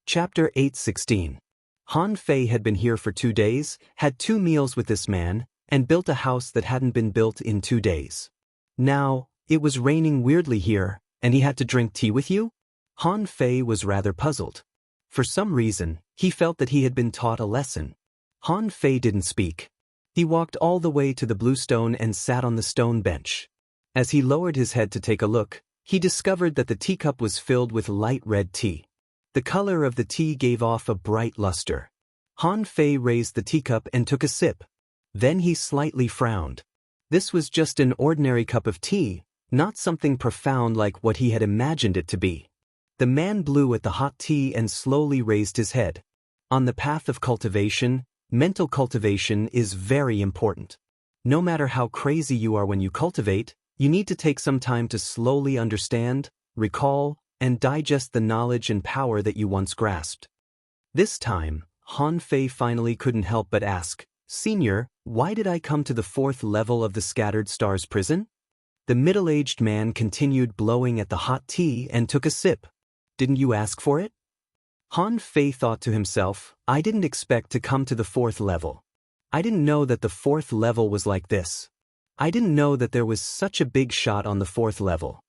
Chapter 8:16. Han Fei had been here for 2 days, had 2 meals with this man, and built a house that hadn't been built in 2 days. Now, it was raining weirdly here, and he had to drink tea with you? Han Fei was rather puzzled. For some reason, he felt that he had been taught a lesson. Han Fei didn't speak. He walked all the way to the blue stone and sat on the stone bench. As he lowered his head to take a look, he discovered that the teacup was filled with light red tea. The color of the tea gave off a bright luster. Han Fei raised the teacup and took a sip. Then he slightly frowned. This was just an ordinary cup of tea, not something profound like what he had imagined it to be. The man blew at the hot tea and slowly raised his head. On the path of cultivation, mental cultivation is very important. No matter how crazy you are when you cultivate, you need to take some time to slowly understand, recall, and digest the knowledge and power that you once grasped. This time, Han Fei finally couldn't help but ask, "Senior, why did I come to the 4th level of the Scattered Stars prison?" The middle-aged man continued blowing at the hot tea and took a sip. "Didn't you ask for it?" Han Fei thought to himself, "I didn't expect to come to the 4th level. I didn't know that the 4th level was like this. I didn't know that there was such a big shot on the 4th level."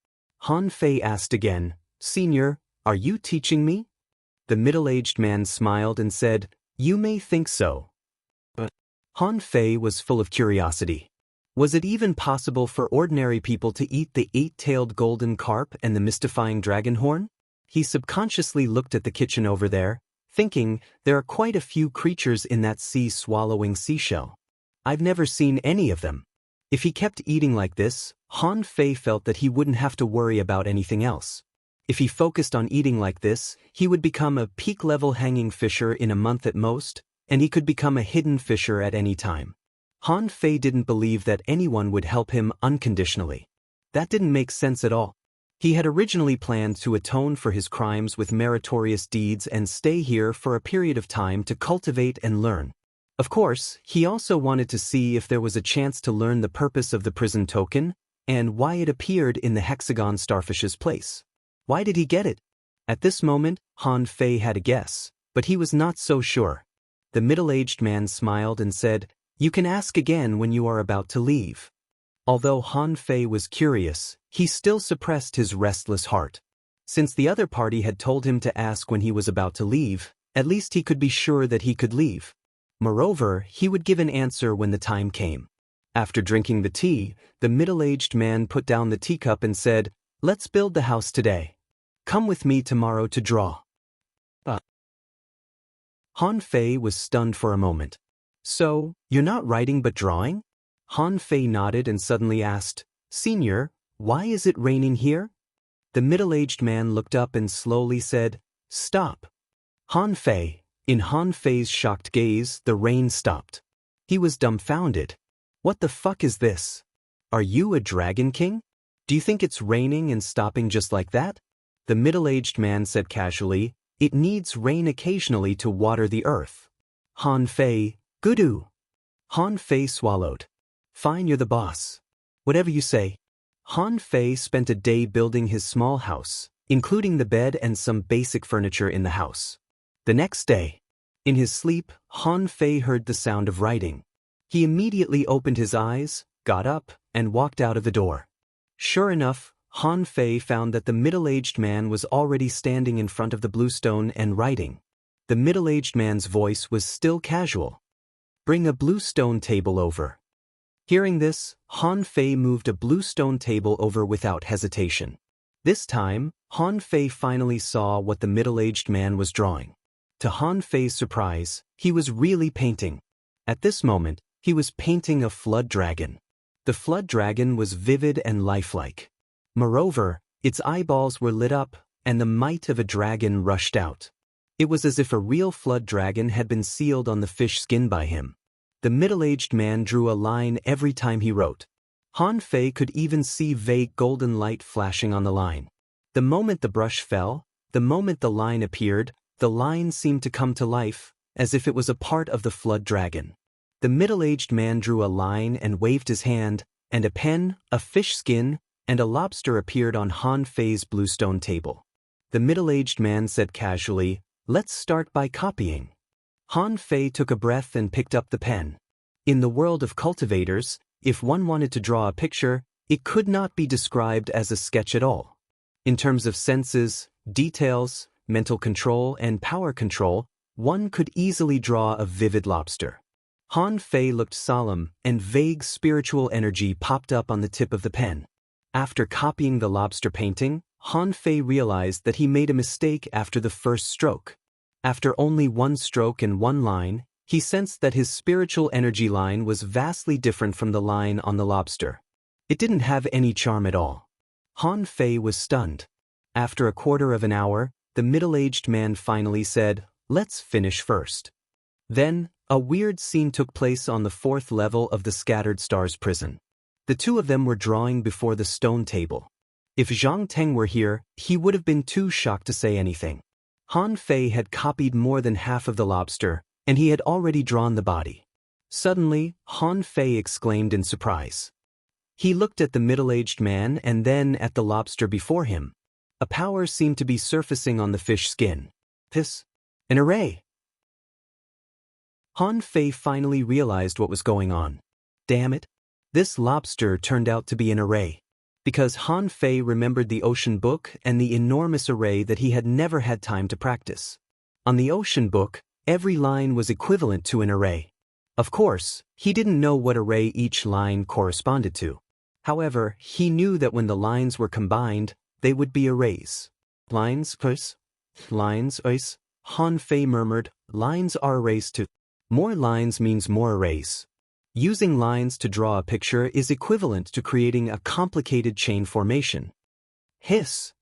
Han Fei asked again, "Senior, are you teaching me?" The middle-aged man smiled and said, "You may think so." But Han Fei was full of curiosity. Was it even possible for ordinary people to eat the 8-tailed golden carp and the mystifying dragon horn? He subconsciously looked at the kitchen over there, thinking, there are quite a few creatures in that sea-swallowing seashell. I've never seen any of them. If he kept eating like this, Han Fei felt that he wouldn't have to worry about anything else. If he focused on eating like this, he would become a peak-level hanging fisher in a month at most, and he could become a hidden fisher at any time. Han Fei didn't believe that anyone would help him unconditionally. That didn't make sense at all. He had originally planned to atone for his crimes with meritorious deeds and stay here for a period of time to cultivate and learn. Of course, he also wanted to see if there was a chance to learn the purpose of the prison token and why it appeared in the hexagon starfish's place. Why did he get it? At this moment, Han Fei had a guess, but he was not so sure. The middle-aged man smiled and said, "You can ask again when you are about to leave." Although Han Fei was curious, he still suppressed his restless heart. Since the other party had told him to ask when he was about to leave, at least he could be sure that he could leave. Moreover, he would give an answer when the time came. After drinking the tea, the middle-aged man put down the teacup and said, "Let's build the house today. Come with me tomorrow to draw." Han Fei was stunned for a moment. "So, you're not writing but drawing?" Han Fei nodded and suddenly asked, "Senior, why is it raining here?" The middle-aged man looked up and slowly said, "Stop." Han Fei. In Han Fei's shocked gaze, the rain stopped. He was dumbfounded. "What the fuck is this? Are you a dragon king? Do you think it's raining and stopping just like that?" The middle-aged man said casually, "It needs rain occasionally to water the earth." Han Fei, "Gudu." Han Fei swallowed. "Fine, you're the boss. Whatever you say." Han Fei spent a day building his small house, including the bed and some basic furniture in the house. The next day, in his sleep, Han Fei heard the sound of writing. He immediately opened his eyes, got up, and walked out of the door. Sure enough, Han Fei found that the middle-aged man was already standing in front of the blue stone and writing. The middle-aged man's voice was still casual. "Bring a blue stone table over." Hearing this, Han Fei moved a blue stone table over without hesitation. This time, Han Fei finally saw what the middle-aged man was drawing. To Han Fei's surprise, he was really painting. At this moment, he was painting a flood dragon. The flood dragon was vivid and lifelike. Moreover, its eyeballs were lit up, and the might of a dragon rushed out. It was as if a real flood dragon had been sealed on the fish skin by him. The middle-aged man drew a line every time he wrote. Han Fei could even see vague golden light flashing on the line. The moment the brush fell, the moment the line appeared, the line seemed to come to life, as if it was a part of the flood dragon. The middle-aged man drew a line and waved his hand, and a pen, a fish skin, and a lobster appeared on Han Fei's bluestone table. The middle-aged man said casually, Let's start by copying. Han Fei took a breath and picked up the pen. In the world of cultivators, if one wanted to draw a picture, it could not be described as a sketch at all. In terms of senses, details, mental control, and power control, one could easily draw a vivid lobster. Han Fei looked solemn, and vague spiritual energy popped up on the tip of the pen. After copying the lobster painting, Han Fei realized that he made a mistake after the first stroke. After only one stroke and one line, he sensed that his spiritual energy line was vastly different from the line on the lobster. It didn't have any charm at all. Han Fei was stunned. After a quarter of an hour, the middle-aged man finally said, "Let's finish first." Then, a weird scene took place on the 4th level of the Scattered Stars prison. The two of them were drawing before the stone table. If Zhang Teng were here, he would have been too shocked to say anything. Han Fei had copied more than half of the lobster, and he had already drawn the body. Suddenly, Han Fei exclaimed in surprise. He looked at the middle-aged man and then at the lobster before him. A power seemed to be surfacing on the fish skin. This? An array! Han Fei finally realized what was going on. Damn it! This lobster turned out to be an array. Because Han Fei remembered the ocean book and the enormous array that he had never had time to practice. On the ocean book, every line was equivalent to an array. Of course, he didn't know what array each line corresponded to. However, he knew that when the lines were combined, they would be arrays. Lines, lines, Han Fei murmured, lines are arrays too. More lines means more arrays. Using lines to draw a picture is equivalent to creating a complicated chain formation. Hiss!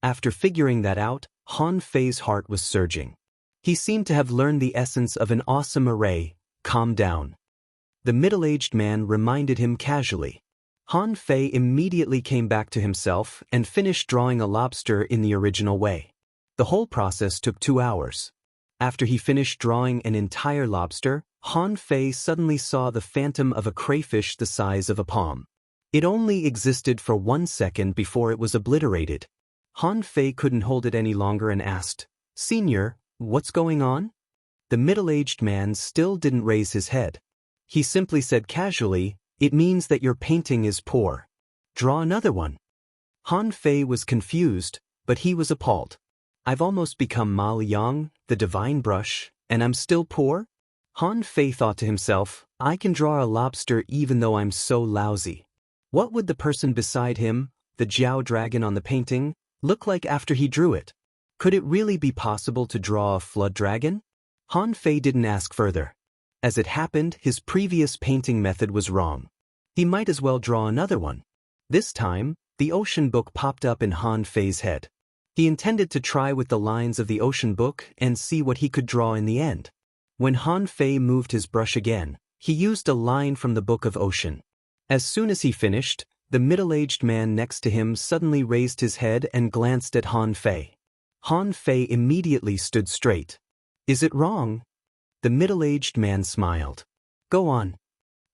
After figuring that out, Han Fei's heart was surging. He seemed to have learned the essence of an awesome array. Calm down. The middle-aged man reminded him casually. Han Fei immediately came back to himself and finished drawing a lobster in the original way. The whole process took 2 hours. After he finished drawing an entire lobster, Han Fei suddenly saw the phantom of a crayfish the size of a palm. It only existed for 1 second before it was obliterated. Han Fei couldn't hold it any longer and asked, "Senior, what's going on?" The middle-aged man still didn't raise his head. He simply said casually, "It means that your painting is poor. Draw another one." Han Fei was confused, but he was appalled. I've almost become Ma Liang, the divine brush, and I'm still poor? Han Fei thought to himself, I can draw a lobster even though I'm so lousy. What would the person beside him, the Jiao dragon on the painting, look like after he drew it? Could it really be possible to draw a flood dragon? Han Fei didn't ask further. As it happened, his previous painting method was wrong. He might as well draw another one. This time, the ocean book popped up in Han Fei's head. He intended to try with the lines of the ocean book and see what he could draw in the end. When Han Fei moved his brush again, he used a line from the Book of Ocean. As soon as he finished, the middle-aged man next to him suddenly raised his head and glanced at Han Fei. Han Fei immediately stood straight. Is it wrong? The middle-aged man smiled. Go on.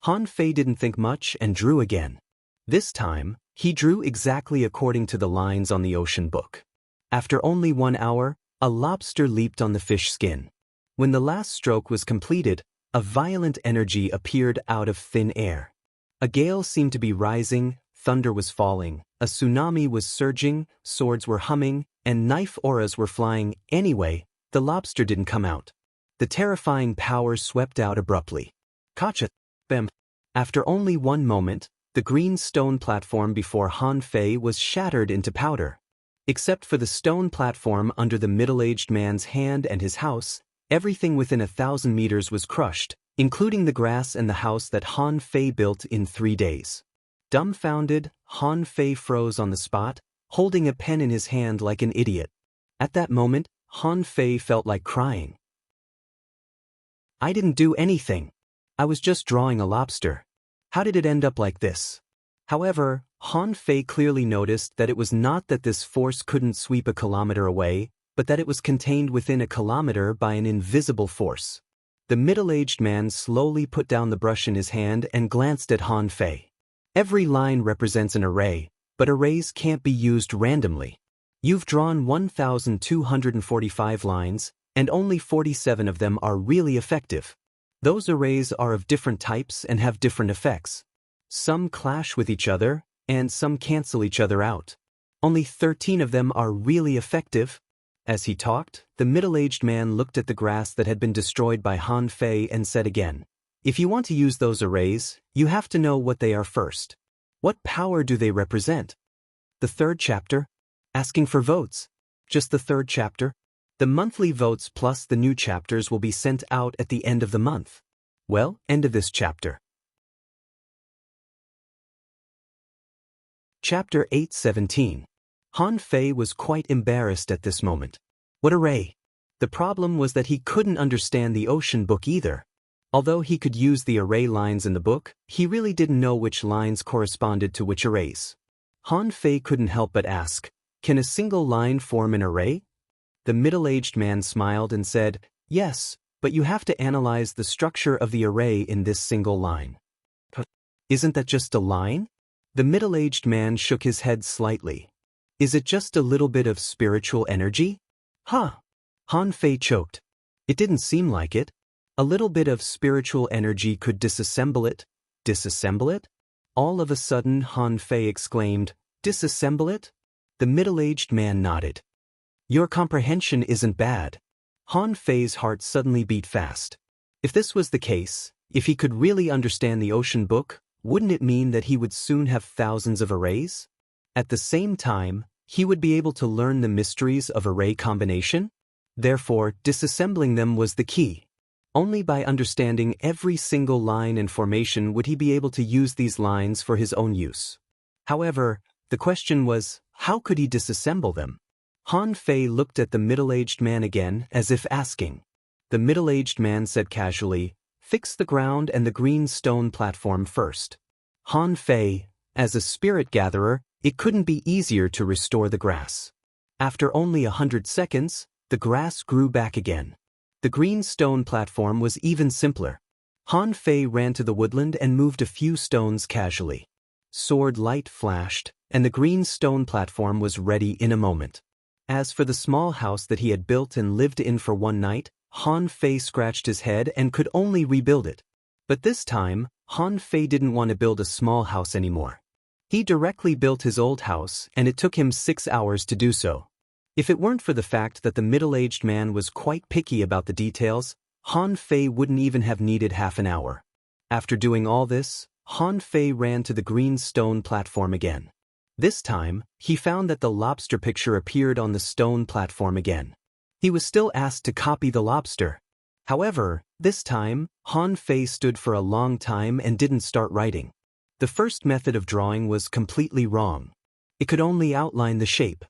Han Fei didn't think much and drew again. This time, he drew exactly according to the lines on the ocean book. After only 1 hour, a lobster leaped on the fish skin. When the last stroke was completed, a violent energy appeared out of thin air. A gale seemed to be rising, thunder was falling, a tsunami was surging, swords were humming, and knife auras were flying. Anyway, the lobster didn't come out. The terrifying power swept out abruptly. Kacha! Bam! After only 1 moment, the green stone platform before Han Fei was shattered into powder. Except for the stone platform under the middle-aged man's hand and his house, everything within 1,000 meters was crushed, including the grass and the house that Han Fei built in 3 days. Dumbfounded, Han Fei froze on the spot, holding a pen in his hand like an idiot. At that moment, Han Fei felt like crying. I didn't do anything. I was just drawing a lobster. How did it end up like this? However, Han Fei clearly noticed that it was not that this force couldn't sweep a kilometer away, but that it was contained within a kilometer by an invisible force. The middle-aged man slowly put down the brush in his hand and glanced at Han Fei. Every line represents an array, but arrays can't be used randomly. You've drawn 1,245 lines, and only 47 of them are really effective. Those arrays are of different types and have different effects. Some clash with each other, and some cancel each other out. Only 13 of them are really effective. As he talked, the middle-aged man looked at the grass that had been destroyed by Han Fei and said again, "If you want to use those arrays, you have to know what they are first. What power do they represent?" The third chapter? Asking for votes. Just the third chapter? The monthly votes plus the new chapters will be sent out at the end of the month. Well, end of this chapter. Chapter 8:17. Han Fei was quite embarrassed at this moment. What array? The problem was that he couldn't understand the ocean book either. Although he could use the array lines in the book, he really didn't know which lines corresponded to which arrays. Han Fei couldn't help but ask, "Can a single line form an array?" The middle-aged man smiled and said, "Yes, but you have to analyze the structure of the array in this single line." "Isn't that just a line?" The middle-aged man shook his head slightly. "Is it just a little bit of spiritual energy?" "Huh." Han Fei choked. It didn't seem like it. A little bit of spiritual energy could disassemble it. Disassemble it? All of a sudden Han Fei exclaimed, "Disassemble it?" The middle-aged man nodded. "Your comprehension isn't bad." Han Fei's heart suddenly beat fast. If this was the case, if he could really understand the ocean book, wouldn't it mean that he would soon have thousands of arrays? At the same time, he would be able to learn the mysteries of array combination? Therefore, disassembling them was the key. Only by understanding every single line and formation would he be able to use these lines for his own use. However, the question was, how could he disassemble them? Han Fei looked at the middle-aged man again as if asking. The middle-aged man said casually, "Fix the ground and the green stone platform first." Han Fei, as a spirit gatherer, it couldn't be easier to restore the grass. After only 100 seconds, the grass grew back again. The green stone platform was even simpler. Han Fei ran to the woodland and moved a few stones casually. Sword light flashed, and the green stone platform was ready in a moment. As for the small house that he had built and lived in for one night, Han Fei scratched his head and could only rebuild it. But this time, Han Fei didn't want to build a small house anymore. He directly built his old house, and it took him 6 hours to do so. If it weren't for the fact that the middle-aged man was quite picky about the details, Han Fei wouldn't even have needed half an hour. After doing all this, Han Fei ran to the green stone platform again. This time, he found that the lobster picture appeared on the stone platform again. He was still asked to copy the lobster. However, this time, Han Fei stood for a long time and didn't start writing. The first method of drawing was completely wrong. It could only outline the shape.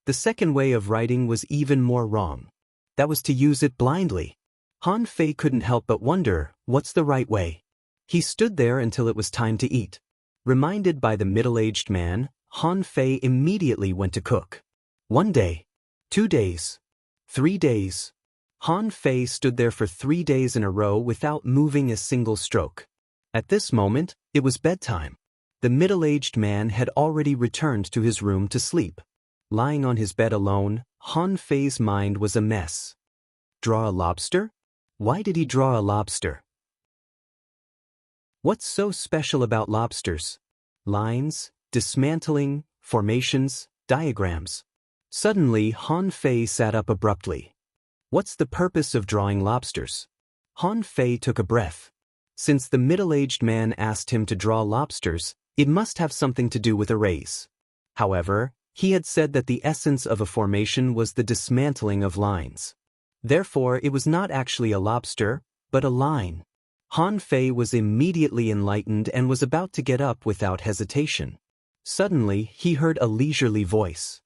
The second way of writing was even more wrong. That was to use it blindly. Han Fei couldn't help but wonder, what's the right way? He stood there until it was time to eat. Reminded by the middle-aged man, Han Fei immediately went to cook. 1 day, 2 days, 3 days. Han Fei stood there for 3 days in a row without moving a single stroke. At this moment, it was bedtime. The middle-aged man had already returned to his room to sleep. Lying on his bed alone, Han Fei's mind was a mess. Draw a lobster? Why did he draw a lobster? What's so special about lobsters? Lines, dismantling, formations, diagrams. Suddenly, Han Fei sat up abruptly. What's the purpose of drawing lobsters? Han Fei took a breath. Since the middle-aged man asked him to draw lobsters, it must have something to do with arrays. However, he had said that the essence of a formation was the dismantling of lines. Therefore, it was not actually a lobster, but a line. Han Fei was immediately enlightened and was about to get up without hesitation. Suddenly, he heard a leisurely voice.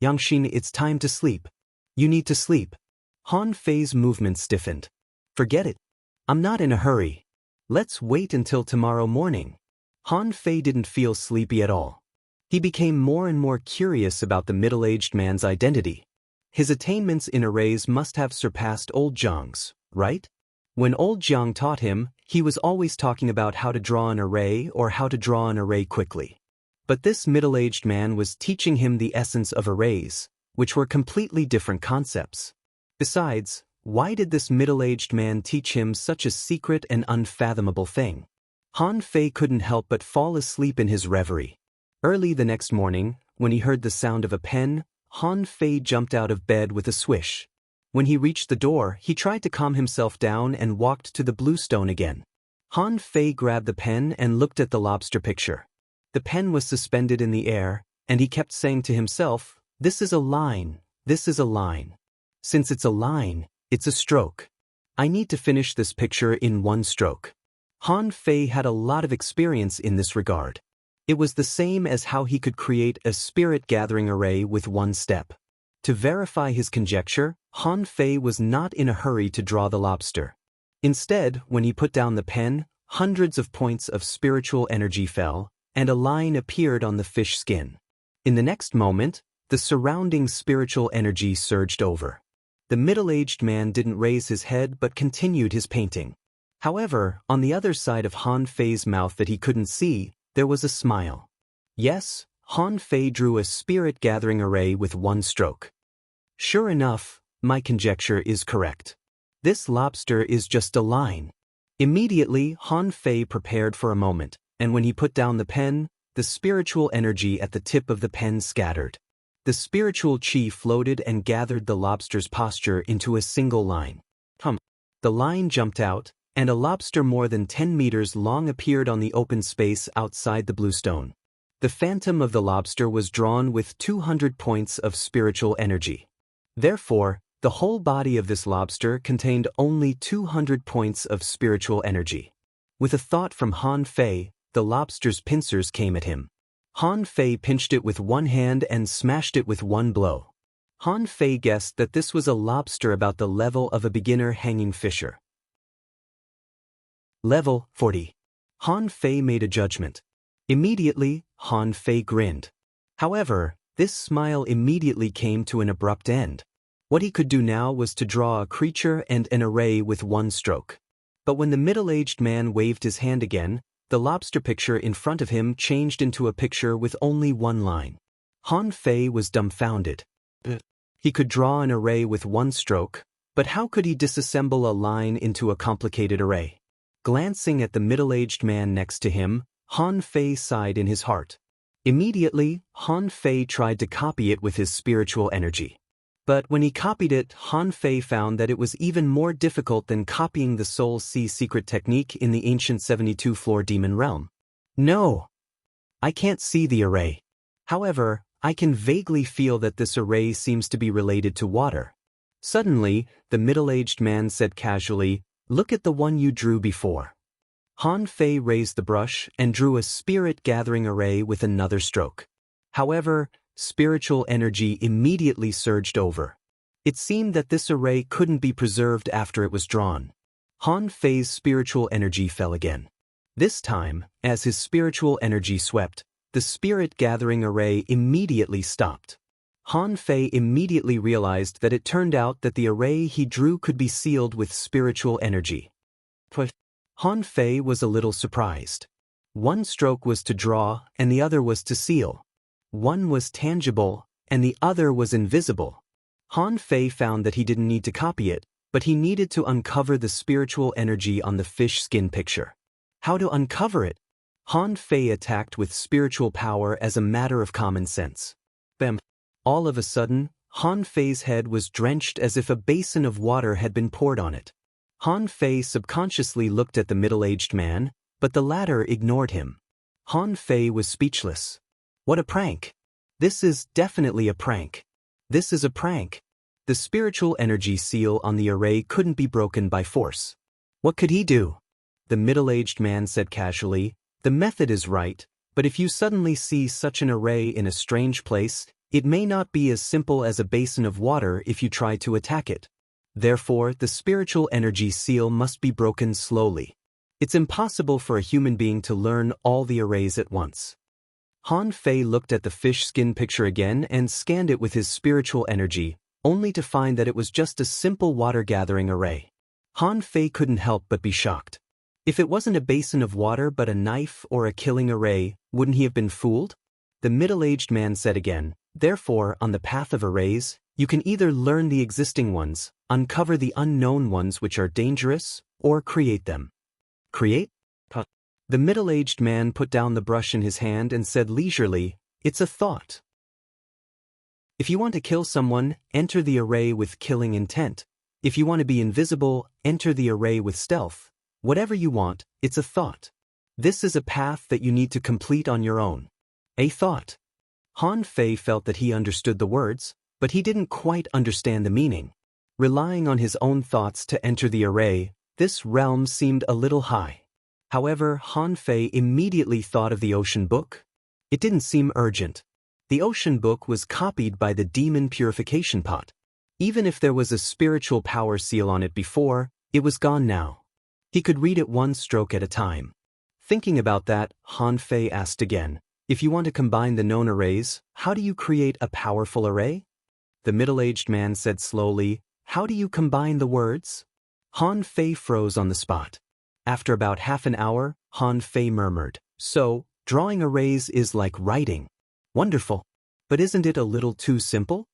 "Yangxin, it's time to sleep. You need to sleep." Han Fei's movement stiffened. "Forget it. I'm not in a hurry. Let's wait until tomorrow morning." Han Fei didn't feel sleepy at all. He became more and more curious about the middle-aged man's identity. His attainments in arrays must have surpassed old Jiang's, right? When old Jiang taught him, he was always talking about how to draw an array or how to draw an array quickly. But this middle-aged man was teaching him the essence of arrays, which were completely different concepts. Besides, Why did this middle-aged man teach him such a secret and unfathomable thing? Han Fei couldn't help but fall asleep in his reverie. Early the next morning, when he heard the sound of a pen, Han Fei jumped out of bed with a swish. When he reached the door, he tried to calm himself down and walked to the bluestone again. Han Fei grabbed the pen and looked at the lobster picture. The pen was suspended in the air, and he kept saying to himself, "This is a line, this is a line. Since it's a line, it's a stroke. I need to finish this picture in one stroke." Han Fei had a lot of experience in this regard. It was the same as how he could create a spirit-gathering array with one step. To verify his conjecture, Han Fei was not in a hurry to draw the lobster. Instead, when he put down the pen, hundreds of points of spiritual energy fell, and a line appeared on the fish skin. In the next moment, the surrounding spiritual energy surged over. The middle-aged man didn't raise his head but continued his painting. However, on the other side of Han Fei's mouth that he couldn't see, there was a smile. Yes, Han Fei drew a spirit-gathering array with one stroke. Sure enough, my conjecture is correct. This lobster is just a line. Immediately, Han Fei prepared for a moment, and when he put down the pen, the spiritual energy at the tip of the pen scattered. The spiritual chi floated and gathered the lobster's posture into a single line. The line jumped out, and a lobster more than 10 meters long appeared on the open space outside the bluestone. The phantom of the lobster was drawn with 200 points of spiritual energy. Therefore, the whole body of this lobster contained only 200 points of spiritual energy. With a thought from Han Fei, the lobster's pincers came at him. Han Fei pinched it with one hand and smashed it with one blow. Han Fei guessed that this was a lobster about the level of a beginner hanging fisher. Level 40. Han Fei made a judgment. Immediately, Han Fei grinned. However, this smile immediately came to an abrupt end. What he could do now was to draw a creature and an array with one stroke. But when the middle-aged man waved his hand again, the lobster picture in front of him changed into a picture with only one line. Han Fei was dumbfounded. He could draw an array with one stroke, but how could he disassemble a line into a complicated array? Glancing at the middle-aged man next to him, Han Fei sighed in his heart. Immediately, Han Fei tried to copy it with his spiritual energy. But when he copied it, Han Fei found that it was even more difficult than copying the Soul Sea secret technique in the ancient 72-floor demon realm. No! I can't see the array. However, I can vaguely feel that this array seems to be related to water. Suddenly, the middle-aged man said casually, "Look at the one you drew before." Han Fei raised the brush and drew a spirit-gathering array with another stroke. However, spiritual energy immediately surged over. It seemed that this array couldn't be preserved after it was drawn. Han Fei's spiritual energy fell again. This time, as his spiritual energy swept, the spirit-gathering array immediately stopped. Han Fei immediately realized that it turned out that the array he drew could be sealed with spiritual energy. But Han Fei was a little surprised. One stroke was to draw and the other was to seal. One was tangible and the other was invisible. Han Fei found that he didn't need to copy it, but he needed to uncover the spiritual energy on the fish skin picture. How to uncover it? Han Fei attacked with spiritual power as a matter of common sense. Bam! All of a sudden, Han Fei's head was drenched as if a basin of water had been poured on it. Han Fei subconsciously looked at the middle-aged man, but the latter ignored him. Han Fei was speechless. What a prank! This is definitely a prank. This is a prank. The spiritual energy seal on the array couldn't be broken by force. What could he do? The middle-aged man said casually, "The method is right, but if you suddenly see such an array in a strange place, it may not be as simple as a basin of water if you try to attack it. Therefore, the spiritual energy seal must be broken slowly. It's impossible for a human being to learn all the arrays at once." Han Fei looked at the fish skin picture again and scanned it with his spiritual energy, only to find that it was just a simple water-gathering array. Han Fei couldn't help but be shocked. If it wasn't a basin of water but a knife or a killing array, wouldn't he have been fooled? The middle-aged man said again, "Therefore, on the path of arrays, You can either learn the existing ones, uncover the unknown ones which are dangerous, or create them. Create? The middle-aged man put down the brush in his hand and said leisurely, "It's a thought. If you want to kill someone, enter the array with killing intent. If you want to be invisible, enter the array with stealth. Whatever you want, it's a thought. This is a path that you need to complete on your own." A thought. Han Fei felt that he understood the words, but he didn't quite understand the meaning. Relying on his own thoughts to enter the array, this realm seemed a little high. However, Han Fei immediately thought of the ocean book. It didn't seem urgent. The ocean book was copied by the demon purification pot. Even if there was a spiritual power seal on it before, it was gone now. He could read it one stroke at a time. Thinking about that, Han Fei asked again, "If you want to combine the known arrays, how do you create a powerful array?" The middle-aged man said slowly, "How do you combine the words?" Han Fei froze on the spot. After about half an hour, Han Fei murmured, "So, drawing arrays is like writing. Wonderful. But isn't it a little too simple?"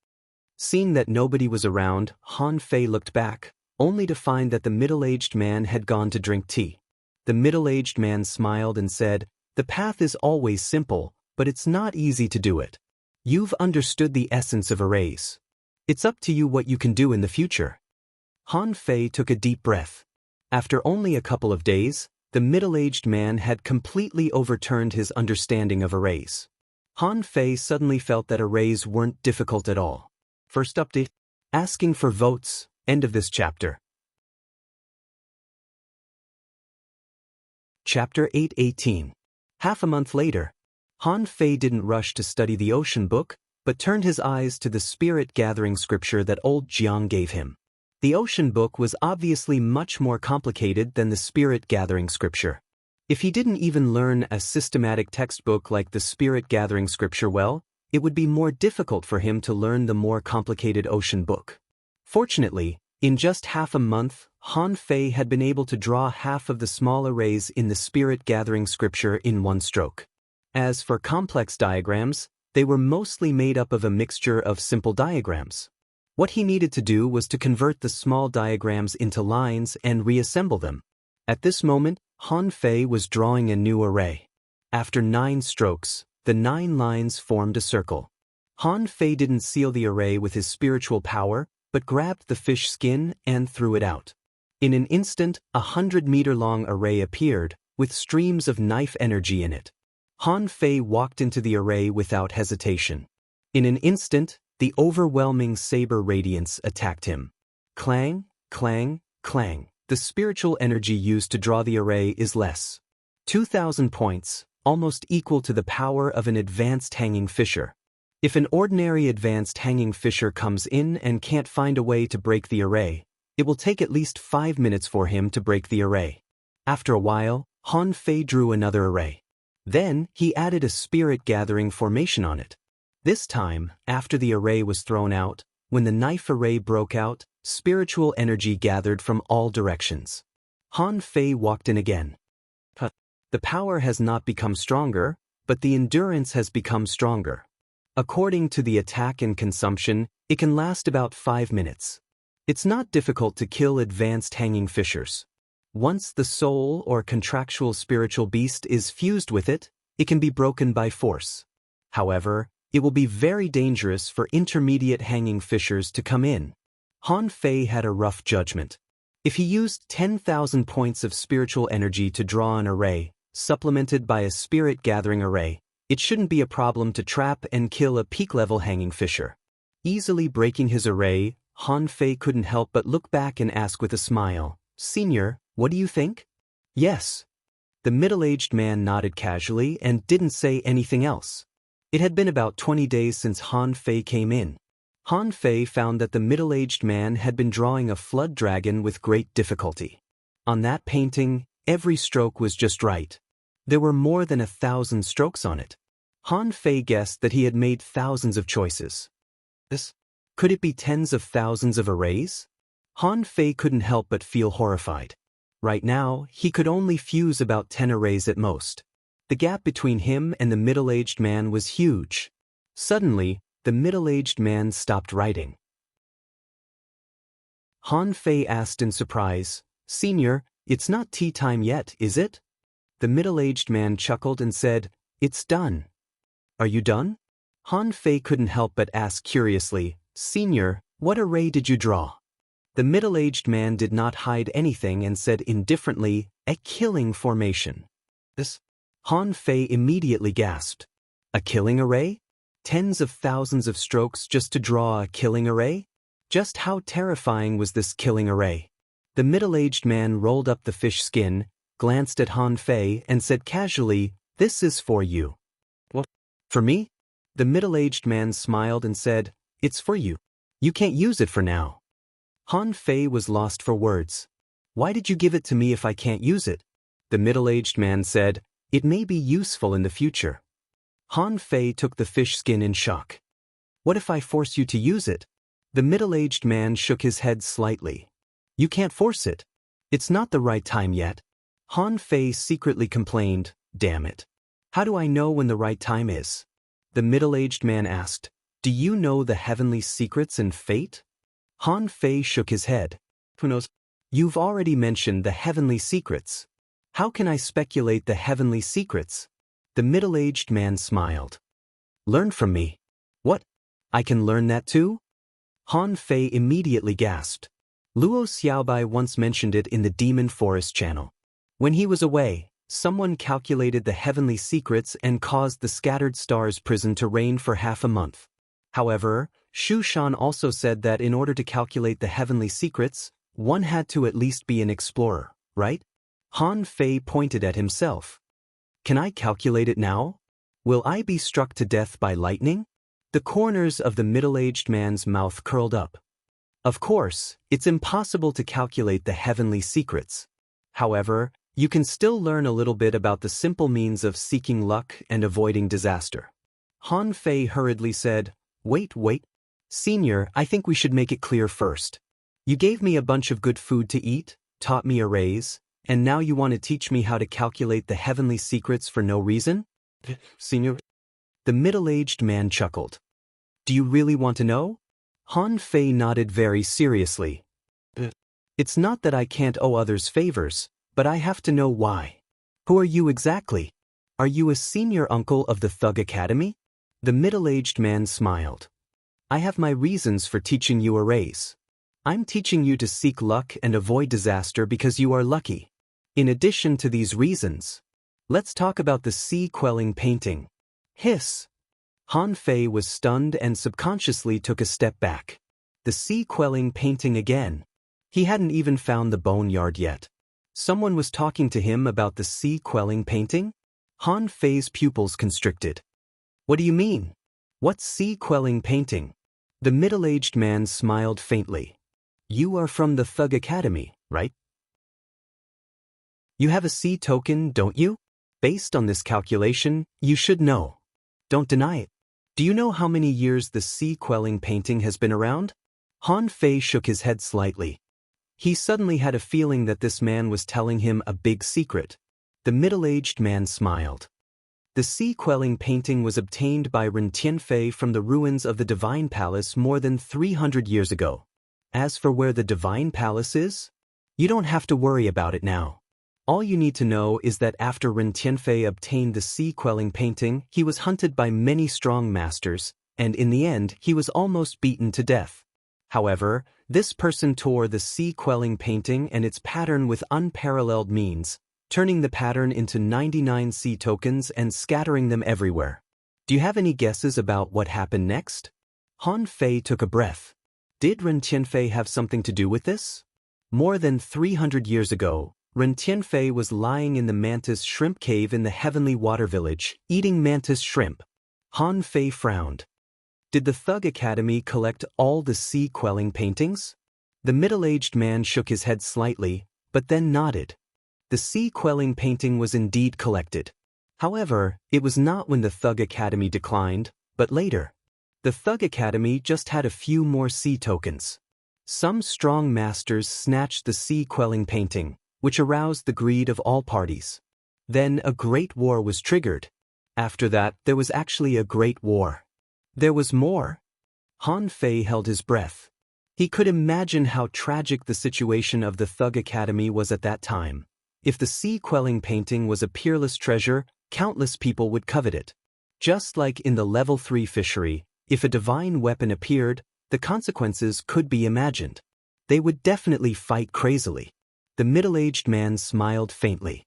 Seeing that nobody was around, Han Fei looked back, only to find that the middle-aged man had gone to drink tea. The middle-aged man smiled and said, "The path is always simple, but it's not easy to do it. You've understood the essence of arrays. It's up to you what you can do in the future." Han Fei took a deep breath. After only a couple of days, the middle-aged man had completely overturned his understanding of arrays. Han Fei suddenly felt that arrays weren't difficult at all. First update. Asking for votes. End of this chapter. Chapter 8:18. Half a month later, Han Fei didn't rush to study the ocean book, but turned his eyes to the spirit-gathering scripture that old Jiang gave him. The ocean book was obviously much more complicated than the spirit-gathering scripture. If he didn't even learn a systematic textbook like the spirit-gathering scripture well, it would be more difficult for him to learn the more complicated ocean book. Fortunately, in just half a month, Han Fei had been able to draw half of the small arrays in the spirit-gathering scripture in one stroke. As for complex diagrams, they were mostly made up of a mixture of simple diagrams. What he needed to do was to convert the small diagrams into lines and reassemble them. At this moment, Han Fei was drawing a new array. After 9 strokes, the 9 lines formed a circle. Han Fei didn't seal the array with his spiritual power, but grabbed the fish skin and threw it out. In an instant, a 100-meter-long array appeared, with streams of knife energy in it. Han Fei walked into the array without hesitation. In an instant, the overwhelming saber radiance attacked him. Clang, clang, clang. The spiritual energy used to draw the array is less. 2,000 points, almost equal to the power of an advanced hanging fisher. If an ordinary advanced hanging fisher comes in and can't find a way to break the array, it will take at least 5 minutes for him to break the array. After a while, Han Fei drew another array. Then, he added a spirit-gathering formation on it. This time, after the array was thrown out, when the knife array broke out, spiritual energy gathered from all directions. Han Fei walked in again. The power has not become stronger, but the endurance has become stronger. According to the attack and consumption, it can last about 5 minutes. It's not difficult to kill advanced hanging fishers. Once the soul or contractual spiritual beast is fused with it, it can be broken by force. However, it will be very dangerous for intermediate hanging fishers to come in. Han Fei had a rough judgment. If he used 10,000 points of spiritual energy to draw an array, supplemented by a spirit-gathering array, it shouldn't be a problem to trap and kill a peak-level hanging fisher. Easily breaking his array, Han Fei couldn't help but look back and ask with a smile, "Senior, what do you think?" "Yes." The middle-aged man nodded casually and didn't say anything else. It had been about 20 days since Han Fei came in. Han Fei found that the middle-aged man had been drawing a flood dragon with great difficulty. On that painting, every stroke was just right. There were more than 1,000 strokes on it. Han Fei guessed that he had made thousands of choices. Could it be tens of thousands of arrays? Han Fei couldn't help but feel horrified. Right now, he could only fuse about 10 arrays at most. The gap between him and the middle-aged man was huge. Suddenly, the middle-aged man stopped writing. Han Fei asked in surprise. Senior, it's not tea time yet, is it? The middle-aged man chuckled and said, It's done. Are you done? Han Fei couldn't help but ask curiously, Senior, what array did you draw? The middle-aged man did not hide anything and said indifferently, A killing formation. This? Han Fei immediately gasped. A killing array? Tens of thousands of strokes just to draw a killing array? Just how terrifying was this killing array? The middle-aged man rolled up the fish skin, glanced at Han Fei and said casually, This is for you. What? For me? The middle-aged man smiled and said, It's for you. You can't use it for now. Han Fei was lost for words. Why did you give it to me if I can't use it? The middle-aged man said, It may be useful in the future. Han Fei took the fish skin in shock. What if I force you to use it? The middle-aged man shook his head slightly. You can't force it. It's not the right time yet. Han Fei secretly complained, Damn it. How do I know when the right time is? The middle-aged man asked, Do you know the heavenly secrets and fate? Han Fei shook his head. Who knows? You've already mentioned the heavenly secrets. How can I speculate the heavenly secrets? The middle-aged man smiled. Learn from me. What? I can learn that too? Han Fei immediately gasped. Luo Xiaobai once mentioned it in the Demon Forest channel. When he was away, someone calculated the heavenly secrets and caused the scattered stars prison to reign for half a month. However, Shu Shan also said that in order to calculate the heavenly secrets, one had to at least be an explorer, right? Han Fei pointed at himself. Can I calculate it now? Will I be struck to death by lightning? The corners of the middle-aged man's mouth curled up. Of course, it's impossible to calculate the heavenly secrets. However, you can still learn a little bit about the simple means of seeking luck and avoiding disaster. Han Fei hurriedly said, Wait. Senior, I think we should make it clear first. You gave me a bunch of good food to eat, taught me arrays, and now you want to teach me how to calculate the heavenly secrets for no reason? Senior? The middle-aged man chuckled. Do you really want to know? Han Fei nodded very seriously. It's not that I can't owe others favors, but I have to know why. Who are you exactly? Are you a senior uncle of the Thug Academy? The middle-aged man smiled. I have my reasons for teaching you arrays. I'm teaching you to seek luck and avoid disaster because you are lucky. In addition to these reasons, let's talk about the sea-quelling painting. Hiss! Han Fei was stunned and subconsciously took a step back. The sea-quelling painting again. He hadn't even found the boneyard yet. Someone was talking to him about the sea-quelling painting? Han Fei's pupils constricted. What do you mean? What's sea-quelling painting? The middle-aged man smiled faintly. You are from the Thug Academy, right? You have a sea token, don't you? Based on this calculation, you should know. Don't deny it. Do you know how many years the sea-quelling painting has been around? Han Fei shook his head slightly. He suddenly had a feeling that this man was telling him a big secret. The middle-aged man smiled. The sea-quelling painting was obtained by Ren Tianfei from the ruins of the Divine Palace more than 300 years ago. As for where the Divine Palace is, you don't have to worry about it now. All you need to know is that after Ren Tianfei obtained the sea-quelling painting, he was hunted by many strong masters, and in the end he was almost beaten to death. However, this person tore the sea-quelling painting and its pattern with unparalleled means, turning the pattern into 99 sea tokens and scattering them everywhere. Do you have any guesses about what happened next? Han Fei took a breath. Did Ren Tianfei have something to do with this? More than 300 years ago, Ren Tianfei was lying in the mantis shrimp cave in the heavenly water village, eating mantis shrimp. Han Fei frowned. Did the Thug Academy collect all the sea-quelling paintings? The middle-aged man shook his head slightly, but then nodded. The sea-quelling painting was indeed collected. However, it was not when the Thug Academy declined, but later. The Thug Academy just had a few more sea tokens. Some strong masters snatched the sea-quelling painting, which aroused the greed of all parties. Then a great war was triggered. After that, there was actually a great war. There was more. Han Fei held his breath. He could imagine how tragic the situation of the Thug Academy was at that time. If the sea-quelling painting was a peerless treasure, countless people would covet it. Just like in the Level 3 fishery, if a divine weapon appeared, the consequences could be imagined. They would definitely fight crazily. The middle-aged man smiled faintly.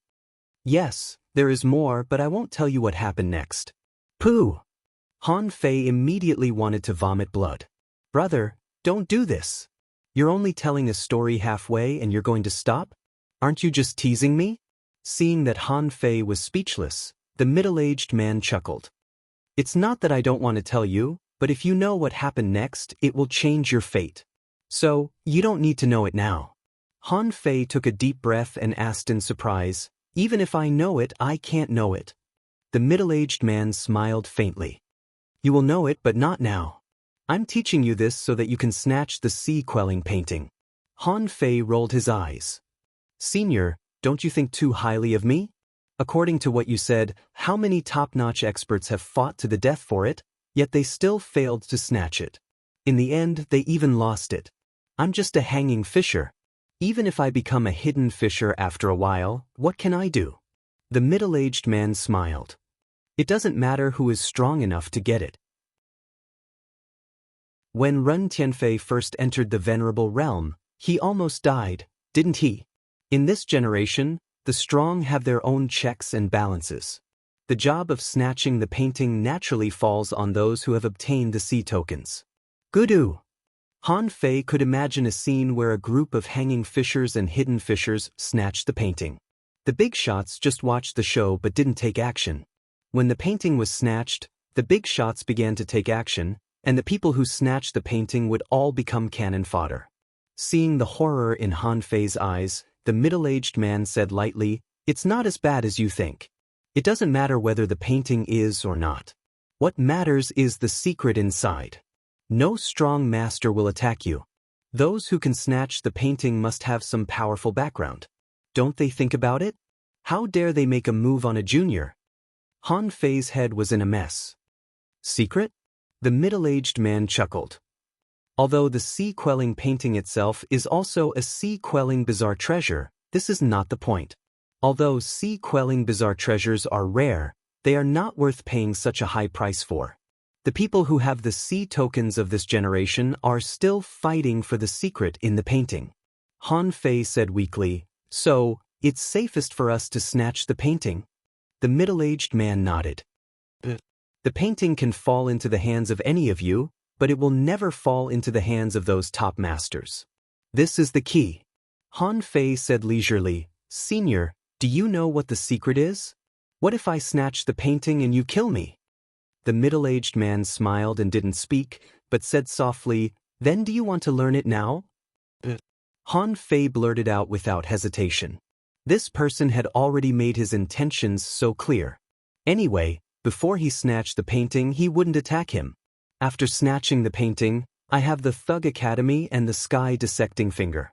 Yes, there is more, but I won't tell you what happened next. Pooh! Han Fei immediately wanted to vomit blood. Brother, don't do this. You're only telling a story halfway and you're going to stop? Aren't you just teasing me? Seeing that Han Fei was speechless, the middle-aged man chuckled. It's not that I don't want to tell you, but if you know what happened next, it will change your fate. So, you don't need to know it now. Han Fei took a deep breath and asked in surprise, even if I know it, I can't know it. The middle-aged man smiled faintly. You will know it, but not now. I'm teaching you this so that you can snatch the sea-quelling painting. Han Fei rolled his eyes. Senior, don't you think too highly of me? According to what you said, how many top-notch experts have fought to the death for it, yet they still failed to snatch it. In the end, they even lost it. I'm just a hanging fisher. Even if I become a hidden fisher after a while, what can I do? The middle-aged man smiled. It doesn't matter who is strong enough to get it. When Ren Tianfei first entered the venerable realm, he almost died, didn't he? In this generation, the strong have their own checks and balances. The job of snatching the painting naturally falls on those who have obtained the sea tokens. Gudu! Han Fei could imagine a scene where a group of hanging fishers and hidden fishers snatched the painting. The big shots just watched the show but didn't take action. When the painting was snatched, the big shots began to take action, and the people who snatched the painting would all become cannon fodder. Seeing the horror in Han Fei's eyes, the middle-aged man said lightly, "It's not as bad as you think. It doesn't matter whether the painting is or not. What matters is the secret inside. No strong master will attack you. Those who can snatch the painting must have some powerful background. Don't they think about it? How dare they make a move on a junior?" Han Fei's head was in a mess. Secret? The middle-aged man chuckled. Although the sea-quelling painting itself is also a sea-quelling bizarre treasure, this is not the point. Although sea-quelling bizarre treasures are rare, they are not worth paying such a high price for. The people who have the sea tokens of this generation are still fighting for the secret in the painting. Han Fei said weakly, "So, it's safest for us to snatch the painting?" The middle-aged man nodded. The painting can fall into the hands of any of you, but it will never fall into the hands of those top masters. This is the key. Han Fei said leisurely, "Senior, do you know what the secret is? What if I snatch the painting and you kill me?" The middle-aged man smiled and didn't speak, but said softly, "Then do you want to learn it now?" Han Fei blurted out without hesitation. This person had already made his intentions so clear. Anyway, before he snatched the painting, he wouldn't attack him. After snatching the painting, I have the Thug Academy and the Sky Dissecting Finger.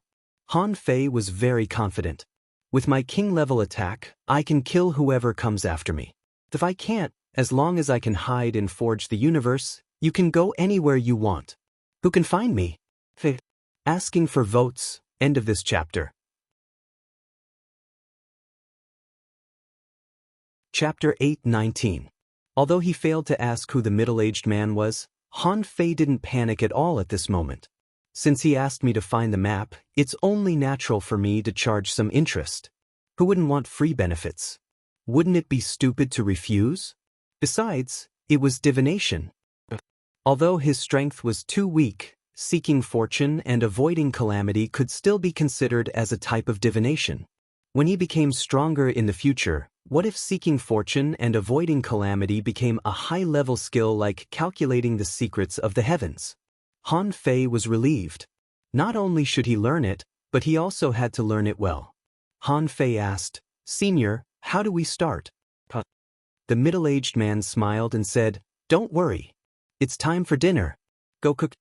Han Fei was very confident. With my king-level attack, I can kill whoever comes after me. If I can't, as long as I can hide and forge the universe, you can go anywhere you want. Who can find me? Asking for votes. End of this chapter. Chapter 8:19. Although he failed to ask who the middle-aged man was, Han Fei didn't panic at all at this moment. Since he asked me to find the map, it's only natural for me to charge some interest. Who wouldn't want free benefits? Wouldn't it be stupid to refuse? Besides, it was divination. Although his strength was too weak, seeking fortune and avoiding calamity could still be considered as a type of divination. When he became stronger in the future, what if seeking fortune and avoiding calamity became a high-level skill like calculating the secrets of the heavens? Han Fei was relieved. Not only should he learn it, but he also had to learn it well. Han Fei asked, "Senior, how do we start?" The middle-aged man smiled and said, "Don't worry. It's time for dinner. Go cook."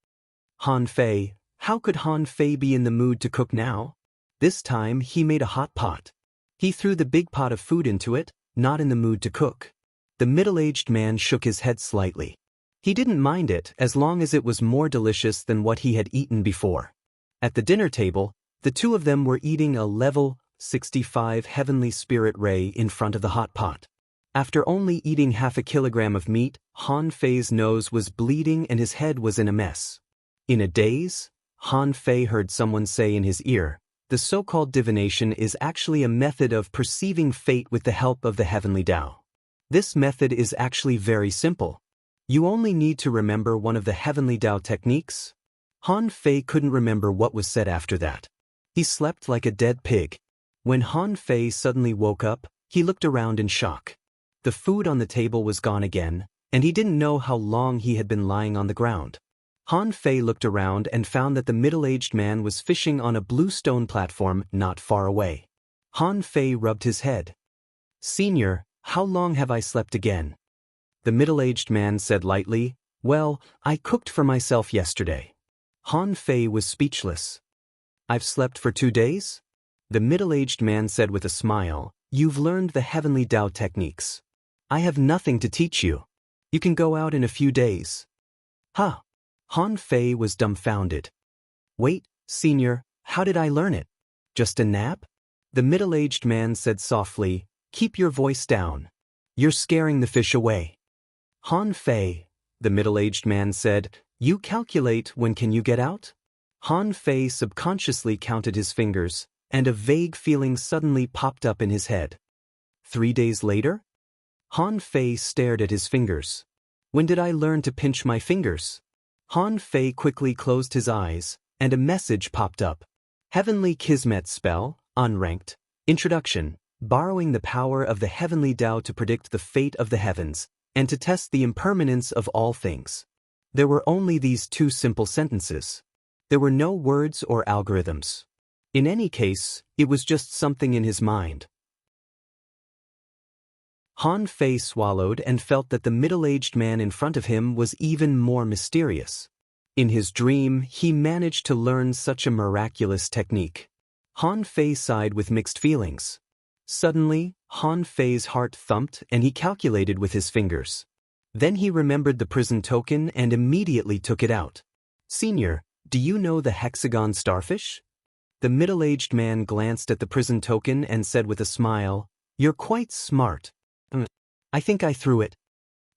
Han Fei, how could Han Fei be in the mood to cook now? This time he made a hot pot. He threw the big pot of food into it, not in the mood to cook. The middle-aged man shook his head slightly. He didn't mind it as long as it was more delicious than what he had eaten before. At the dinner table, the two of them were eating a level 65 heavenly spirit ray in front of the hot pot. After only eating half a kilogram of meat, Han Fei's nose was bleeding and his head was in a mess. In a daze, Han Fei heard someone say in his ear, "The so-called divination is actually a method of perceiving fate with the help of the heavenly Tao. This method is actually very simple. You only need to remember one of the heavenly Tao techniques." Han Fei couldn't remember what was said after that. He slept like a dead pig. When Han Fei suddenly woke up, he looked around in shock. The food on the table was gone again, and he didn't know how long he had been lying on the ground. Han Fei looked around and found that the middle-aged man was fishing on a blue stone platform not far away. Han Fei rubbed his head. "Senior, how long have I slept again?" The middle-aged man said lightly, "Well, I cooked for myself yesterday." Han Fei was speechless. "I've slept for 2 days?" The middle-aged man said with a smile, "You've learned the heavenly Tao techniques. I have nothing to teach you. You can go out in a few days." Huh. Han Fei was dumbfounded. "Wait, senior, how did I learn it? Just a nap?" The middle-aged man said softly, "Keep your voice down. You're scaring the fish away." "Han Fei," the middle-aged man said, "you calculate when can you get out?" Han Fei subconsciously counted his fingers, and a vague feeling suddenly popped up in his head. 3 days later? Han Fei stared at his fingers. "When did I learn to pinch my fingers?" Han Fei quickly closed his eyes, and a message popped up. Heavenly Kismet Spell, Unranked. Introduction. Borrowing the power of the heavenly Tao to predict the fate of the heavens, and to test the impermanence of all things. There were only these 2 simple sentences. There were no words or algorithms. In any case, it was just something in his mind. Han Fei swallowed and felt that the middle-aged man in front of him was even more mysterious. In his dream, he managed to learn such a miraculous technique. Han Fei sighed with mixed feelings. Suddenly, Han Fei's heart thumped and he calculated with his fingers. Then he remembered the prison token and immediately took it out. "Senior, do you know the hexagon starfish?" The middle-aged man glanced at the prison token and said with a smile, "You're quite smart. I think I threw it."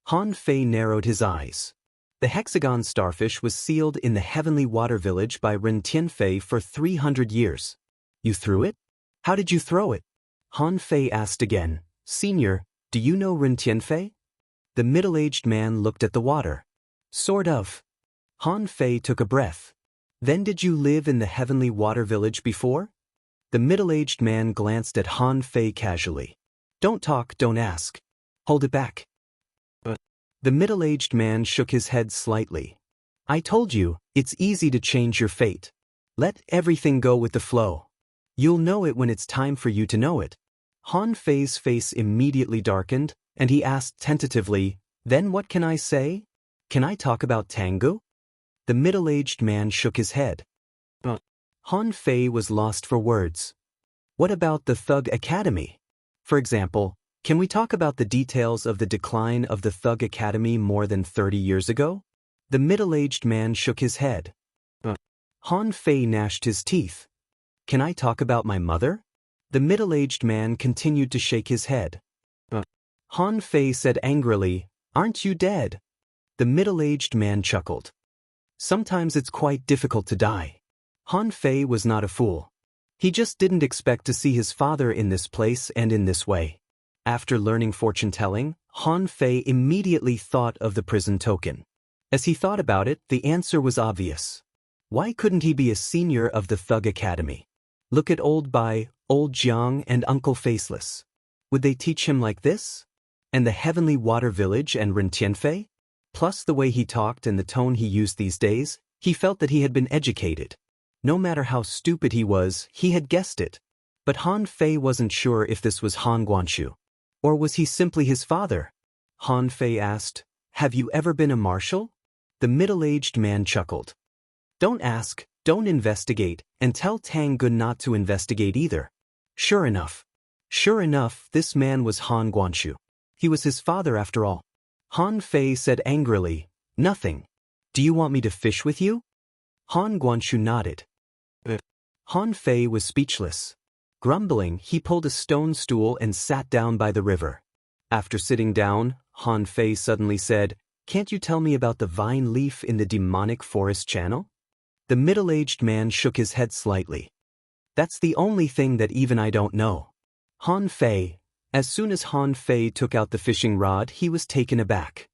Han Fei narrowed his eyes. The hexagon starfish was sealed in the heavenly water village by Ren Tianfei for 300 years. "You threw it? How did you throw it?" Han Fei asked again, "Senior, do you know Ren Tianfei?" The middle-aged man looked at the water. "Sort of." Han Fei took a breath. "Then did you live in the heavenly water village before?" The middle-aged man glanced at Han Fei casually. "Don't talk, don't ask. Hold it back." The middle-aged man shook his head slightly. "I told you, it's easy to change your fate. Let everything go with the flow. You'll know it when it's time for you to know it." Han Fei's face immediately darkened, and he asked tentatively, "Then what can I say? Can I talk about Tangu?" The middle-aged man shook his head. Han Fei was lost for words. "What about the Thug Academy? For example, can we talk about the details of the decline of the Thug Academy more than 30 years ago?" The middle-aged man shook his head. Han Fei gnashed his teeth. "Can I talk about my mother?" The middle-aged man continued to shake his head. Han Fei said angrily, "Aren't you dead?" The middle-aged man chuckled. "Sometimes it's quite difficult to die." Han Fei was not a fool. He just didn't expect to see his father in this place and in this way. After learning fortune-telling, Han Fei immediately thought of the prison token. As he thought about it, the answer was obvious. Why couldn't he be a senior of the Thug Academy? Look at Old Bai, Old Jiang, and Uncle Faceless. Would they teach him like this? And the Heavenly Water Village and Ren Tianfei? Plus the way he talked and the tone he used these days, he felt that he had been educated. No matter how stupid he was, he had guessed it. But Han Fei wasn't sure if this was Han Guanshu. Or was he simply his father? Han Fei asked, "Have you ever been a marshal?" The middle-aged man chuckled. "Don't ask, don't investigate, and tell Tang Gun not to investigate either." Sure enough, this man was Han Guanshu. He was his father after all. Han Fei said angrily, Nothing. Do you want me to fish with you? Han Guanshu nodded. Han Fei was speechless. Grumbling, he pulled a stone stool and sat down by the river. After sitting down, Han Fei suddenly said, "Can't you tell me about the vine leaf in the demonic forest channel?" The middle-aged man shook his head slightly. "That's the only thing that even I don't know." Han Fei. As soon as Han Fei took out the fishing rod, he was taken aback.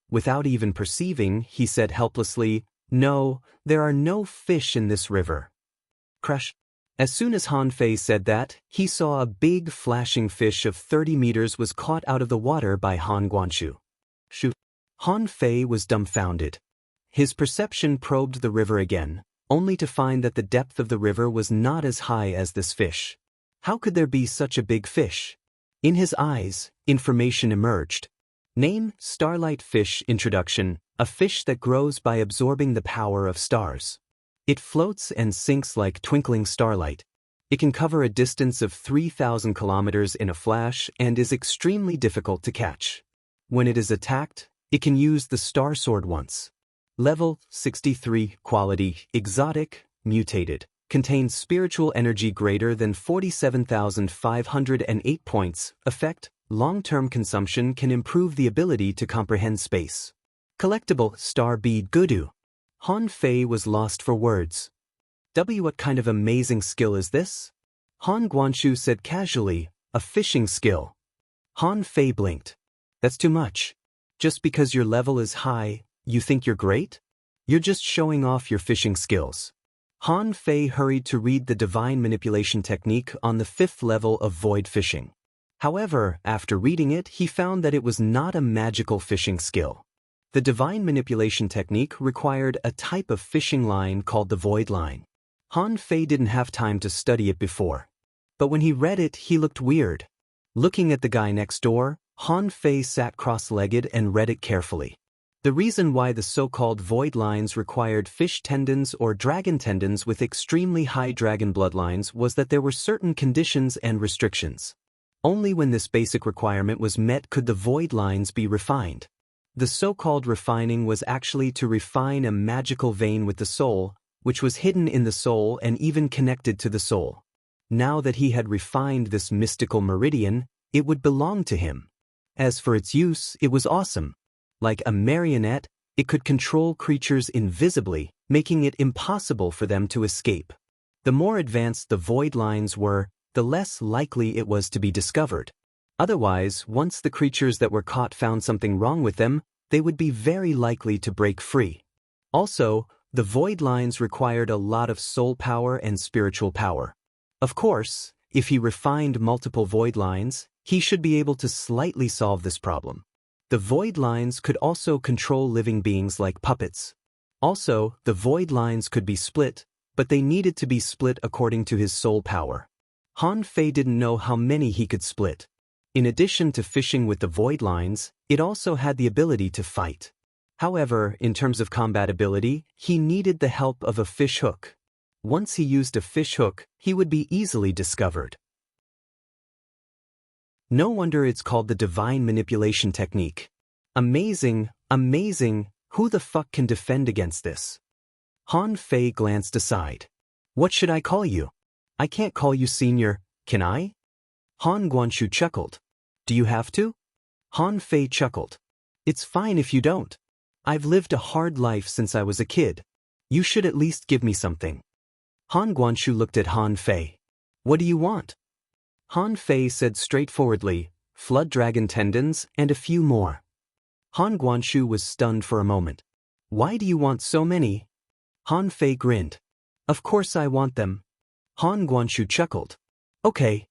Without even perceiving, he said helplessly, "No, there are no fish in this river." Crash. As soon as Han Fei said that, he saw a big flashing fish of 30 meters was caught out of the water by Han Guanshu. Han Fei was dumbfounded. His perception probed the river again, only to find that the depth of the river was not as high as this fish. How could there be such a big fish? In his eyes, information emerged. Name: starlight fish. Introduction: a fish that grows by absorbing the power of stars. It floats and sinks like twinkling starlight. It can cover a distance of 3,000 kilometers in a flash and is extremely difficult to catch. When it is attacked, it can use the star sword once. Level 63. Quality: exotic, mutated. Contains spiritual energy greater than 47,508 points. Effect: long-term consumption can improve the ability to comprehend space. Collectible: star bead. Gudu. Han Fei was lost for words. What kind of amazing skill is this? Han Guanshu said casually, "A fishing skill." Han Fei blinked. "That's too much. Just because your level is high, you think you're great? You're just showing off your fishing skills." Han Fei hurried to read the divine manipulation technique on the 5th level of void fishing. However, after reading it, he found that it was not a magical fishing skill. The divine manipulation technique required a type of fishing line called the void line. Han Fei didn't have time to study it before. But when he read it, he looked weird. Looking at the guy next door, Han Fei sat cross-legged and read it carefully. The reason why the so-called void lines required fish tendons or dragon tendons with extremely high dragon bloodlines was that there were certain conditions and restrictions. Only when this basic requirement was met could the void lines be refined. The so-called refining was actually to refine a magical vein with the soul, which was hidden in the soul and even connected to the soul. Now that he had refined this mystical meridian, it would belong to him. As for its use, it was awesome. Like a marionette, it could control creatures invisibly, making it impossible for them to escape. The more advanced the void lines were, the less likely it was to be discovered. Otherwise, once the creatures that were caught found something wrong with them, they would be very likely to break free. Also, the void lines required a lot of soul power and spiritual power. Of course, if he refined multiple void lines, he should be able to slightly solve this problem. The void lines could also control living beings like puppets. Also, the void lines could be split, but they needed to be split according to his soul power. Han Fei didn't know how many he could split. In addition to fishing with the void lines, it also had the ability to fight. However, in terms of combat ability, he needed the help of a fish hook. Once he used a fish hook, he would be easily discovered. No wonder it's called the divine manipulation technique. Amazing, amazing, who the fuck can defend against this? Han Fei glanced aside. What should I call you? I can't call you senior, can I? Han Guanshu chuckled. Do you have to? Han Fei chuckled. It's fine if you don't. I've lived a hard life since I was a kid. You should at least give me something. Han Guanshu looked at Han Fei. What do you want? Han Fei said straightforwardly, flood dragon tendons and a few more. Han Guanshu was stunned for a moment. Why do you want so many? Han Fei grinned. Of course I want them. Han Guanshu chuckled. Okay.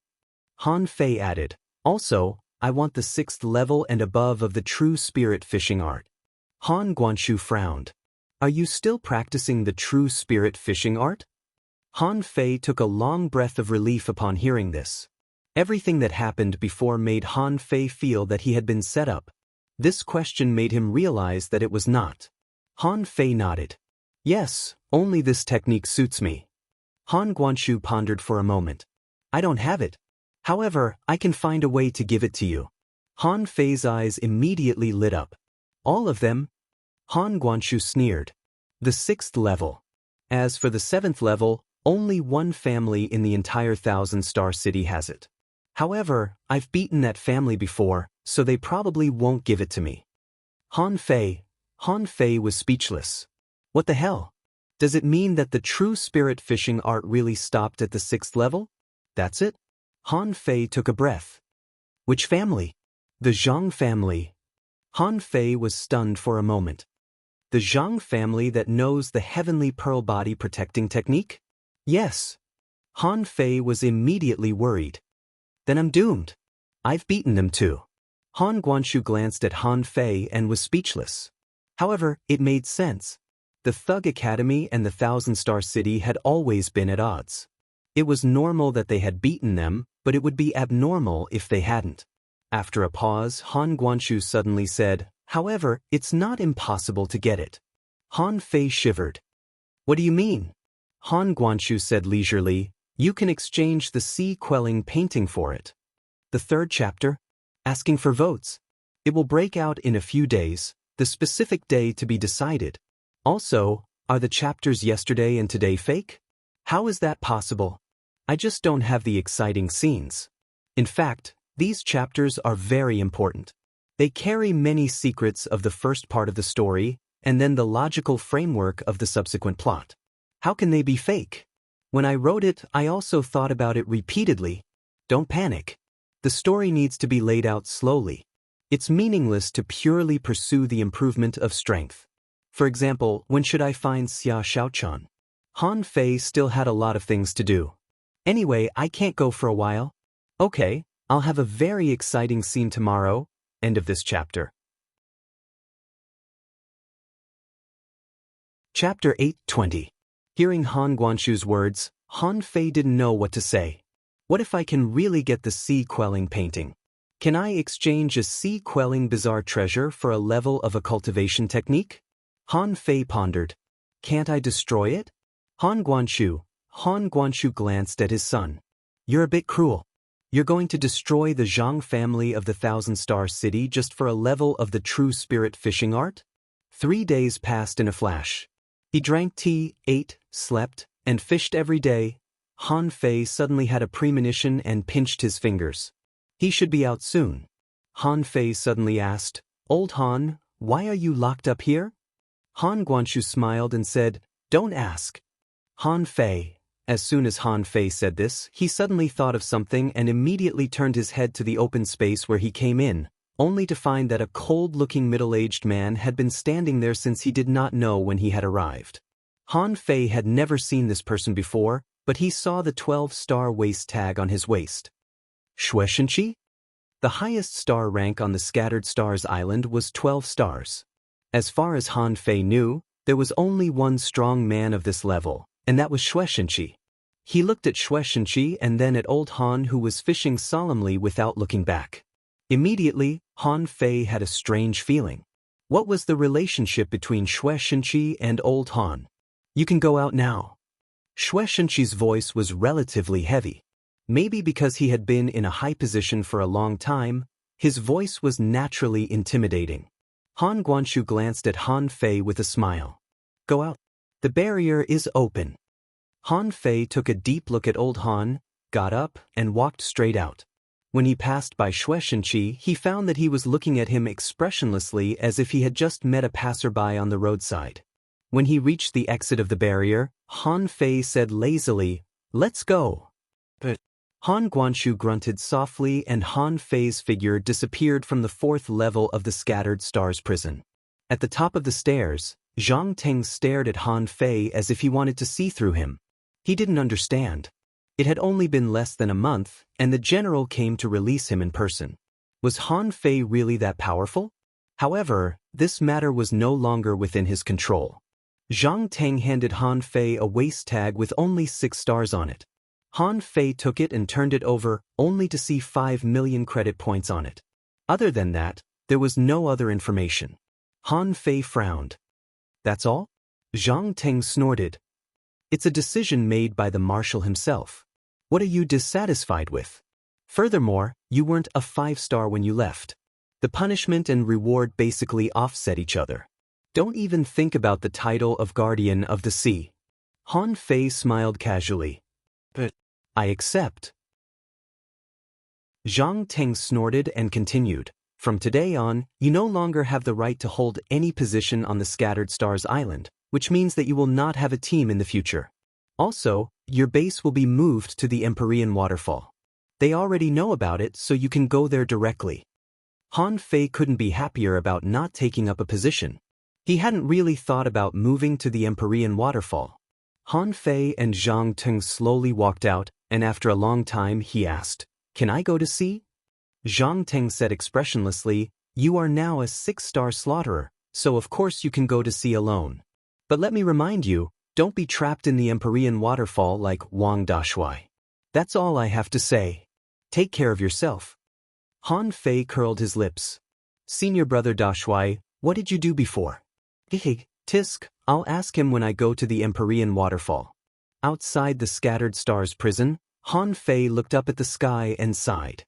Han Fei added, also, I want the 6th level and above of the true spirit fishing art. Han Guanshu frowned. Are you still practicing the true spirit fishing art? Han Fei took a long breath of relief upon hearing this. Everything that happened before made Han Fei feel that he had been set up. This question made him realize that it was not. Han Fei nodded. Yes, only this technique suits me. Han Guanshu pondered for a moment. I don't have it. However, I can find a way to give it to you. Han Fei's eyes immediately lit up. All of them? Han Guanshu sneered. The 6th level. As for the 7th level, only one family in the entire 1,000-star city has it. However, I've beaten that family before, so they probably won't give it to me. Han Fei was speechless. What the hell? Does it mean that the true spirit fishing art really stopped at the 6th level? That's it? Han Fei took a breath. Which family? The Zhang family. Han Fei was stunned for a moment. The Zhang family that knows the heavenly pearl body protecting technique? Yes. Han Fei was immediately worried. Then I'm doomed. I've beaten them too. Han Guanshu glanced at Han Fei and was speechless. However, it made sense. The Thug Academy and the 1,000-star city had always been at odds. It was normal that they had beaten them, but it would be abnormal if they hadn't. After a pause, Han Guanshu suddenly said, "However, it's not impossible to get it." Han Fei shivered. "What do you mean?" Han Guanshu said leisurely, "You can exchange the sea-quelling painting for it." The 3rd chapter? Asking for votes. It will break out in a few days, the specific day to be decided. Also, are the chapters yesterday and today fake? How is that possible? I just don't have the exciting scenes. In fact, these chapters are very important. They carry many secrets of the first part of the story, and then the logical framework of the subsequent plot. How can they be fake? When I wrote it, I also thought about it repeatedly. Don't panic. The story needs to be laid out slowly. It's meaningless to purely pursue the improvement of strength. For example, when should I find Xia Xiaochan? Han Fei still had a lot of things to do. Anyway, I can't go for a while. Okay, I'll have a very exciting scene tomorrow. End of this chapter. Chapter 8:20. Hearing Han Guanshu's words, Han Fei didn't know what to say. What if I can really get the sea-quelling painting? Can I exchange a sea-quelling bizarre treasure for a level of a cultivation technique? Han Fei pondered. Can't I destroy it? Han Guanshu glanced at his son. You're a bit cruel. You're going to destroy the Zhang family of the 1,000-star city just for a level of the true spirit fishing art? 3 days passed in a flash. He drank tea, ate, slept, and fished every day. Han Fei suddenly had a premonition and pinched his fingers. He should be out soon. Han Fei suddenly asked, "Old Han, why are you locked up here?" Han Guanshu smiled and said, "Don't ask." Han Fei. As soon as Han Fei said this, he suddenly thought of something and immediately turned his head to the open space where he came in, only to find that a cold-looking middle-aged man had been standing there since he did not know when he had arrived. Han Fei had never seen this person before, but he saw the 12-star waist tag on his waist. Xueshenqi? The highest star rank on the Scattered Stars Island was 12 stars. As far as Han Fei knew, there was only one strong man of this level, and that was Xueshenqi. He looked at Xueshenqi and then at old Han, who was fishing solemnly without looking back. Immediately, Han Fei had a strange feeling. What was the relationship between Xueshenqi and old Han? You can go out now. Xueshenqi's voice was relatively heavy. Maybe because he had been in a high position for a long time, his voice was naturally intimidating. Han Guanshu glanced at Han Fei with a smile. Go out. The barrier is open. Han Fei took a deep look at old Han, got up, and walked straight out. When he passed by Xueshenqi, he found that he was looking at him expressionlessly as if he had just met a passerby on the roadside. When he reached the exit of the barrier, Han Fei said lazily, "Let's go." But Han Guanshu grunted softly and Han Fei's figure disappeared from the 4th level of the Scattered Stars prison. At the top of the stairs, Zhang Teng stared at Han Fei as if he wanted to see through him. He didn't understand. It had only been less than a month, and the general came to release him in person. Was Han Fei really that powerful? However, this matter was no longer within his control. Zhang Teng handed Han Fei a waist tag with only 6 stars on it. Han Fei took it and turned it over, only to see 5 million credit points on it. Other than that, there was no other information. Han Fei frowned. That's all? Zhang Teng snorted. It's a decision made by the marshal himself. What are you dissatisfied with? Furthermore, you weren't a 5-star when you left. The punishment and reward basically offset each other. Don't even think about the title of Guardian of the Sea. Han Fei smiled casually. But I accept. Zhang Teng snorted and continued. From today on, you no longer have the right to hold any position on the Scattered Stars Island, which means that you will not have a team in the future. Also, your base will be moved to the Empyrean Waterfall. They already know about it, so you can go there directly. Han Fei couldn't be happier about not taking up a position. He hadn't really thought about moving to the Empyrean Waterfall. Han Fei and Zhang Teng slowly walked out, and after a long time he asked, "Can I go to sea?" Zhang Teng said expressionlessly, "You are now a 6-star slaughterer, so of course you can go to sea alone. But let me remind you, don't be trapped in the Empyrean Waterfall like Wang Dashuai. That's all I have to say. Take care of yourself." Han Fei curled his lips. "Senior brother Dashuai, what did you do before?" "Tisk, I'll ask him when I go to the Empyrean Waterfall." Outside the Scattered Stars prison, Han Fei looked up at the sky and sighed.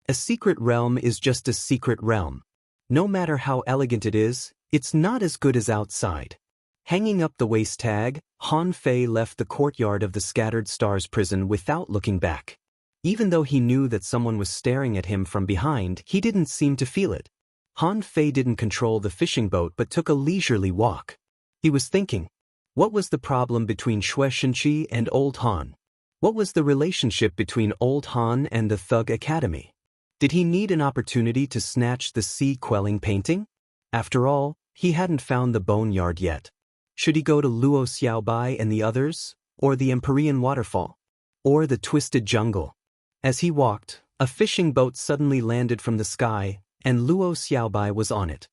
A secret realm is just a secret realm. No matter how elegant it is, it's not as good as outside. Hanging up the waist tag, Han Fei left the courtyard of the Scattered Stars prison without looking back. Even though he knew that someone was staring at him from behind, he didn't seem to feel it. Han Fei didn't control the fishing boat but took a leisurely walk. He was thinking, what was the problem between Xue Shenqi and Old Han? What was the relationship between Old Han and the Thug Academy? Did he need an opportunity to snatch the sea-quelling painting? After all, he hadn't found the boneyard yet. Should he go to Luo Xiaobai and the others, or the Empyrean Waterfall, or the Twisted Jungle? As he walked, a fishing boat suddenly landed from the sky, and Luo Xiaobai was on it.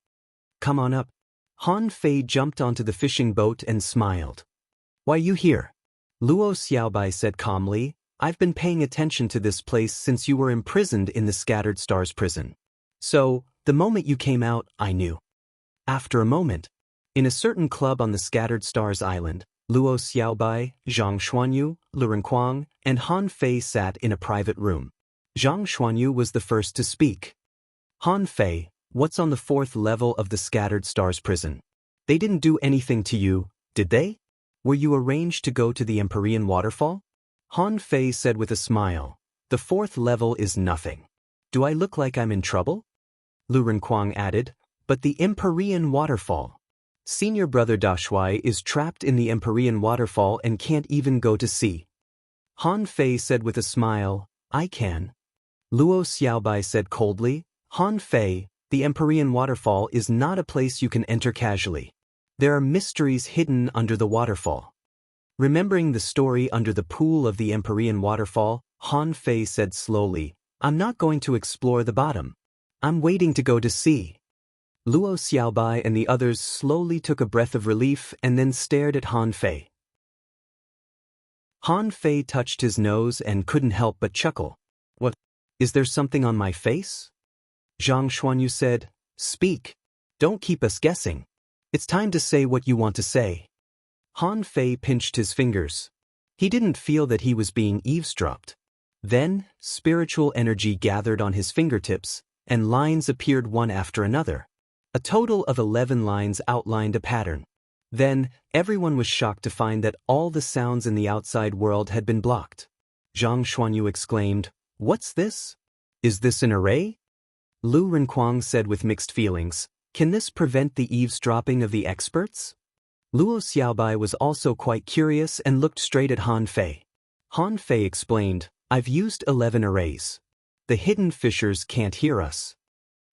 "Come on up." Han Fei jumped onto the fishing boat and smiled. "Why you here?" Luo Xiaobai said calmly, "I've been paying attention to this place since you were imprisoned in the Scattered Stars prison. So, the moment you came out, I knew." After a moment, in a certain club on the Scattered Stars Island, Luo Xiaobai, Zhang Xuanyu, Lu Renkuang, and Han Fei sat in a private room. Zhang Xuanyu was the first to speak. "Han Fei, what's on the 4th level of the Scattered Stars prison? They didn't do anything to you, did they? Were you arranged to go to the Empyrean Waterfall?" Han Fei said with a smile, "The 4th level is nothing. Do I look like I'm in trouble?" Lu Renkuang added, "But the Empyrean Waterfall. Senior brother Dashuai is trapped in the Empyrean Waterfall and can't even go to sea." Han Fei said with a smile, "I can." Luo Xiaobai said coldly, "Han Fei, the Empyrean Waterfall is not a place you can enter casually. There are mysteries hidden under the waterfall." Remembering the story under the pool of the Empyrean Waterfall, Han Fei said slowly, "I'm not going to explore the bottom. I'm waiting to go to sea." Luo Xiaobai and the others slowly took a breath of relief and then stared at Han Fei. Han Fei touched his nose and couldn't help but chuckle. "What? Is there something on my face?" Zhang Xuanyu said, "Speak. Don't keep us guessing. It's time to say what you want to say." Han Fei pinched his fingers. He didn't feel that he was being eavesdropped. Then, spiritual energy gathered on his fingertips, and lines appeared one after another. A total of 11 lines outlined a pattern. Then, everyone was shocked to find that all the sounds in the outside world had been blocked. Zhang Xuanyu exclaimed, "What's this? Is this an array?" Lu Renkuang said with mixed feelings, "Can this prevent the eavesdropping of the experts?" Luo Xiaobai was also quite curious and looked straight at Han Fei. Han Fei explained, "I've used 11 arrays. The hidden fissures can't hear us."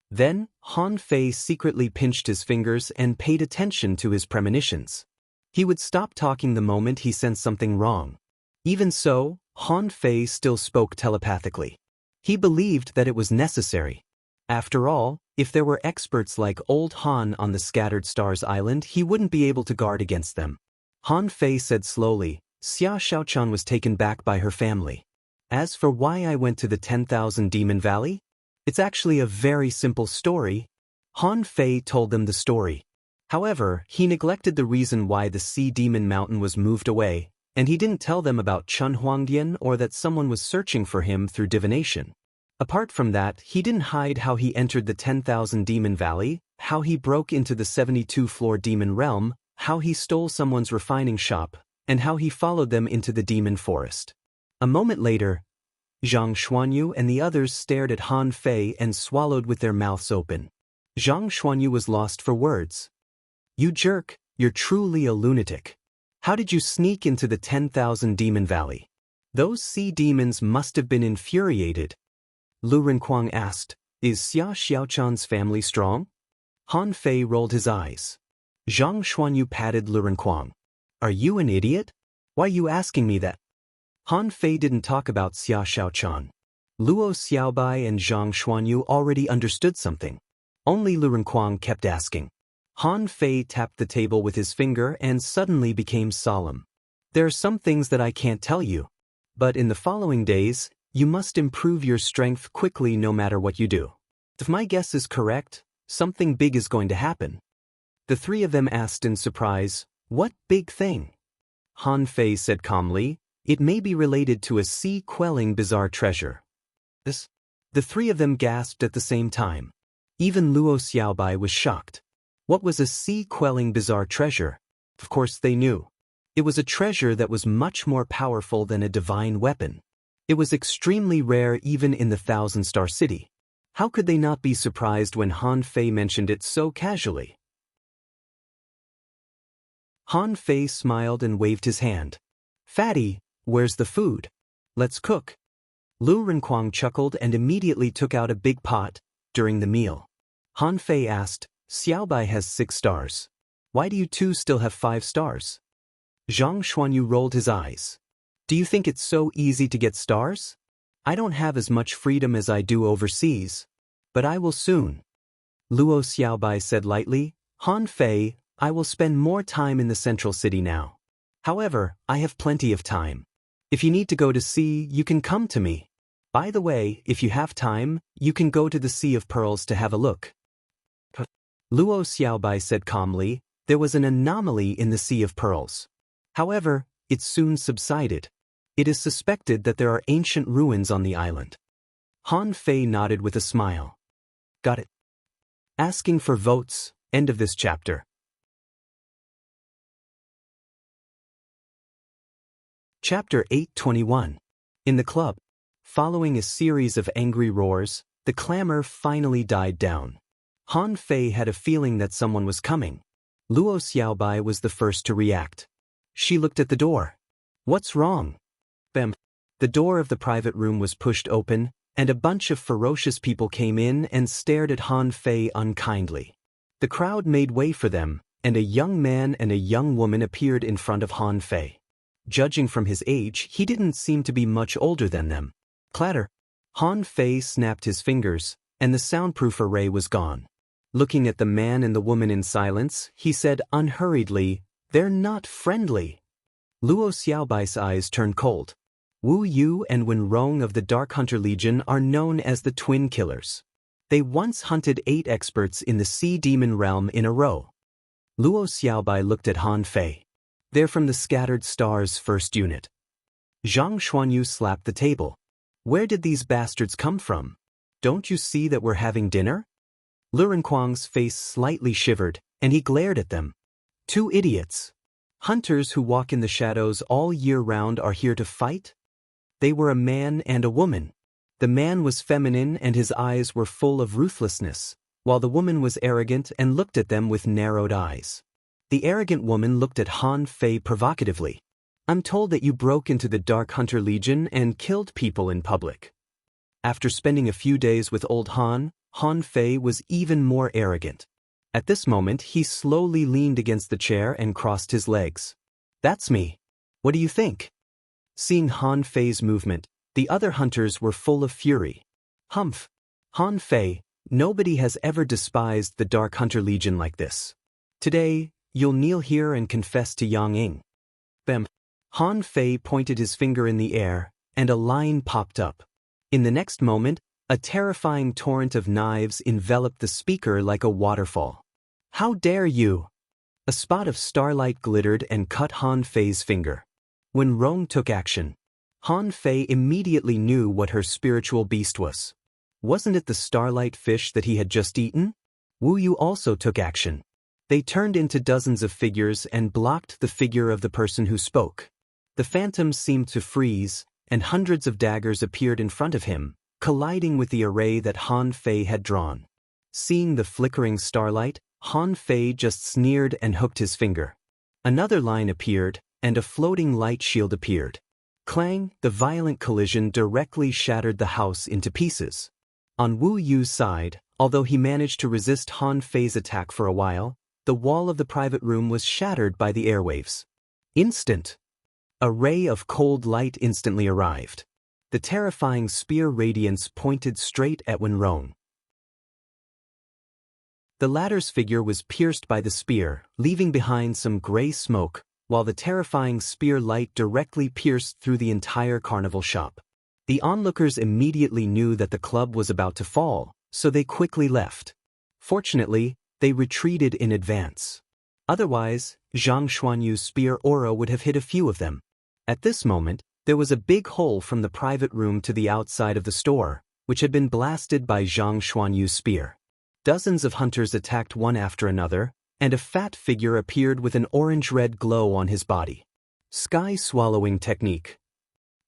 Then, Han Fei secretly pinched his fingers and paid attention to his premonitions. He would stop talking the moment he sensed something wrong. Even so, Han Fei still spoke telepathically. He believed that it was necessary. After all, if there were experts like Old Han on the Scattered Stars Island, he wouldn't be able to guard against them. Han Fei said slowly, "Xia Xiaochan was taken back by her family. As for why I went to the 10,000 Demon Valley, it's actually a very simple story." Han Fei told them the story. However, he neglected the reason why the Sea Demon Mountain was moved away, and he didn't tell them about Chun Huangdian or that someone was searching for him through divination. Apart from that, he didn't hide how he entered the 10,000 Demon Valley, how he broke into the 72-floor Demon Realm, how he stole someone's refining shop, and how he followed them into the Demon Forest. A moment later, Zhang Xuanyu and the others stared at Han Fei and swallowed with their mouths open. Zhang Xuanyu was lost for words. "You jerk, you're truly a lunatic. How did you sneak into the 10,000 Demon Valley?" Those sea demons must have been infuriated. Lu Renkuang asked, "Is Xia Xiaochan's family strong?" Han Fei rolled his eyes. Zhang Xuanyu patted Lu Renkuang. "Are you an idiot? Why are you asking me that?" Han Fei didn't talk about Xia Xiaochan. Luo Xiaobai and Zhang Xuanyu already understood something. Only Lu Renkuang kept asking. Han Fei tapped the table with his finger and suddenly became solemn. "There are some things that I can't tell you. But in the following days, you must improve your strength quickly no matter what you do. If my guess is correct, something big is going to happen." The three of them asked in surprise, "What big thing?" Han Fei said calmly, "It may be related to a sea-quelling bizarre treasure." The three of them gasped at the same time. Even Luo Xiaobai was shocked. What was a sea-quelling bizarre treasure? Of course they knew. It was a treasure that was much more powerful than a divine weapon. It was extremely rare even in the Thousand-Star City. How could they not be surprised when Han Fei mentioned it so casually? Han Fei smiled and waved his hand. "Fatty, where's the food? Let's cook." Lu Renkuang chuckled and immediately took out a big pot. During the meal, Han Fei asked, "Xiaobai has 6 stars. Why do you two still have 5 stars?" Zhang Xuanyu rolled his eyes. "Do you think it's so easy to get stars? I don't have as much freedom as I do overseas. But I will soon." Luo Xiaobai said lightly, "Han Fei, I will spend more time in the central city now. However, I have plenty of time. If you need to go to sea, you can come to me. By the way, if you have time, you can go to the Sea of Pearls to have a look." Luo Xiaobai said calmly, "There was an anomaly in the Sea of Pearls. However, it soon subsided. It is suspected that there are ancient ruins on the island." Han Fei nodded with a smile. "Got it." Asking for votes. End of this chapter. Chapter 821. In the club. Following a series of angry roars, the clamor finally died down. Han Fei had a feeling that someone was coming. Luo Xiaobai was the first to react. She looked at the door. "What's wrong?" Bam. The door of the private room was pushed open, and a bunch of ferocious people came in and stared at Han Fei unkindly. The crowd made way for them, and a young man and a young woman appeared in front of Han Fei. Judging from his age, he didn't seem to be much older than them. Clatter. Han Fei snapped his fingers, and the soundproof array was gone. Looking at the man and the woman in silence, he said unhurriedly, "They're not friendly." Luo Xiaobai's eyes turned cold. Wu Yu and Wen Rong of the Dark Hunter Legion are known as the Twin Killers. They once hunted 8 experts in the Sea Demon Realm in a row. Luo Xiaobai looked at Han Fei. "They're from the Scattered Stars First Unit." Zhang Xuanyu slapped the table. "Where did these bastards come from? Don't you see that we're having dinner?" Lu Renkuang's face slightly shivered, and he glared at them. "Two idiots. Hunters who walk in the shadows all year round are here to fight?" They were a man and a woman. The man was feminine and his eyes were full of ruthlessness, while the woman was arrogant and looked at them with narrowed eyes. The arrogant woman looked at Han Fei provocatively. "I'm told that you broke into the Dark Hunter Legion and killed people in public." After spending a few days with old Han, Han Fei was even more arrogant. At this moment, he slowly leaned against the chair and crossed his legs. "That's me. What do you think?" Seeing Han Fei's movement, the other hunters were full of fury. "Humph! Han Fei, nobody has ever despised the Dark Hunter Legion like this. Today, you'll kneel here and confess to Yang Ying." Bam! Han Fei pointed his finger in the air, and a line popped up. In the next moment, a terrifying torrent of knives enveloped the speaker like a waterfall. "How dare you!" A spot of starlight glittered and cut Han Fei's finger. When Rong took action, Han Fei immediately knew what her spiritual beast was. Wasn't it the starlight fish that he had just eaten? Wu Yu also took action. They turned into dozens of figures and blocked the figure of the person who spoke. The phantoms seemed to freeze, and hundreds of daggers appeared in front of him, colliding with the array that Han Fei had drawn. Seeing the flickering starlight, Han Fei just sneered and hooked his finger. Another line appeared, and a floating light shield appeared. Clang! The violent collision directly shattered the house into pieces. On Wu Yu's side, although he managed to resist Han Fei's attack for a while, the wall of the private room was shattered by the airwaves. Instant! A ray of cold light instantly arrived. The terrifying spear radiance pointed straight at Wenrong. The latter's figure was pierced by the spear, leaving behind some gray smoke, while the terrifying spear light directly pierced through the entire carnival shop. The onlookers immediately knew that the club was about to fall, so they quickly left. Fortunately, they retreated in advance. Otherwise, Zhang Xuanyu's spear aura would have hit a few of them. At this moment, there was a big hole from the private room to the outside of the store, which had been blasted by Zhang Xuanyu's spear. Dozens of hunters attacked one after another, and a fat figure appeared with an orange-red glow on his body. Sky-swallowing technique.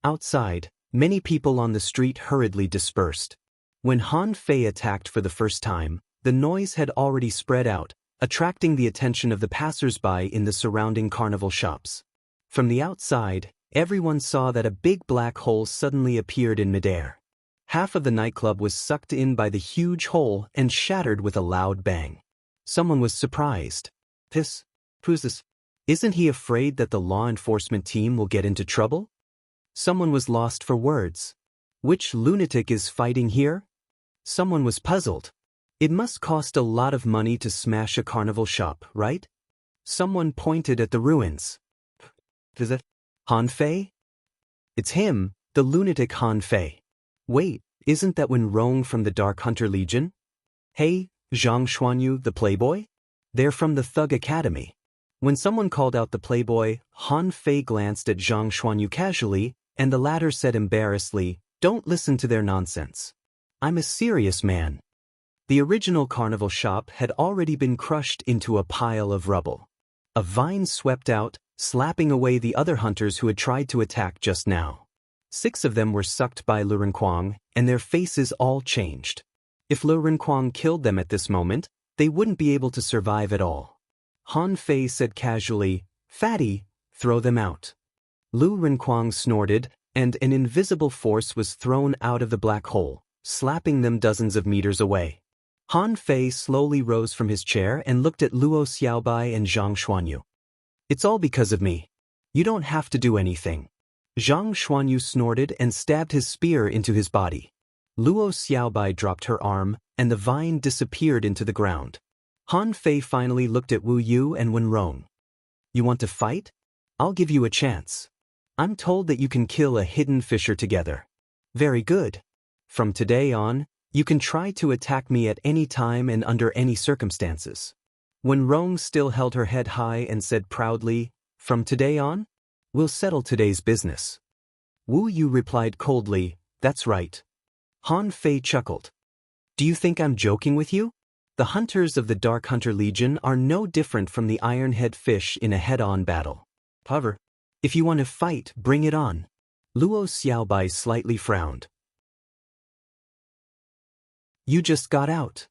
Outside, many people on the street hurriedly dispersed. When Han Fei attacked for the first time, the noise had already spread out, attracting the attention of the passers-by in the surrounding carnival shops. From the outside, everyone saw that a big black hole suddenly appeared in midair. Half of the nightclub was sucked in by the huge hole and shattered with a loud bang. Someone was surprised. Who's this? Isn't he afraid that the law enforcement team will get into trouble? Someone was lost for words. Which lunatic is fighting here? Someone was puzzled. It must cost a lot of money to smash a carnival shop, right? Someone pointed at the ruins. Is it Han Fei? It's him, the lunatic Han Fei. Wait, isn't that Wenrong from the Dark Hunter Legion? Hey, Zhang Xuanyu, the playboy? They're from the Thug Academy. When someone called out the playboy, Han Fei glanced at Zhang Xuanyu casually, and the latter said embarrassedly, "Don't listen to their nonsense. I'm a serious man." The original carnival shop had already been crushed into a pile of rubble. A vine swept out, slapping away the other hunters who had tried to attack just now. 6 of them were sucked by Lu Renkuang, and their faces all changed. If Lu Renkuang killed them at this moment, they wouldn't be able to survive at all. Han Fei said casually, "Fatty, throw them out." Lu Renkuang snorted, and an invisible force was thrown out of the black hole, slapping them dozens of meters away. Han Fei slowly rose from his chair and looked at Luo Xiaobai and Zhang Xuanyu. "It's all because of me. You don't have to do anything." Zhang Xuanyu snorted and stabbed his spear into his body. Luo Xiaobai dropped her arm, and the vine disappeared into the ground. Han Fei finally looked at Wu Yu and Wenrong. "You want to fight? I'll give you a chance. I'm told that you can kill a hidden fisher together." "Very good. From today on, you can try to attack me at any time and under any circumstances." Wenrong still held her head high and said proudly, "From today on? We'll settle today's business." Wu Yu replied coldly, "That's right." Han Fei chuckled. "Do you think I'm joking with you? The hunters of the Dark Hunter Legion are no different from the iron-head fish in a head-on battle. However, if you want to fight, bring it on." Luo Xiaobai slightly frowned. "You just got out."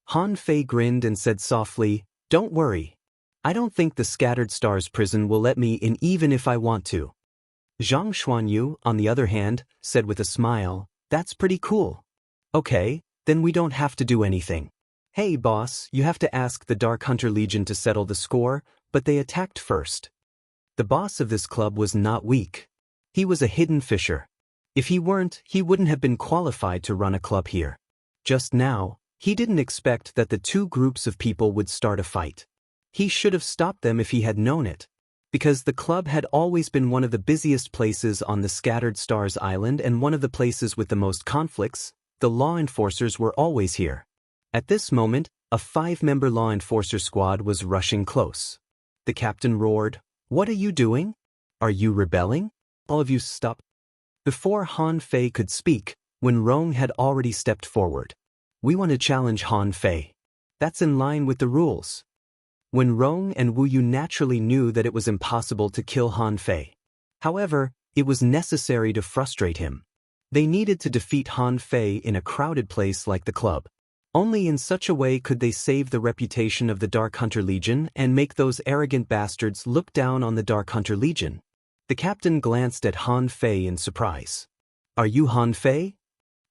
Han Fei grinned and said softly, "Don't worry. I don't think the Scattered Stars prison will let me in even if I want to." Zhang Xuanyu, on the other hand, said with a smile, "That's pretty cool. Okay, then we don't have to do anything. Hey boss, you have to ask the Dark Hunter Legion to settle the score, but they attacked first." The boss of this club was not weak. He was a hidden fisher. If he weren't, he wouldn't have been qualified to run a club here. Just now, he didn't expect that the 2 groups of people would start a fight. He should have stopped them if he had known it. Because the club had always been one of the busiest places on the Scattered Stars Island and one of the places with the most conflicts, the law enforcers were always here. At this moment, a 5-member law enforcer squad was rushing close. The captain roared, "What are you doing? Are you rebelling? All of you stop." Before Han Fei could speak, Wen Rong had already stepped forward. We want to challenge Han Fei. That's in line with the rules. Wen Rong and Wu Yu naturally knew that it was impossible to kill Han Fei. However, it was necessary to frustrate him. They needed to defeat Han Fei in a crowded place like the club. Only in such a way could they save the reputation of the Dark Hunter Legion and make those arrogant bastards look down on the Dark Hunter Legion. The captain glanced at Han Fei in surprise. Are you Han Fei?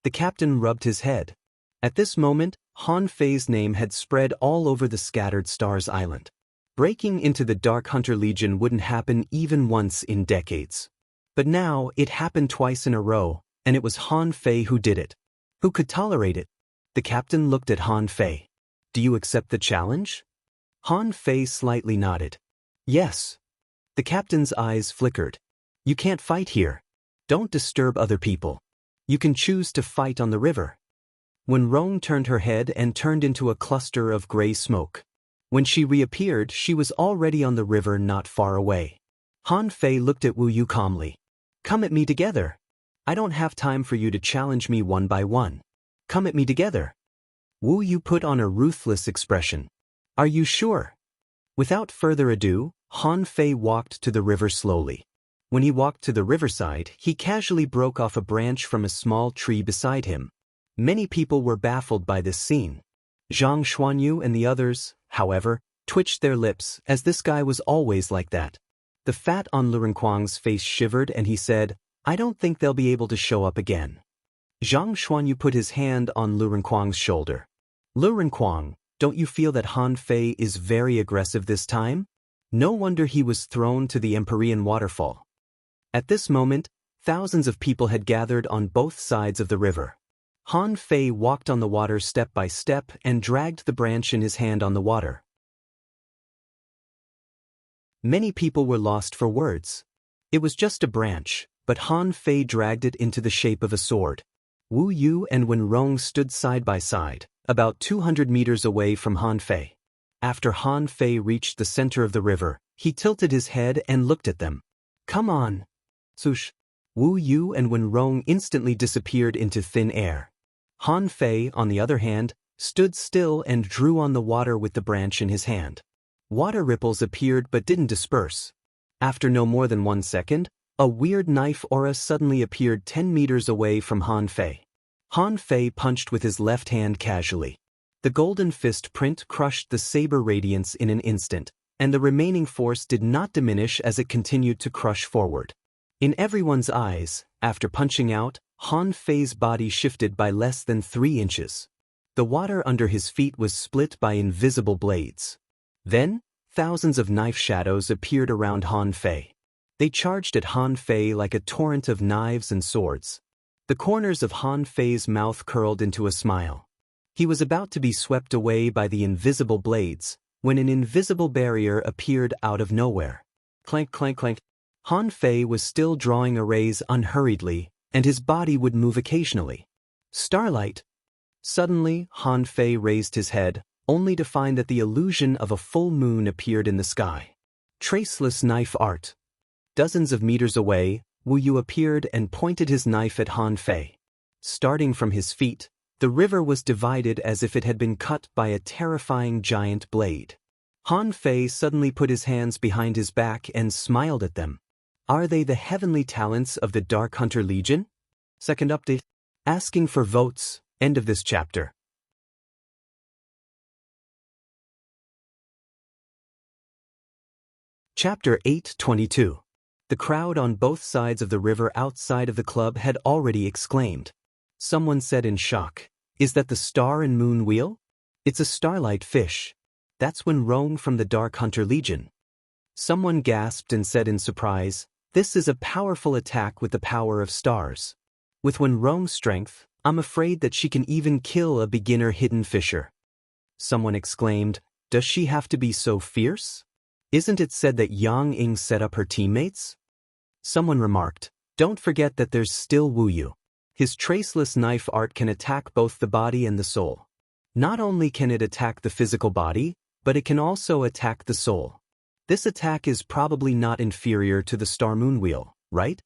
The captain rubbed his head. At this moment, Han Fei's name had spread all over the scattered stars island. Breaking into the Dark Hunter Legion wouldn't happen even once in decades. But now, it happened twice in a row, and it was Han Fei who did it. Who could tolerate it? The captain looked at Han Fei. Do you accept the challenge? Han Fei slightly nodded. Yes. The captain's eyes flickered. You can't fight here. Don't disturb other people. You can choose to fight on the river. Wen Rong turned her head and turned into a cluster of gray smoke. When she reappeared, she was already on the river not far away. Han Fei looked at Wu Yu calmly. Come at me together. I don't have time for you to challenge me one by one. Come at me together. Wu Yu put on a ruthless expression. Are you sure? Without further ado, Han Fei walked to the river slowly. When he walked to the riverside, he casually broke off a branch from a small tree beside him. Many people were baffled by this scene. Zhang Xuanyu and the others, however, twitched their lips, as this guy was always like that. The fat on Lu Renkuang's face shivered and he said, I don't think they'll be able to show up again. Zhang Xuanyu put his hand on Lu Renkuang's shoulder. Lu Renkuang, don't you feel that Han Fei is very aggressive this time? No wonder he was thrown to the Empyrean waterfall. At this moment, thousands of people had gathered on both sides of the river. Han Fei walked on the water step by step and dragged the branch in his hand on the water. Many people were lost for words. It was just a branch, but Han Fei dragged it into the shape of a sword. Wu Yu and Wen Rong stood side by side, about 200 meters away from Han Fei. After Han Fei reached the center of the river, he tilted his head and looked at them. Come on. Swoosh. Wu Yu and Wen Rong instantly disappeared into thin air. Han Fei, on the other hand, stood still and drew on the water with the branch in his hand. Water ripples appeared but didn't disperse. After no more than 1 second, a weird knife aura suddenly appeared 10 meters away from Han Fei. Han Fei punched with his left hand casually. The golden fist print crushed the saber radiance in an instant, and the remaining force did not diminish as it continued to crush forward. In everyone's eyes, after punching out, Han Fei's body shifted by less than 3 inches. The water under his feet was split by invisible blades. Then, thousands of knife shadows appeared around Han Fei. They charged at Han Fei like a torrent of knives and swords. The corners of Han Fei's mouth curled into a smile. He was about to be swept away by the invisible blades, when an invisible barrier appeared out of nowhere. Clank, clank, clank. Han Fei was still drawing arrays unhurriedly, and his body would move occasionally. Starlight. Suddenly, Han Fei raised his head, only to find that the illusion of a full moon appeared in the sky. Traceless knife art. Dozens of meters away, Wu Yu appeared and pointed his knife at Han Fei. Starting from his feet, the river was divided as if it had been cut by a terrifying giant blade. Han Fei suddenly put his hands behind his back and smiled at them. Are they the heavenly talents of the Dark Hunter Legion? Second update. Asking for votes. End of this chapter. Chapter 8:22. The crowd on both sides of the river outside of the club had already exclaimed. Someone said in shock, Is that the star and moon wheel? It's a starlight fish. That's Wen Rong from the Dark Hunter Legion. Someone gasped and said in surprise, This is a powerful attack with the power of stars. With Wen Rong's strength, I'm afraid that she can even kill a beginner hidden fisher. Someone exclaimed, Does she have to be so fierce? Isn't it said that Yang Ying set up her teammates? Someone remarked, Don't forget that there's still Wu Yu. His traceless knife art can attack both the body and the soul. Not only can it attack the physical body, but it can also attack the soul. This attack is probably not inferior to the Star Moon Wheel, right?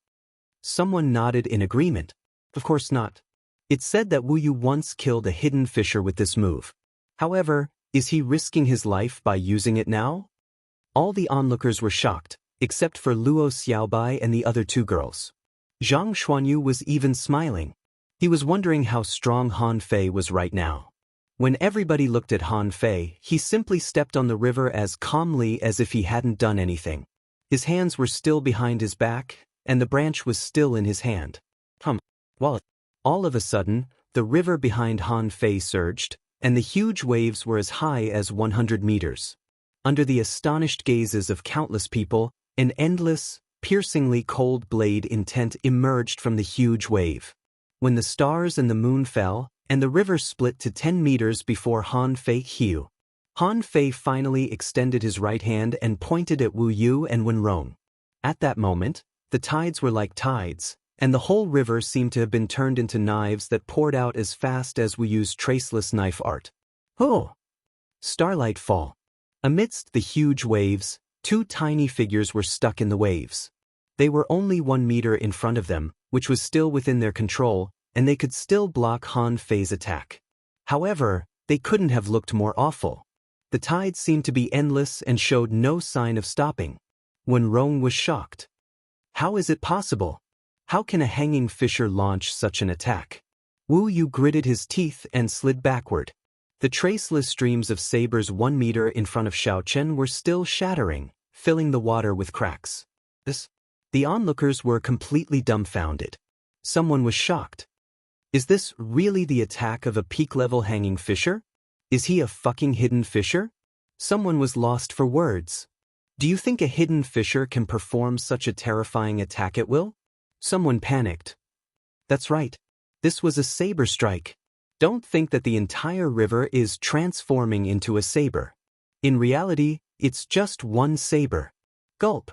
Someone nodded in agreement. Of course not. It's said that Wu Yu once killed a hidden fisher with this move. However, is he risking his life by using it now? All the onlookers were shocked, except for Luo Xiaobai and the other two girls. Zhang Xuanyu was even smiling. He was wondering how strong Han Fei was right now. When everybody looked at Han Fei, he simply stepped on the river as calmly as if he hadn't done anything. His hands were still behind his back, and the branch was still in his hand. Well, all of a sudden, the river behind Han Fei surged, and the huge waves were as high as 100 meters. Under the astonished gazes of countless people, an endless, piercingly cold blade intent emerged from the huge wave. When the stars and the moon fell, and the river split to 10 meters before Han Fei Hiu, Han Fei finally extended his right hand and pointed at Wu Yu and Wenrong. At that moment, the tides were like tides, and the whole river seemed to have been turned into knives that poured out as fast as Wu Yu's traceless knife art. Oh! Starlight fall. Amidst the huge waves, two tiny figures were stuck in the waves. They were only 1 meter in front of them, which was still within their control, and they could still block Han Fei's attack. However, they couldn't have looked more awful. The tide seemed to be endless and showed no sign of stopping. Wenrong was shocked. How is it possible? How can a hanging fisher launch such an attack? Wu Yu gritted his teeth and slid backward. The traceless streams of sabers 1 meter in front of Xiao Chen were still shattering, filling the water with cracks. The onlookers were completely dumbfounded. Someone was shocked. Is this really the attack of a peak-level hanging fisher? Is he a fucking hidden fisher? Someone was lost for words. Do you think a hidden fisher can perform such a terrifying attack at will? Someone panicked. That's right. This was a saber strike. Don't think that the entire river is transforming into a saber. In reality, it's just one saber. Gulp.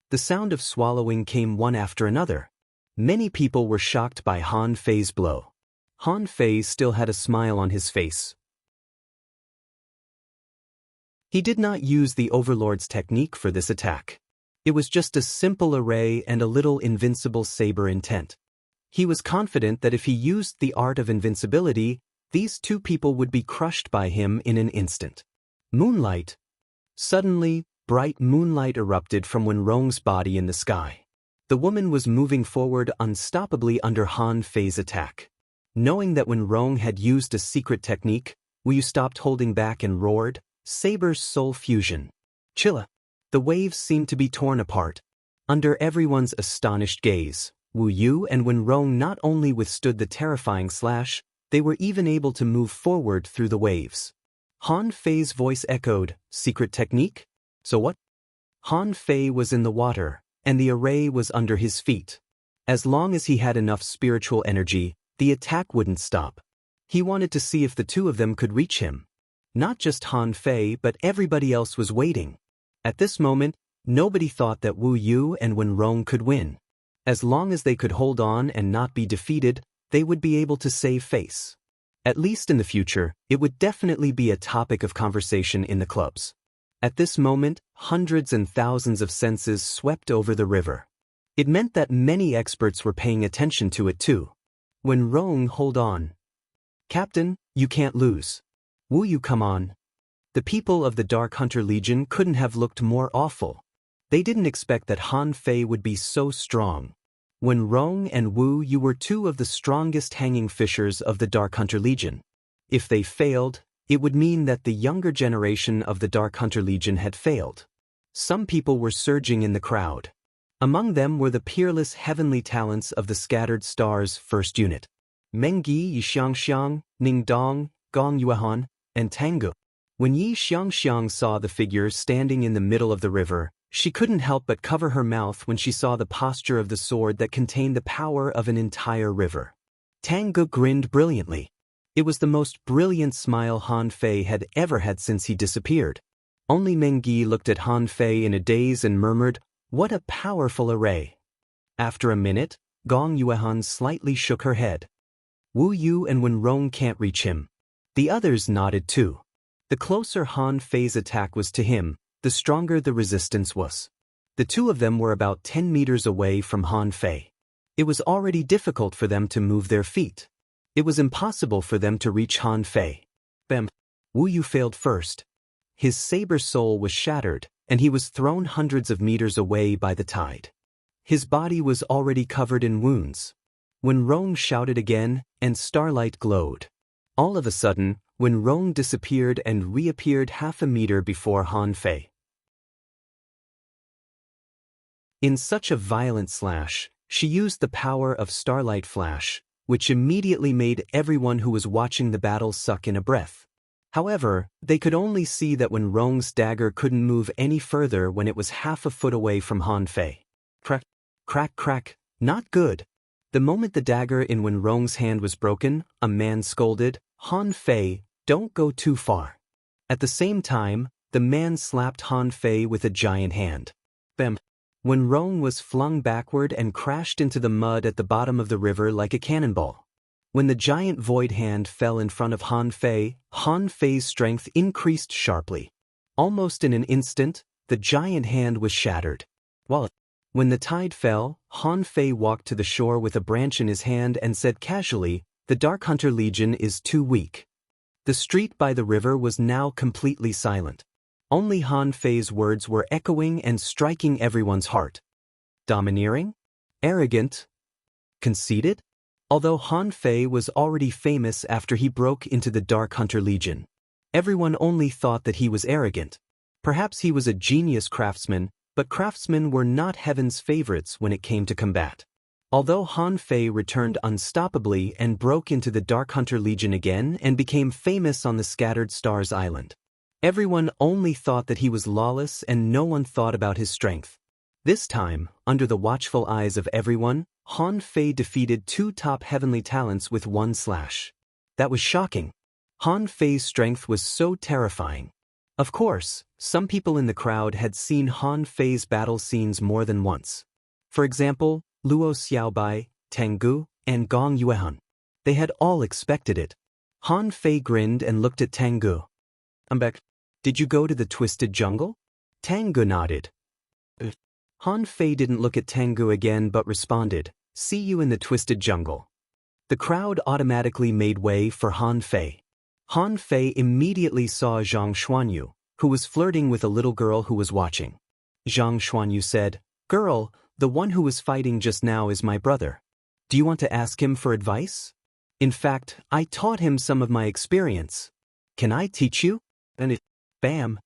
The sound of swallowing came one after another. Many people were shocked by Han Fei's blow. Han Fei still had a smile on his face. He did not use the Overlord's technique for this attack. It was just a simple array and a little invincible saber intent. He was confident that if he used the art of invincibility, these two people would be crushed by him in an instant. Moonlight. Suddenly, bright moonlight erupted from Wenrong's body in the sky. The woman was moving forward unstoppably under Han Fei's attack. Knowing that Wenrong had used a secret technique, Wu Yu stopped holding back and roared, Saber's soul fusion. Chilla. The waves seemed to be torn apart. Under everyone's astonished gaze, Wu Yu and Wenrong not only withstood the terrifying slash, they were even able to move forward through the waves. Han Fei's voice echoed, secret technique? So what? Han Fei was in the water, and the array was under his feet. As long as he had enough spiritual energy, the attack wouldn't stop. He wanted to see if the two of them could reach him. Not just Han Fei, but everybody else was waiting. At this moment, nobody thought that Wu Yu and Wenrong could win. As long as they could hold on and not be defeated, they would be able to save face. At least in the future, it would definitely be a topic of conversation in the clubs. At this moment, hundreds and thousands of senses swept over the river. It meant that many experts were paying attention to it too. Wenrong, hold on. Captain, you can't lose. Wu Yu, come on. The people of the Dark Hunter Legion couldn't have looked more awful. They didn't expect that Han Fei would be so strong. Wenrong and Wu Yu were two of the strongest hanging fishers of the Dark Hunter Legion. If they failed, it would mean that the younger generation of the Dark Hunter Legion had failed. Some people were surging in the crowd. Among them were the peerless heavenly talents of the Scattered Stars First Unit. Meng Yi Xiangxiang, Ning Dong, Gong Yuehan, and Tangu. When Yi Xiangxiang saw the figure standing in the middle of the river, she couldn't help but cover her mouth when she saw the posture of the sword that contained the power of an entire river. Tangu grinned brilliantly. It was the most brilliant smile Han Fei had ever had since he disappeared. Only Meng Yi looked at Han Fei in a daze and murmured, "What a powerful array." After a minute, Gong Yuehan slightly shook her head. Wu Yu and Wenrong can't reach him. The others nodded too. The closer Han Fei's attack was to him, the stronger the resistance was. The two of them were about 10 meters away from Han Fei. It was already difficult for them to move their feet. It was impossible for them to reach Han Fei. Bam! Wu Yu failed first. His saber soul was shattered, and he was thrown hundreds of meters away by the tide. His body was already covered in wounds. When Rong shouted again, and starlight glowed. All of a sudden, when Rong disappeared and reappeared half a meter before Han Fei. In such a violent slash, she used the power of Starlight Flash, which immediately made everyone who was watching the battle suck in a breath. However, they could only see that when Rong's dagger couldn't move any further when it was half a foot away from Han Fei. Crack, crack, crack, not good. The moment the dagger in Wen Rong's hand was broken, a man scolded, Han Fei, don't go too far. At the same time, the man slapped Han Fei with a giant hand. Bam! Wen Rong was flung backward and crashed into the mud at the bottom of the river like a cannonball. When the giant void hand fell in front of Han Fei's strength increased sharply. Almost in an instant, the giant hand was shattered. When the tide fell, Han Fei walked to the shore with a branch in his hand and said casually, "The Dark Hunter Legion is too weak." The street by the river was now completely silent. Only Han Fei's words were echoing and striking everyone's heart. Domineering? Arrogant? Conceited? Although Han Fei was already famous after he broke into the Dark Hunter Legion, everyone only thought that he was arrogant. Perhaps he was a genius craftsman, but craftsmen were not heaven's favorites when it came to combat. Although Han Fei returned unstoppably and broke into the Dark Hunter Legion again and became famous on the Scattered Stars Island, everyone only thought that he was lawless and no one thought about his strength. This time, under the watchful eyes of everyone, Han Fei defeated 2 top heavenly talents with 1 slash. That was shocking. Han Fei's strength was so terrifying. Of course, some people in the crowd had seen Han Fei's battle scenes more than once. For example, Luo Xiaobai, Tengu, and Gong Yuehan. They had all expected it. Han Fei grinned and looked at Tengu. "I'm back. Did you go to the Twisted Jungle?" Tengu nodded. Han Fei didn't look at Tengu again but responded, "See you in the Twisted Jungle." The crowd automatically made way for Han Fei. Han Fei immediately saw Zhang Xuanyu, who was flirting with a little girl who was watching. Zhang Xuanyu said, "Girl, the one who was fighting just now is my brother. Do you want to ask him for advice? In fact, I taught him some of my experience. Can I teach you?" And bam!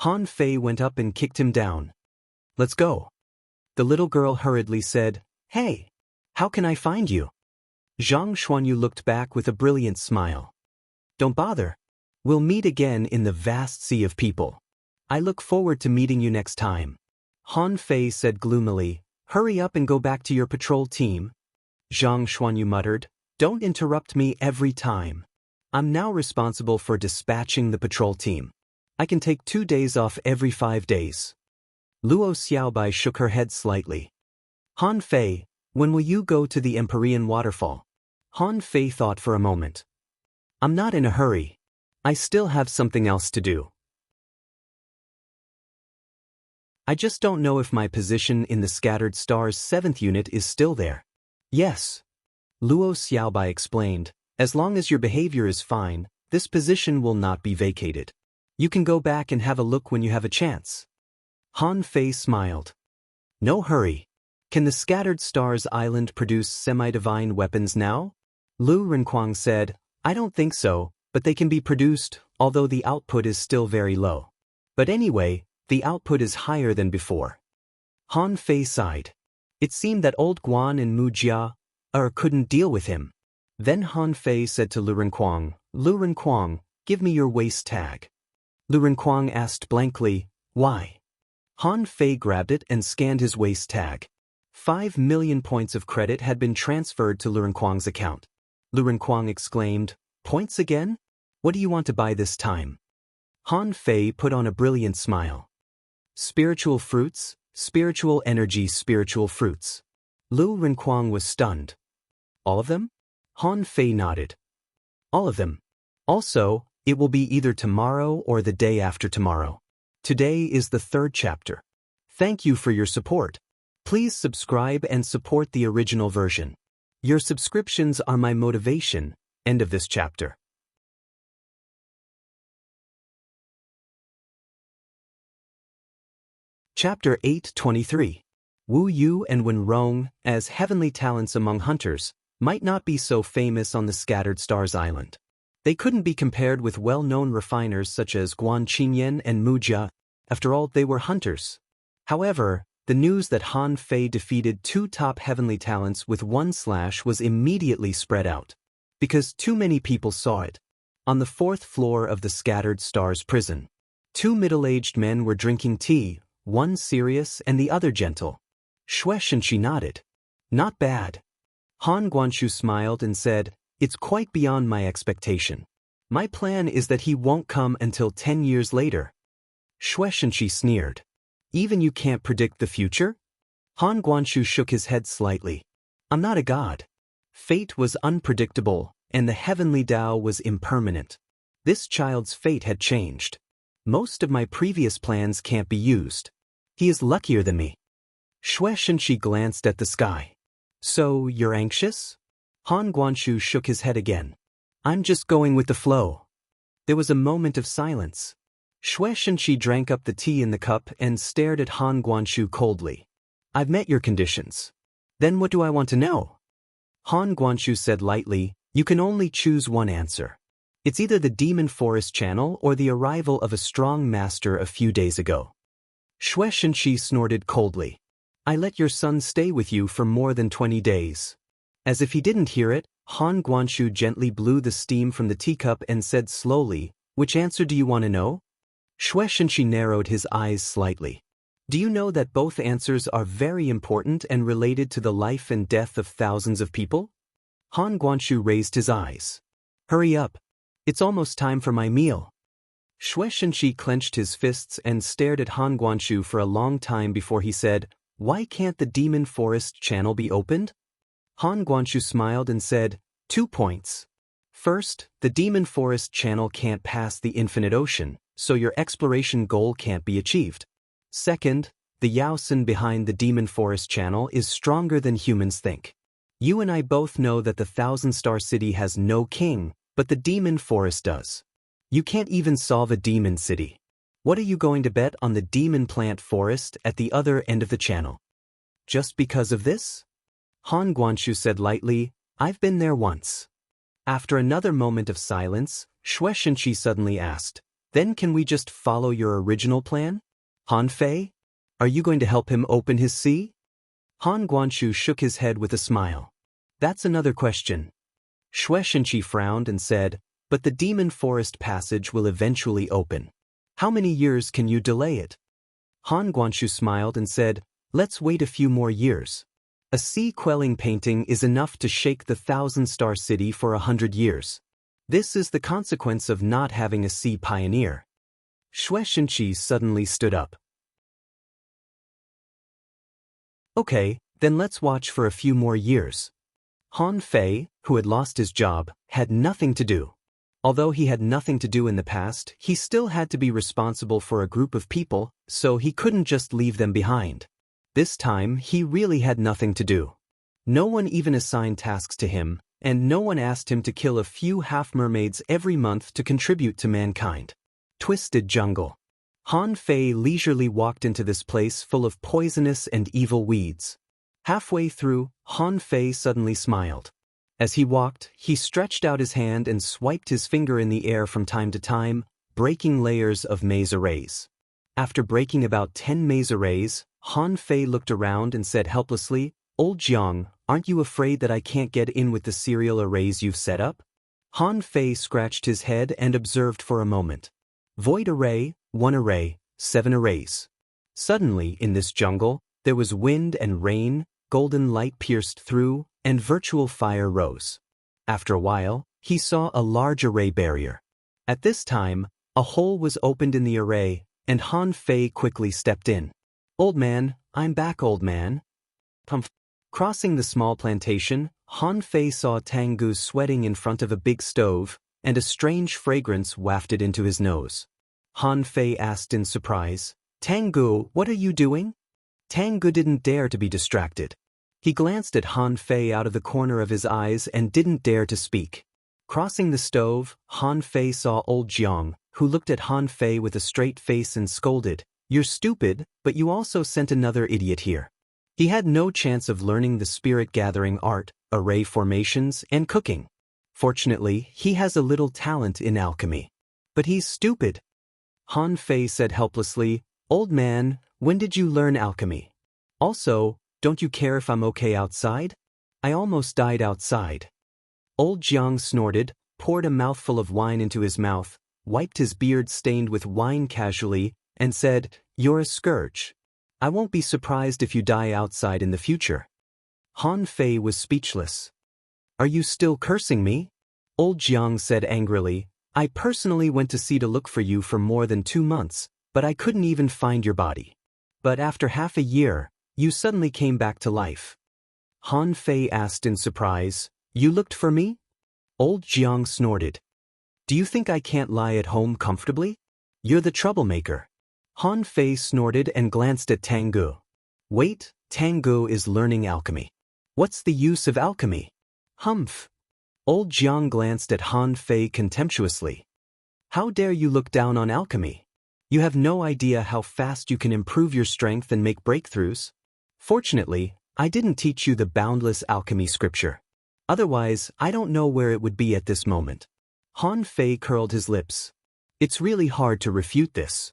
Han Fei went up and kicked him down. "Let's go." The little girl hurriedly said, "Hey, how can I find you?" Zhang Xuanyu looked back with a brilliant smile. "Don't bother. We'll meet again in the vast sea of people. I look forward to meeting you next time." Han Fei said gloomily, "Hurry up and go back to your patrol team." Zhang Xuanyu muttered, "Don't interrupt me every time. I'm now responsible for dispatching the patrol team. I can take 2 days off every 5 days. Luo Xiaobai shook her head slightly. "Han Fei, when will you go to the Empyrean waterfall?" Han Fei thought for a moment. "I'm not in a hurry. I still have something else to do. I just don't know if my position in the Scattered Stars 7th unit is still there." "Yes," Luo Xiaobai explained, "as long as your behavior is fine, this position will not be vacated. You can go back and have a look when you have a chance." Han Fei smiled. "No hurry. Can the Scattered Stars Island produce semi-divine weapons now?" Lu Renquang said, "I don't think so, but they can be produced, although the output is still very low. But anyway, the output is higher than before." Han Fei sighed. It seemed that old Guan and Mu Jia couldn't deal with him. Then Han Fei said to Lu Renquang, "Give me your waist tag." Lu Renquang asked blankly, "Why?" Han Fei grabbed it and scanned his waist tag. 5 million points of credit had been transferred to Lu Renquang's account. Lu Renquang exclaimed, "Points again? What do you want to buy this time?" Han Fei put on a brilliant smile. "Spiritual fruits, spiritual energy, spiritual fruits." Lu Renquang was stunned. "All of them?" Han Fei nodded. "All of them. Also, it will be either tomorrow or the day after tomorrow. Today is the 3rd chapter. Thank you for your support. Please subscribe and support the original version. Your subscriptions are my motivation, End of this chapter. Chapter 8:23. Wu Yu and Wen Rong, as heavenly talents among hunters, might not be so famous on the Scattered Stars Island. They couldn't be compared with well-known refiners such as Guan Qingyan and Mu Jia. After all, they were hunters. However, the news that Han Fei defeated 2 top heavenly talents with 1 slash was immediately spread out. Because too many people saw it. On the 4th floor of the Scattered Stars prison, 2 middle-aged men were drinking tea, one serious and the other gentle. Shuesh and she nodded. Not bad. Han Guanshu smiled and said, "It's quite beyond my expectation. My plan is that he won't come until 10 years later." Shuesh and she sneered. "Even you can't predict the future?" Han Guanshu shook his head slightly. "I'm not a god." Fate was unpredictable, and the heavenly Tao was impermanent. This child's fate had changed. Most of my previous plans can't be used. He is luckier than me. Shuesh and she glanced at the sky. "So, you're anxious?" Han Guanshu shook his head again. "I'm just going with the flow." There was a moment of silence. Shuesh and she drank up the tea in the cup and stared at Han Guanshu coldly. "I've met your conditions. Then what do I want to know?" Han Guanshu said lightly, "You can only choose one answer. It's either the Demon Forest Channel or the arrival of a strong master a few days ago." Shuesh and she snorted coldly. "I let your son stay with you for more than 20 days. As if he didn't hear it, Han Guanshu gently blew the steam from the teacup and said slowly, "Which answer do you want to know?" Shuesh and she narrowed his eyes slightly. "Do you know that both answers are very important and related to the life and death of thousands of people?" Han Guanshu raised his eyes. "Hurry up. It's almost time for my meal." Shuesh and she clenched his fists and stared at Han Guanshu for a long time before he said, "Why can't the Demon Forest Channel be opened?" Han Guanshu smiled and said, 2 points. First, the Demon Forest Channel can't pass the infinite ocean, so your exploration goal can't be achieved. Second, the Yaosan behind the Demon Forest Channel is stronger than humans think. You and I both know that the Thousand-Star City has no king, but the Demon Forest does. You can't even solve a demon city. What are you going to bet on the Demon Plant Forest at the other end of the channel? Just because of this? Han Guanshu said lightly, "I've been there once." After another moment of silence, Shuesh and she suddenly asked, "Then can we just follow your original plan? Han Fei? Are you going to help him open his sea?" Han Guanshu shook his head with a smile. "That's another question." Shuesh and she frowned and said, "But the Demon Forest Passage will eventually open. How many years can you delay it?" Han Guanshu smiled and said, "Let's wait a few more years. A sea-quelling painting is enough to shake the Thousand-Star City for 100 years. This is the consequence of not having a sea pioneer." Shuesh and she suddenly stood up. "Okay, then let's watch for a few more years." Han Fei, who had lost his job, had nothing to do. Although he had nothing to do in the past, he still had to be responsible for a group of people, so he couldn't just leave them behind. This time, he really had nothing to do. No one even assigned tasks to him, and no one asked him to kill a few half-mermaids every month to contribute to mankind. Twisted jungle. Han Fei leisurely walked into this place full of poisonous and evil weeds. Halfway through, Han Fei suddenly smiled. As he walked, he stretched out his hand and swiped his finger in the air from time to time, breaking layers of maze arrays. After breaking about 10 maze arrays, Han Fei looked around and said helplessly, "Old Jiang, aren't you afraid that I can't get in with the serial arrays you've set up?" Han Fei scratched his head and observed for a moment. Void array, 1 array, 7 arrays. Suddenly, in this jungle, there was wind and rain, golden light pierced through, and virtual fire rose. After a while, he saw a large array barrier. At this time, a hole was opened in the array, and Han Fei quickly stepped in. "Old man, I'm back, old man." Crossing the small plantation, Han Fei saw Tangu sweating in front of a big stove, and a strange fragrance wafted into his nose. Han Fei asked in surprise, "Tangu, what are you doing?" Tangu didn't dare to be distracted. He glanced at Han Fei out of the corner of his eyes and didn't dare to speak. Crossing the stove, Han Fei saw old Jiang, who looked at Han Fei with a straight face and scolded, "You're stupid, but you also sent another idiot here." He had no chance of learning the spirit-gathering art, array formations, and cooking. Fortunately, he has a little talent in alchemy. But he's stupid. Han Fei said helplessly, "Old man, when did you learn alchemy? Also, don't you care if I'm okay outside? I almost died outside." Old Jiang snorted, poured a mouthful of wine into his mouth, wiped his beard stained with wine casually, and said, "You're a scourge. I won't be surprised if you die outside in the future." Han Fei was speechless. "Are you still cursing me?" Old Jiang said angrily, "I personally went to sea to look for you for more than 2 months, but I couldn't even find your body. But after half a year, you suddenly came back to life." Han Fei asked in surprise, "You looked for me?" Old Jiang snorted. "Do you think I can't lie at home comfortably? You're the troublemaker." Han Fei snorted and glanced at Tangu. "Wait, Tangu is learning alchemy. What's the use of alchemy?" "Humph." Old Jiang glanced at Han Fei contemptuously. "How dare you look down on alchemy? You have no idea how fast you can improve your strength and make breakthroughs. Fortunately, I didn't teach you the boundless alchemy scripture. Otherwise, I don't know where it would be at this moment." Han Fei curled his lips. It's really hard to refute this.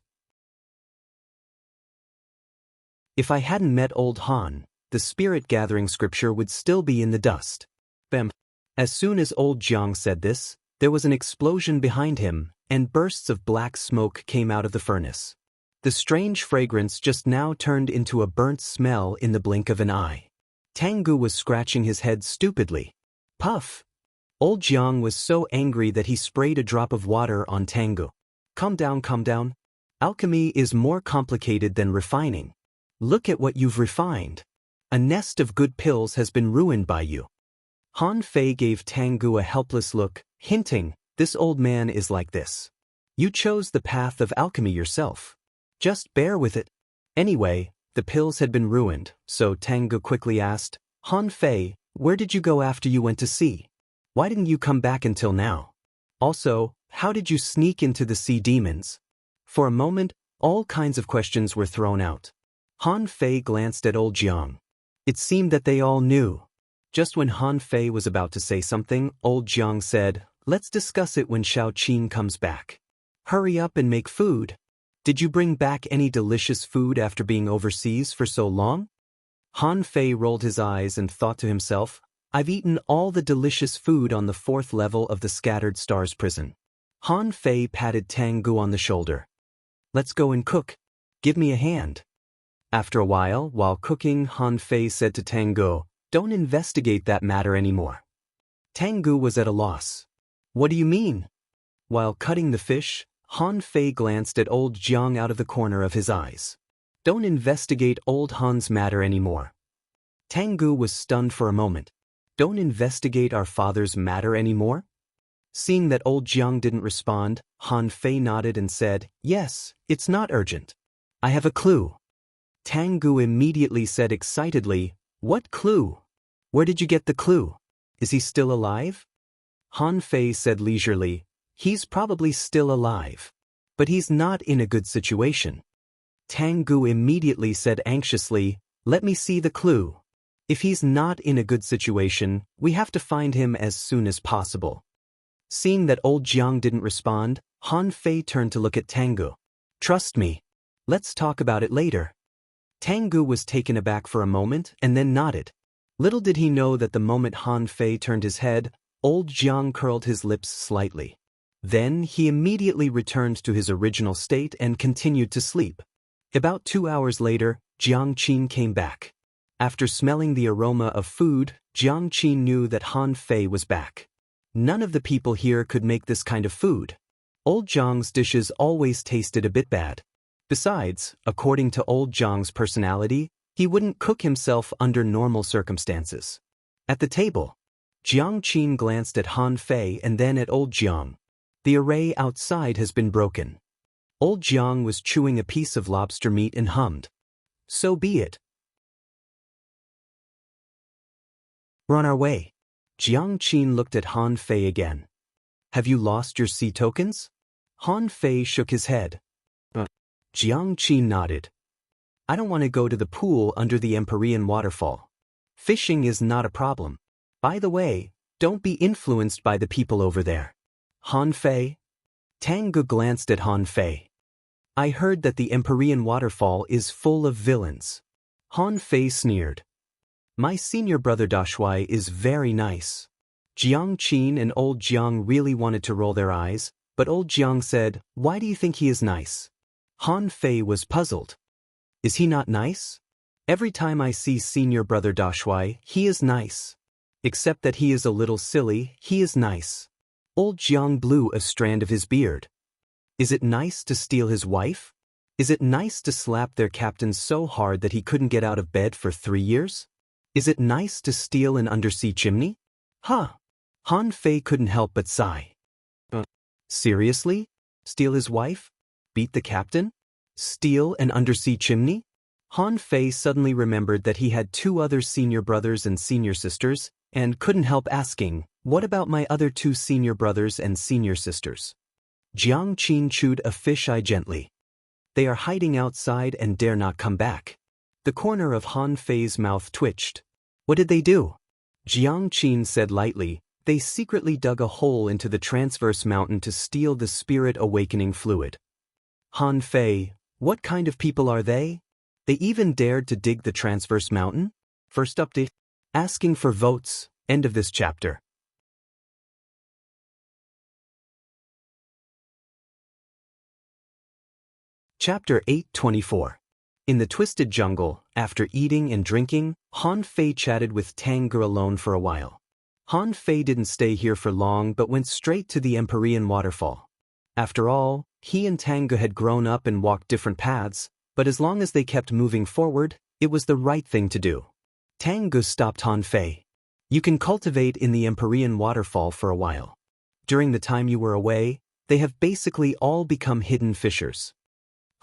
If I hadn't met old Han, the spirit-gathering scripture would still be in the dust. Bam. As soon as old Jiang said this, there was an explosion behind him, and bursts of black smoke came out of the furnace. The strange fragrance just now turned into a burnt smell in the blink of an eye. Tangu was scratching his head stupidly. Puff! Old Jiang was so angry that he sprayed a drop of water on Tangu. Calm down, calm down. Alchemy is more complicated than refining. Look at what you've refined. A nest of good pills has been ruined by you." Han Fei gave Tangu a helpless look, hinting, "This old man is like this. You chose the path of alchemy yourself. Just bear with it." Anyway, the pills had been ruined, so Tangu quickly asked, "Han Fei, where did you go after you went to sea? Why didn't you come back until now? Also, how did you sneak into the sea demons?" For a moment, all kinds of questions were thrown out. Han Fei glanced at old Jiang. It seemed that they all knew. Just when Han Fei was about to say something, old Jiang said, "Let's discuss it when Xiao Qin comes back. Hurry up and make food. Did you bring back any delicious food after being overseas for so long?" Han Fei rolled his eyes and thought to himself, "I've eaten all the delicious food on the 4th level of the Scattered Stars prison." Han Fei patted Tangu on the shoulder. "Let's go and cook. Give me a hand." After a while cooking, Han Fei said to Tangu, "Don't investigate that matter anymore." Tangu was at a loss. "What do you mean?" While cutting the fish, Han Fei glanced at old Jiang out of the corner of his eyes. "Don't investigate old Han's matter anymore." Tangu was stunned for a moment. "Don't investigate our father's matter anymore?" Seeing that old Jiang didn't respond, Han Fei nodded and said, "Yes, it's not urgent. I have a clue." Tangu immediately said excitedly, "What clue? Where did you get the clue? Is he still alive?" Han Fei said leisurely, "He's probably still alive. But he's not in a good situation." Tangu immediately said anxiously, "Let me see the clue. If he's not in a good situation, we have to find him as soon as possible." Seeing that old Jiang didn't respond, Han Fei turned to look at Tangu. "Trust me. Let's talk about it later." Tangu was taken aback for a moment and then nodded. Little did he know that the moment Han Fei turned his head, old Jiang curled his lips slightly. Then he immediately returned to his original state and continued to sleep. About 2 hours later, Jiang Qin came back. After smelling the aroma of food, Jiang Qin knew that Han Fei was back. None of the people here could make this kind of food. Old Jiang's dishes always tasted a bit bad. Besides, according to old Jiang's personality, he wouldn't cook himself under normal circumstances. At the table, Jiang Qin glanced at Han Fei and then at old Jiang. "The array outside has been broken." Old Jiang was chewing a piece of lobster meat and hummed, "So be it. We're on our way." Jiang Qin looked at Han Fei again. Have you lost your sea tokens? Han Fei shook his head. Jiang Qi nodded. I don't want to go to the pool under the Empyrean waterfall. Fishing is not a problem. By the way, don't be influenced by the people over there. Han Fei? Tang Ge glanced at Han Fei. I heard that the Empyrean waterfall is full of villains. Han Fei sneered. My senior brother Dashui is very nice. Jiang Qin and old Jiang really wanted to roll their eyes, but old Jiang said, why do you think he is nice? Han Fei was puzzled. Is he not nice? Every time I see senior brother Dashui, he is nice. Except that he is a little silly, he is nice. Old Jiang blew a strand of his beard. Is it nice to steal his wife? Is it nice to slap their captain so hard that he couldn't get out of bed for 3 years? Is it nice to steal an undersea chimney? Huh. Han Fei couldn't help but sigh. Seriously? Steal his wife? Beat the captain? Steal an undersea chimney? Han Fei suddenly remembered that he had 2 other senior brothers and senior sisters, and couldn't help asking, what about my other 2 senior brothers and senior sisters? Jiang Qin chewed a fish eye gently. They are hiding outside and dare not come back. The corner of Han Fei's mouth twitched. What did they do? Jiang Qin said lightly, they secretly dug a hole into the transverse mountain to steal the spirit awakening fluid. Han Fei, what kind of people are they? They even dared to dig the transverse mountain? First update. Asking for votes. End of this chapter. Chapter 824. In the Twisted Jungle, after eating and drinking, Han Fei chatted with Tang Ge alone for a while. Han Fei didn't stay here for long but went straight to the Empyrean waterfall. After all, he and Tang Ge had grown up and walked different paths, but as long as they kept moving forward, it was the right thing to do. Tang Ge stopped Han Fei. You can cultivate in the Empyrean waterfall for a while. During the time you were away, they have basically all become hidden fishers.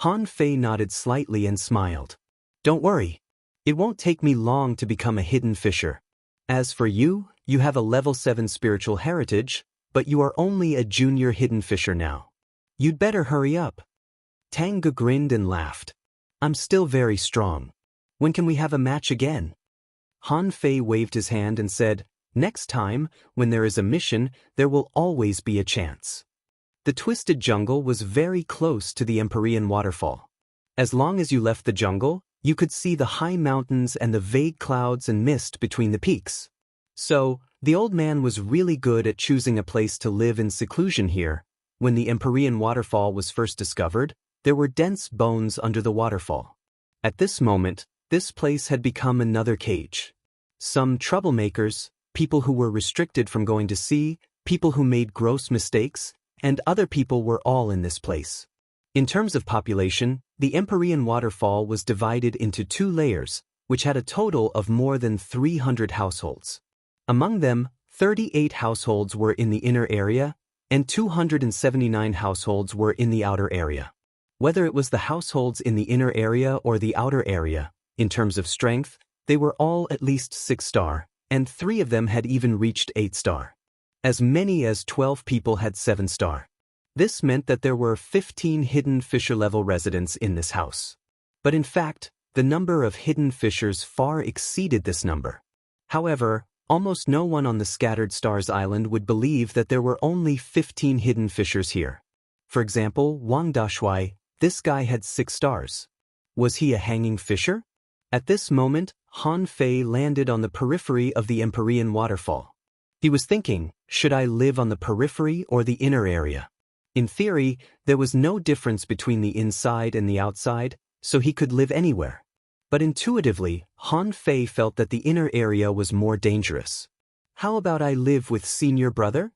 Han Fei nodded slightly and smiled. Don't worry. It won't take me long to become a hidden fisher. As for you, you have a level 7 spiritual heritage, but you are only a junior hidden fisher now. You'd better hurry up. Tang Ge grinned and laughed. I'm still very strong. When can we have a match again? Han Fei waved his hand and said, next time, when there is a mission, there will always be a chance. The Twisted Jungle was very close to the Empyrean waterfall. As long as you left the jungle, you could see the high mountains and the vague clouds and mist between the peaks. So, the old man was really good at choosing a place to live in seclusion here. When the Empyrean waterfall was first discovered, there were dense bones under the waterfall. At this moment, this place had become another cage. Some troublemakers, people who were restricted from going to sea, people who made gross mistakes, and other people were all in this place. In terms of population, the Empyrean waterfall was divided into 2 layers, which had a total of more than 300 households. Among them, 38 households were in the inner area, and 279 households were in the outer area. Whether it was the households in the inner area or the outer area, in terms of strength, they were all at least 6-star, and 3 of them had even reached 8-star. As many as 12 people had 7-star. This meant that there were 15 hidden fisher-level residents in this house. But in fact, the number of hidden fishers far exceeded this number. However, almost no one on the Scattered Stars Island would believe that there were only 15 hidden fishers here. For example, Wang Dashui, this guy had 6 stars. Was he a hanging fisher? At this moment, Han Fei landed on the periphery of the Empyrean waterfall. He was thinking, should I live on the periphery or the inner area? In theory, there was no difference between the inside and the outside, so he could live anywhere. But intuitively, Han Fei felt that the inner area was more dangerous. How about I live with senior brother?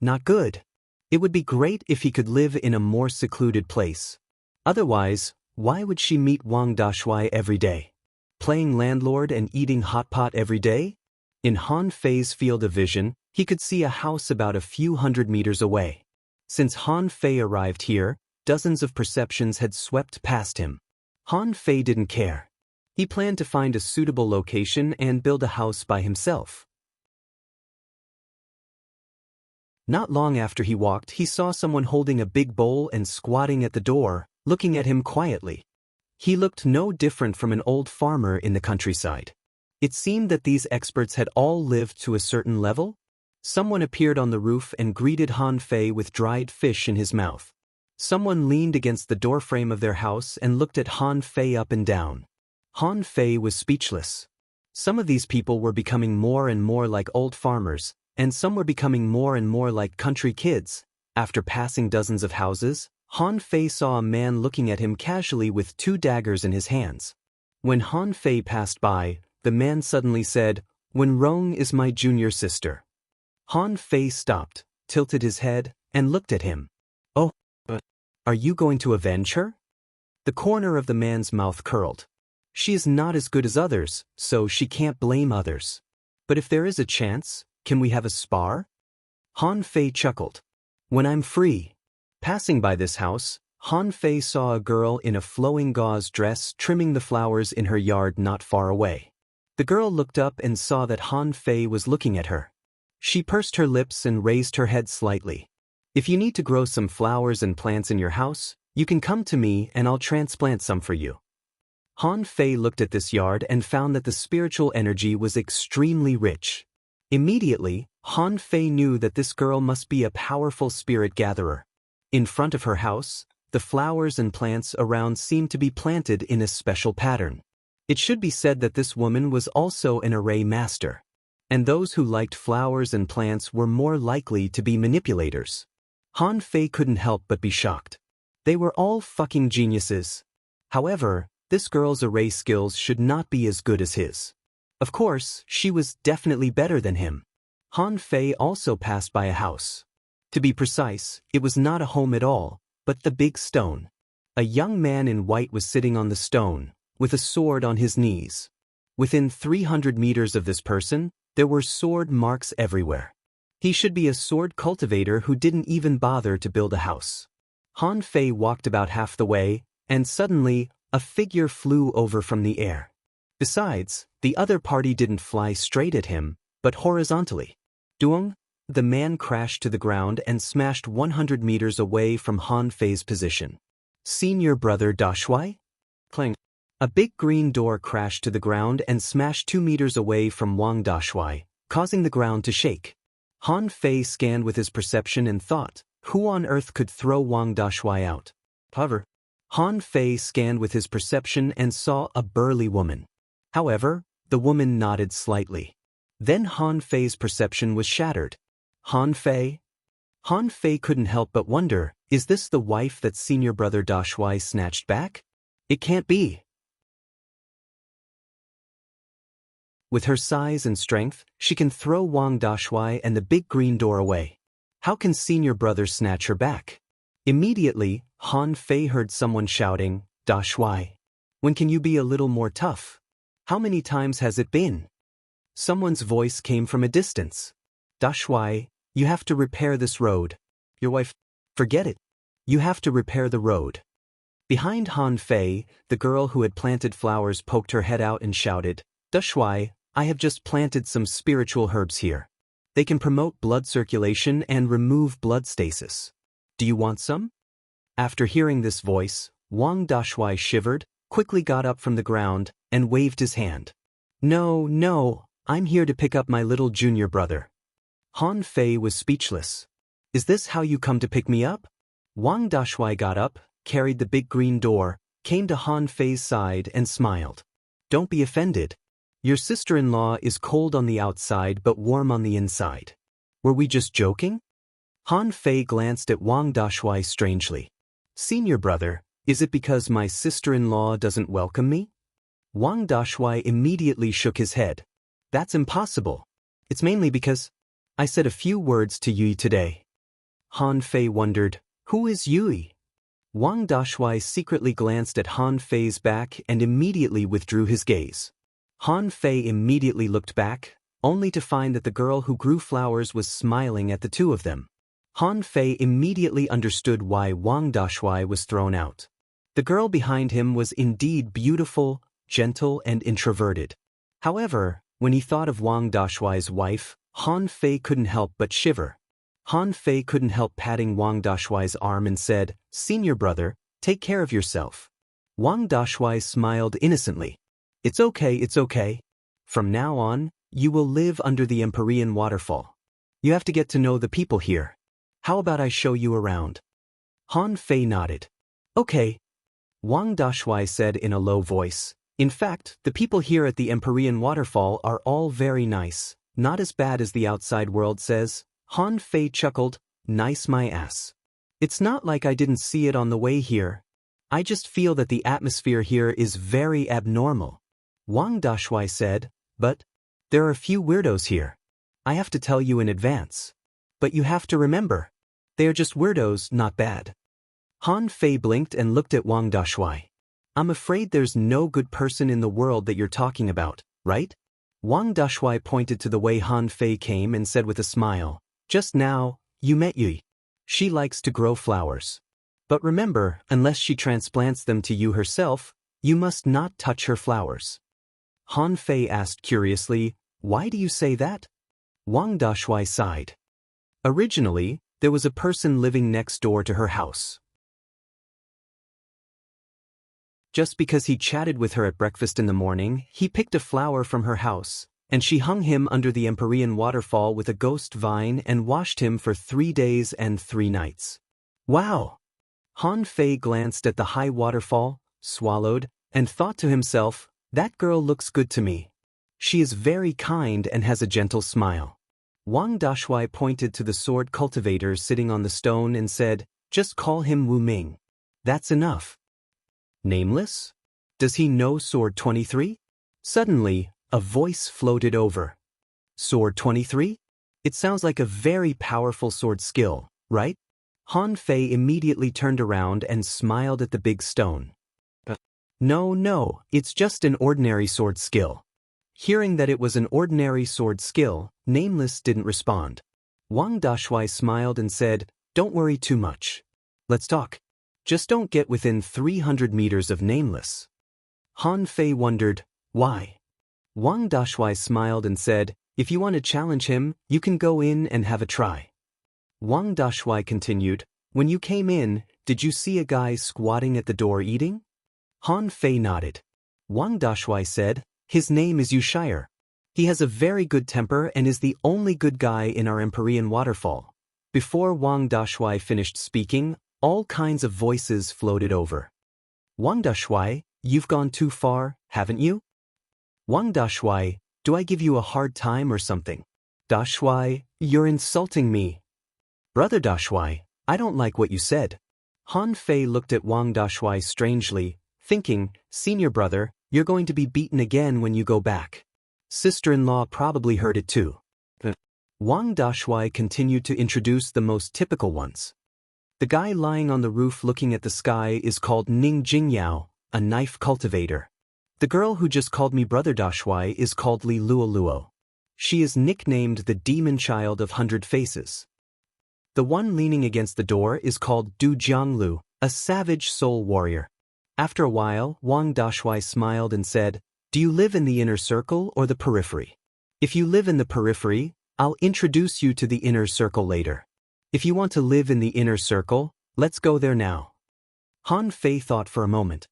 Not good. It would be great if he could live in a more secluded place. Otherwise, why would she meet Wang Dashui every day? Playing landlord and eating hot pot every day? In Han Fei's field of vision, he could see a house about a few hundred meters away. Since Han Fei arrived here, dozens of perceptions had swept past him. Han Fei didn't care. He planned to find a suitable location and build a house by himself. Not long after he walked, he saw someone holding a big bowl and squatting at the door, looking at him quietly. He looked no different from an old farmer in the countryside. It seemed that these experts had all lived to a certain level. Someone appeared on the roof and greeted Han Fei with dried fish in his mouth. Someone leaned against the doorframe of their house and looked at Han Fei up and down. Han Fei was speechless. Some of these people were becoming more and more like old farmers, and some were becoming more and more like country kids. After passing dozens of houses, Han Fei saw a man looking at him casually with 2 daggers in his hands. When Han Fei passed by, the man suddenly said, "Wen Rong is my junior sister." Han Fei stopped, tilted his head, and looked at him. "Oh, but are you going to avenge her?" The corner of the man's mouth curled. "She is not as good as others, so she can't blame others. But if there is a chance, can we have a spar?" Han Fei chuckled. "When I'm free." Passing by this house, Han Fei saw a girl in a flowing gauze dress trimming the flowers in her yard not far away. The girl looked up and saw that Han Fei was looking at her. She pursed her lips and raised her head slightly. "If you need to grow some flowers and plants in your house, you can come to me and I'll transplant some for you." Han Fei looked at this yard and found that the spiritual energy was extremely rich. Immediately, Han Fei knew that this girl must be a powerful spirit gatherer. In front of her house, the flowers and plants around seemed to be planted in a special pattern. It should be said that this woman was also an array master. And those who liked flowers and plants were more likely to be manipulators. Han Fei couldn't help but be shocked. They were all fucking geniuses. However, this girl's array skills should not be as good as his. Of course, she was definitely better than him. Han Fei also passed by a house. To be precise, it was not a home at all, but the big stone. A young man in white was sitting on the stone, with a sword on his knees. Within 300 meters of this person, there were sword marks everywhere. He should be a sword cultivator who didn't even bother to build a house. Han Fei walked about half the way, and suddenly, a figure flew over from the air. Besides, the other party didn't fly straight at him, but horizontally. Duong! The man crashed to the ground and smashed 100 meters away from Han Fei's position. "Senior brother Dashuai?" Clang. A big green door crashed to the ground and smashed 2 meters away from Wang Dashuai, causing the ground to shake. Han Fei scanned with his perception and thought, who on earth could throw Wang Dashuai out? However, Han Fei scanned with his perception and saw a burly woman. However, the woman nodded slightly. Then Han Fei's perception was shattered. Han Fei? Han Fei couldn't help but wonder, is this the wife that senior brother Dashuai snatched back? It can't be. With her size and strength, she can throw Wang Dashuai and the big green door away. How can senior brother snatch her back? Immediately, Han Fei heard someone shouting, "Dashuai, when can you be a little more tough? How many times has it been?" Someone's voice came from a distance. "Dashuai, you have to repair this road." "Your wife?" "Forget it. You have to repair the road." Behind Han Fei, the girl who had planted flowers poked her head out and shouted, "Dashuai, I have just planted some spiritual herbs here. They can promote blood circulation and remove blood stasis. Do you want some?" After hearing this voice, Wang Dashuai shivered, quickly got up from the ground, and waved his hand. "No, no, I'm here to pick up my little junior brother." Han Fei was speechless. "Is this how you come to pick me up?" Wang Dashuai got up, carried the big green door, came to Han Fei's side and smiled. "Don't be offended. Your sister-in-law is cold on the outside but warm on the inside. Were we just joking?" Han Fei glanced at Wang Dashuai strangely. "Senior brother, is it because my sister-in-law doesn't welcome me?" Wang Dashuai immediately shook his head. "That's impossible. It's mainly because I said a few words to Yui today." Han Fei wondered, who is Yui? Wang Dashuai secretly glanced at Han Fei's back and immediately withdrew his gaze. Han Fei immediately looked back, only to find that the girl who grew flowers was smiling at the two of them. Han Fei immediately understood why Wang Dashuai was thrown out. The girl behind him was indeed beautiful, gentle, and introverted. However, when he thought of Wang Dashuai's wife, Han Fei couldn't help but shiver. Han Fei couldn't help patting Wang Dashuai's arm and said, "Senior brother, take care of yourself." Wang Dashuai smiled innocently. It's okay, it's okay. From now on, you will live under the Empyrean waterfall. You have to get to know the people here. How about I show you around?" Han Fei nodded. "Okay." Wang Dashuai said in a low voice. "In fact, the people here at the Empyrean waterfall are all very nice, not as bad as the outside world says." Han Fei chuckled, "Nice my ass. It's not like I didn't see it on the way here. I just feel that the atmosphere here is very abnormal." Wang Dashuai said, "But there are a few weirdos here. I have to tell you in advance. But you have to remember, they are just weirdos, not bad." Han Fei blinked and looked at Wang Dashuai. "I'm afraid there's no good person in the world that you're talking about, right?" Wang Dashuai pointed to the way Han Fei came and said with a smile, "Just now, you met Yui. She likes to grow flowers. But remember, unless she transplants them to you herself, you must not touch her flowers." Han Fei asked curiously, "Why do you say that?" Wang Dashuai sighed. "Originally, there was a person living next door to her house. Just because he chatted with her at breakfast in the morning, he picked a flower from her house, and she hung him under the Empyrean waterfall with a ghost vine and washed him for 3 days and 3 nights. Wow! Han Fei glanced at the high waterfall, swallowed, and thought to himself, that girl looks good to me. She is very kind and has a gentle smile. Wang Dashuai pointed to the sword cultivator sitting on the stone and said, just call him Wu Ming. That's enough. Nameless? Does he know Sword 23? Suddenly, a voice floated over. Sword 23? It sounds like a very powerful sword skill, right? Han Fei immediately turned around and smiled at the big stone. No, it's just an ordinary sword skill. Hearing that it was an ordinary sword skill, Nameless didn't respond. Wang Dashuai smiled and said, don't worry too much. Let's talk. Just don't get within 300 meters of Nameless. Han Fei wondered, why? Wang Dashuai smiled and said, if you want to challenge him, you can go in and have a try. Wang Dashuai continued, when you came in, did you see a guy squatting at the door eating? Han Fei nodded. Wang Dashuai said, his name is Yushire. He has a very good temper and is the only good guy in our Empyrean waterfall. Before Wang Dashuai finished speaking, all kinds of voices floated over. Wang Dashuai, you've gone too far, haven't you? Wang Dashuai, do I give you a hard time or something? Dashuai, you're insulting me. Brother Dashuai, I don't like what you said. Han Fei looked at Wang Dashuai strangely, thinking, senior brother, you're going to be beaten again when you go back. Sister-in-law probably heard it too. Wang Dashuai continued to introduce the most typical ones. The guy lying on the roof looking at the sky is called Ning Jingyao, a knife cultivator. The girl who just called me Brother Dashuai is called Li Luoluo. She is nicknamed the Demon Child of 100 Faces. The one leaning against the door is called Du Jianglu, a savage soul warrior. After a while, Wang Dashuai smiled and said, do you live in the inner circle or the periphery? If you live in the periphery, I'll introduce you to the inner circle later. If you want to live in the inner circle, let's go there now. Han Fei thought for a moment.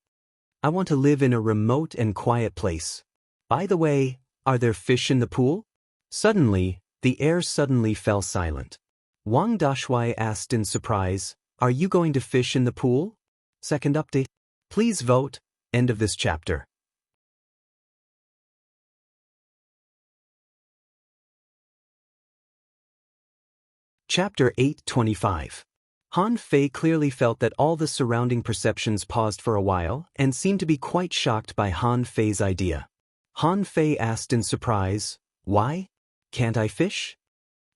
I want to live in a remote and quiet place. By the way, are there fish in the pool? Suddenly, the air suddenly fell silent. Wang Dashuai asked in surprise, are you going to fish in the pool? Second update. Please vote. End of this chapter. Chapter 8:25. Han Fei clearly felt that all the surrounding perceptions paused for a while and seemed to be quite shocked by Han Fei's idea. Han Fei asked in surprise, why? Can't I fish?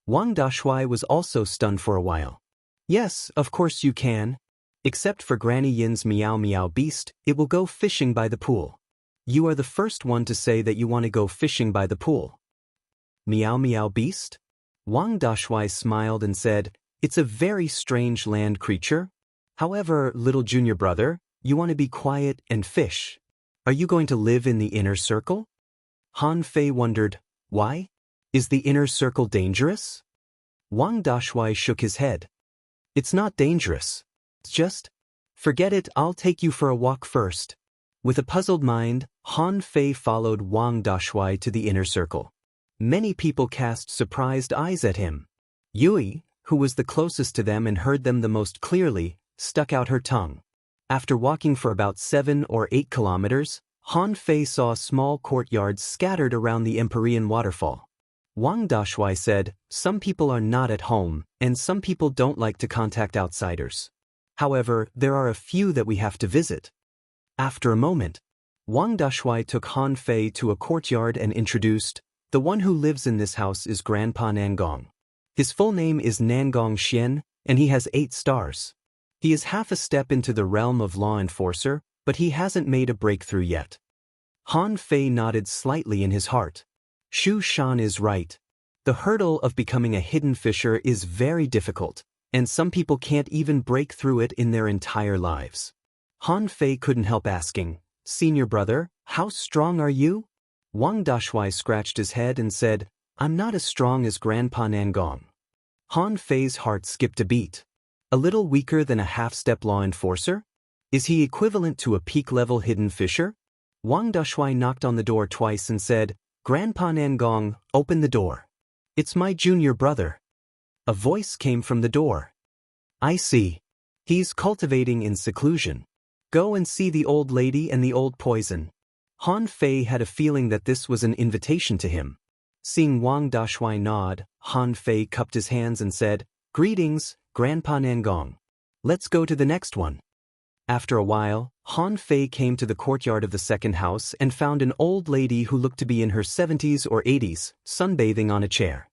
Wang Dashuai was also stunned for a while. Yes, of course you can. Except for Granny Yin's Meow Meow beast, it will go fishing by the pool. You are the first one to say that you want to go fishing by the pool. Meow Meow beast? Wang Dashuai smiled and said, it's a very strange land creature. However, little junior brother, you want to be quiet and fish. Are you going to live in the inner circle? Han Fei wondered, why? Is the inner circle dangerous? Wang Dashui shook his head. It's not dangerous. It's just... Forget it, I'll take you for a walk first. With a puzzled mind, Han Fei followed Wang Dashui to the inner circle. Many people cast surprised eyes at him. Yui, who was the closest to them and heard them the most clearly, stuck out her tongue. After walking for about 7 or 8 kilometers, Han Fei saw small courtyards scattered around the Empyrean waterfall. Wang Dashui said, some people are not at home, and some people don't like to contact outsiders. However, there are a few that we have to visit. After a moment, Wang Dashui took Han Fei to a courtyard and introduced, the one who lives in this house is Grandpa Nangong. His full name is Nangong Xian, and he has 8 stars. He is half a step into the realm of law enforcer, but he hasn't made a breakthrough yet. Han Fei nodded slightly in his heart. Xu Shan is right. The hurdle of becoming a hidden fisher is very difficult, and some people can't even break through it in their entire lives. Han Fei couldn't help asking, Senior brother, how strong are you? Wang Dashui scratched his head and said, I'm not as strong as Grandpa Nangong. Han Fei's heart skipped a beat. A little weaker than a half-step law enforcer? Is he equivalent to a peak-level hidden fisher? Wang Dashui knocked on the door twice and said, Grandpa Nangong, open the door. It's my junior brother. A voice came from the door. I see. He's cultivating in seclusion. Go and see the old lady and the old poison. Han Fei had a feeling that this was an invitation to him. Seeing Wang Dashui nod, Han Fei cupped his hands and said, Greetings, Grandpa Nangong. Let's go to the next one. After a while, Han Fei came to the courtyard of the second house and found an old lady who looked to be in her 70s or 80s, sunbathing on a chair.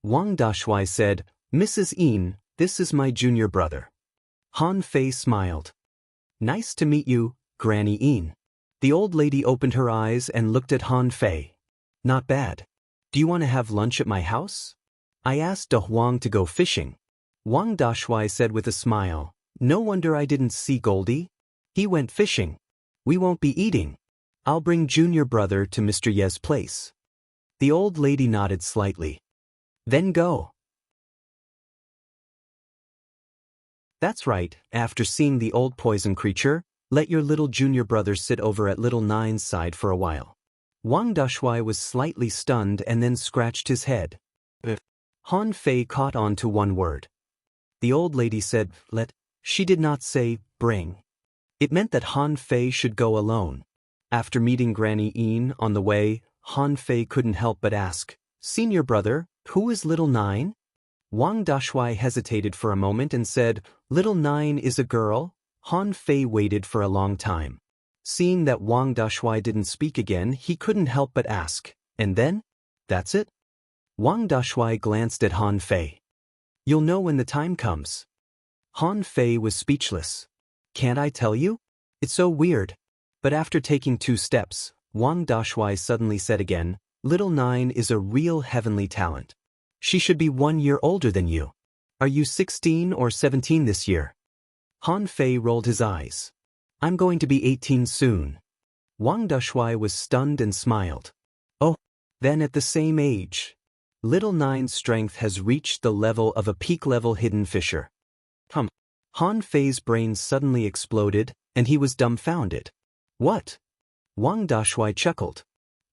Wang Dashui said, Mrs. Yin, this is my junior brother. Han Fei smiled. Nice to meet you, Granny Yin. The old lady opened her eyes and looked at Han Fei. Not bad. Do you want to have lunch at my house? I asked De Huang to go fishing. Wang Dashui said with a smile, No wonder I didn't see Goldie. He went fishing. We won't be eating. I'll bring junior brother to Mr. Ye's place. The old lady nodded slightly. Then go. That's right, after seeing the old poison creature, let your little junior brother sit over at little Nine's side for a while. Wang Dashui was slightly stunned and then scratched his head. Han Fei caught on to one word. The old lady said, let. She did not say, bring. It meant that Han Fei should go alone. After meeting Granny Yin on the way, Han Fei couldn't help but ask, Senior brother, who is little Nine? Wang Dashui hesitated for a moment and said, Little Nine is a girl. Han Fei waited for a long time. Seeing that Wang Dashui didn't speak again, he couldn't help but ask, and then? That's it? Wang Dashui glanced at Han Fei. You'll know when the time comes. Han Fei was speechless. Can't I tell you? It's so weird. But after taking 2 steps, Wang Dashui suddenly said again, Little Nine is a real heavenly talent. She should be 1 year older than you. Are you 16 or 17 this year? Han Fei rolled his eyes. I'm going to be 18 soon. Wang Dashui was stunned and smiled. Oh, then at the same age. Little Nine's strength has reached the level of a peak-level hidden fisher. Han Fei's brain suddenly exploded, and he was dumbfounded. What? Wang Dashui chuckled.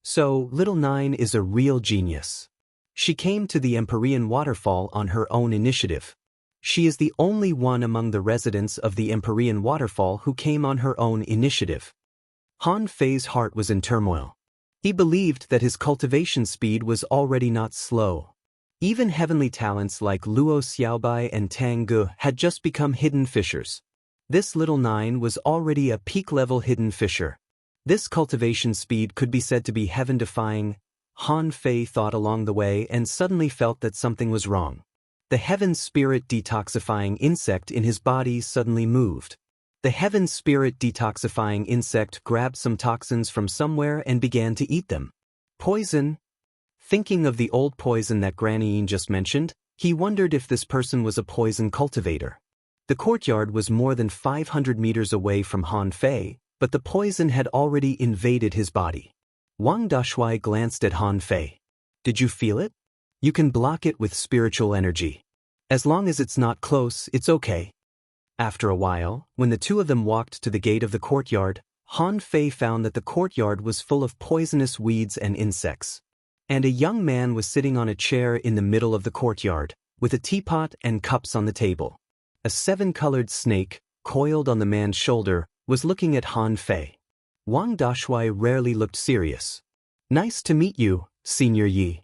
So, Little Nine is a real genius. She came to the Empyrean waterfall on her own initiative. She is the only one among the residents of the Empyrean waterfall who came on her own initiative. Han Fei's heart was in turmoil. He believed that his cultivation speed was already not slow. Even heavenly talents like Luo Xiaobai and Tang Ge had just become hidden fishers. This Little Nine was already a peak-level hidden fisher. This cultivation speed could be said to be heaven-defying. Han Fei thought along the way and suddenly felt that something was wrong. The heaven spirit detoxifying insect in his body suddenly moved. The heaven spirit detoxifying insect grabbed some toxins from somewhere and began to eat them. Poison. Thinking of the old poison that Granny Yin just mentioned, he wondered if this person was a poison cultivator. The courtyard was more than 500 meters away from Han Fei, but the poison had already invaded his body. Wang Dashui glanced at Han Fei. Did you feel it? You can block it with spiritual energy. As long as it's not close, it's okay. After a while, when the two of them walked to the gate of the courtyard, Han Fei found that the courtyard was full of poisonous weeds and insects. And a young man was sitting on a chair in the middle of the courtyard, with a teapot and cups on the table. A 7-colored snake, coiled on the man's shoulder, was looking at Han Fei. Wang Dashui rarely looked serious. Nice to meet you, Senior Yi.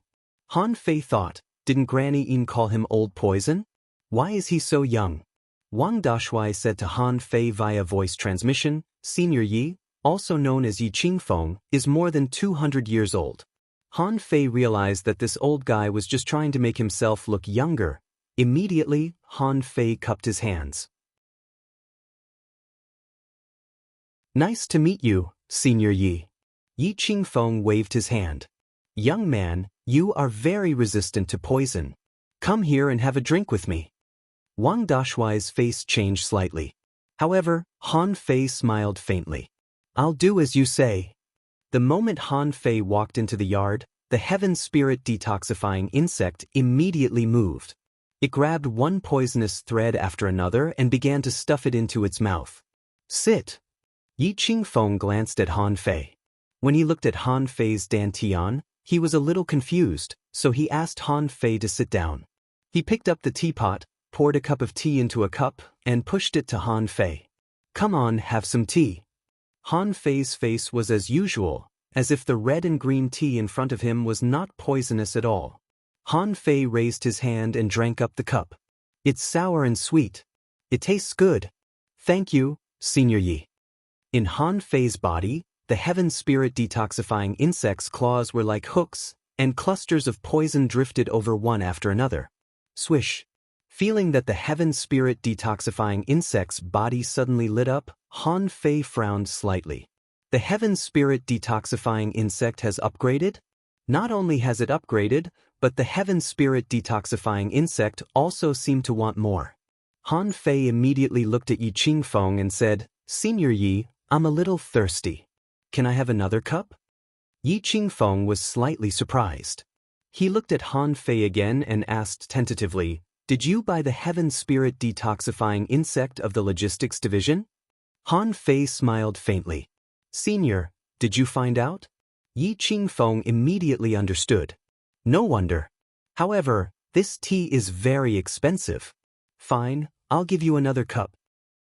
Han Fei thought, didn't Granny Yin call him Old Poison? Why is he so young? Wang Dashui said to Han Fei via voice transmission, Senior Yi, also known as Yi Qingfeng, is more than 200 years old. Han Fei realized that this old guy was just trying to make himself look younger. Immediately, Han Fei cupped his hands. Nice to meet you, Senior Yi. Yi Qingfeng waved his hand. Young man, you are very resistant to poison. Come here and have a drink with me. Wang Dashui's face changed slightly. However, Han Fei smiled faintly. I'll do as you say. The moment Han Fei walked into the yard, the heaven spirit detoxifying insect immediately moved. It grabbed one poisonous thread after another and began to stuff it into its mouth. Sit. Yi Qingfeng glanced at Han Fei. When he looked at Han Fei's dantian, he was a little confused, so he asked Han Fei to sit down. He picked up the teapot, poured a cup of tea into a cup, and pushed it to Han Fei. Come on, have some tea. Han Fei's face was as usual, as if the red and green tea in front of him was not poisonous at all. Han Fei raised his hand and drank up the cup. It's sour and sweet. It tastes good. Thank you, Senior Yi. In Han Fei's body, the heaven spirit detoxifying insect's claws were like hooks, and clusters of poison drifted over one after another. Swish. Feeling that the heaven spirit detoxifying insect's body suddenly lit up, Han Fei frowned slightly. The heaven spirit detoxifying insect has upgraded? Not only has it upgraded, but the heaven spirit detoxifying insect also seemed to want more. Han Fei immediately looked at Yi Qingfeng and said, Senior Yi, I'm a little thirsty. Can I have another cup? Yi Qingfeng was slightly surprised. He looked at Han Fei again and asked tentatively, Did you buy the heaven spirit detoxifying insect of the logistics division? Han Fei smiled faintly. Senior, did you find out? Yi Qingfeng immediately understood. No wonder. However, this tea is very expensive. Fine, I'll give you another cup.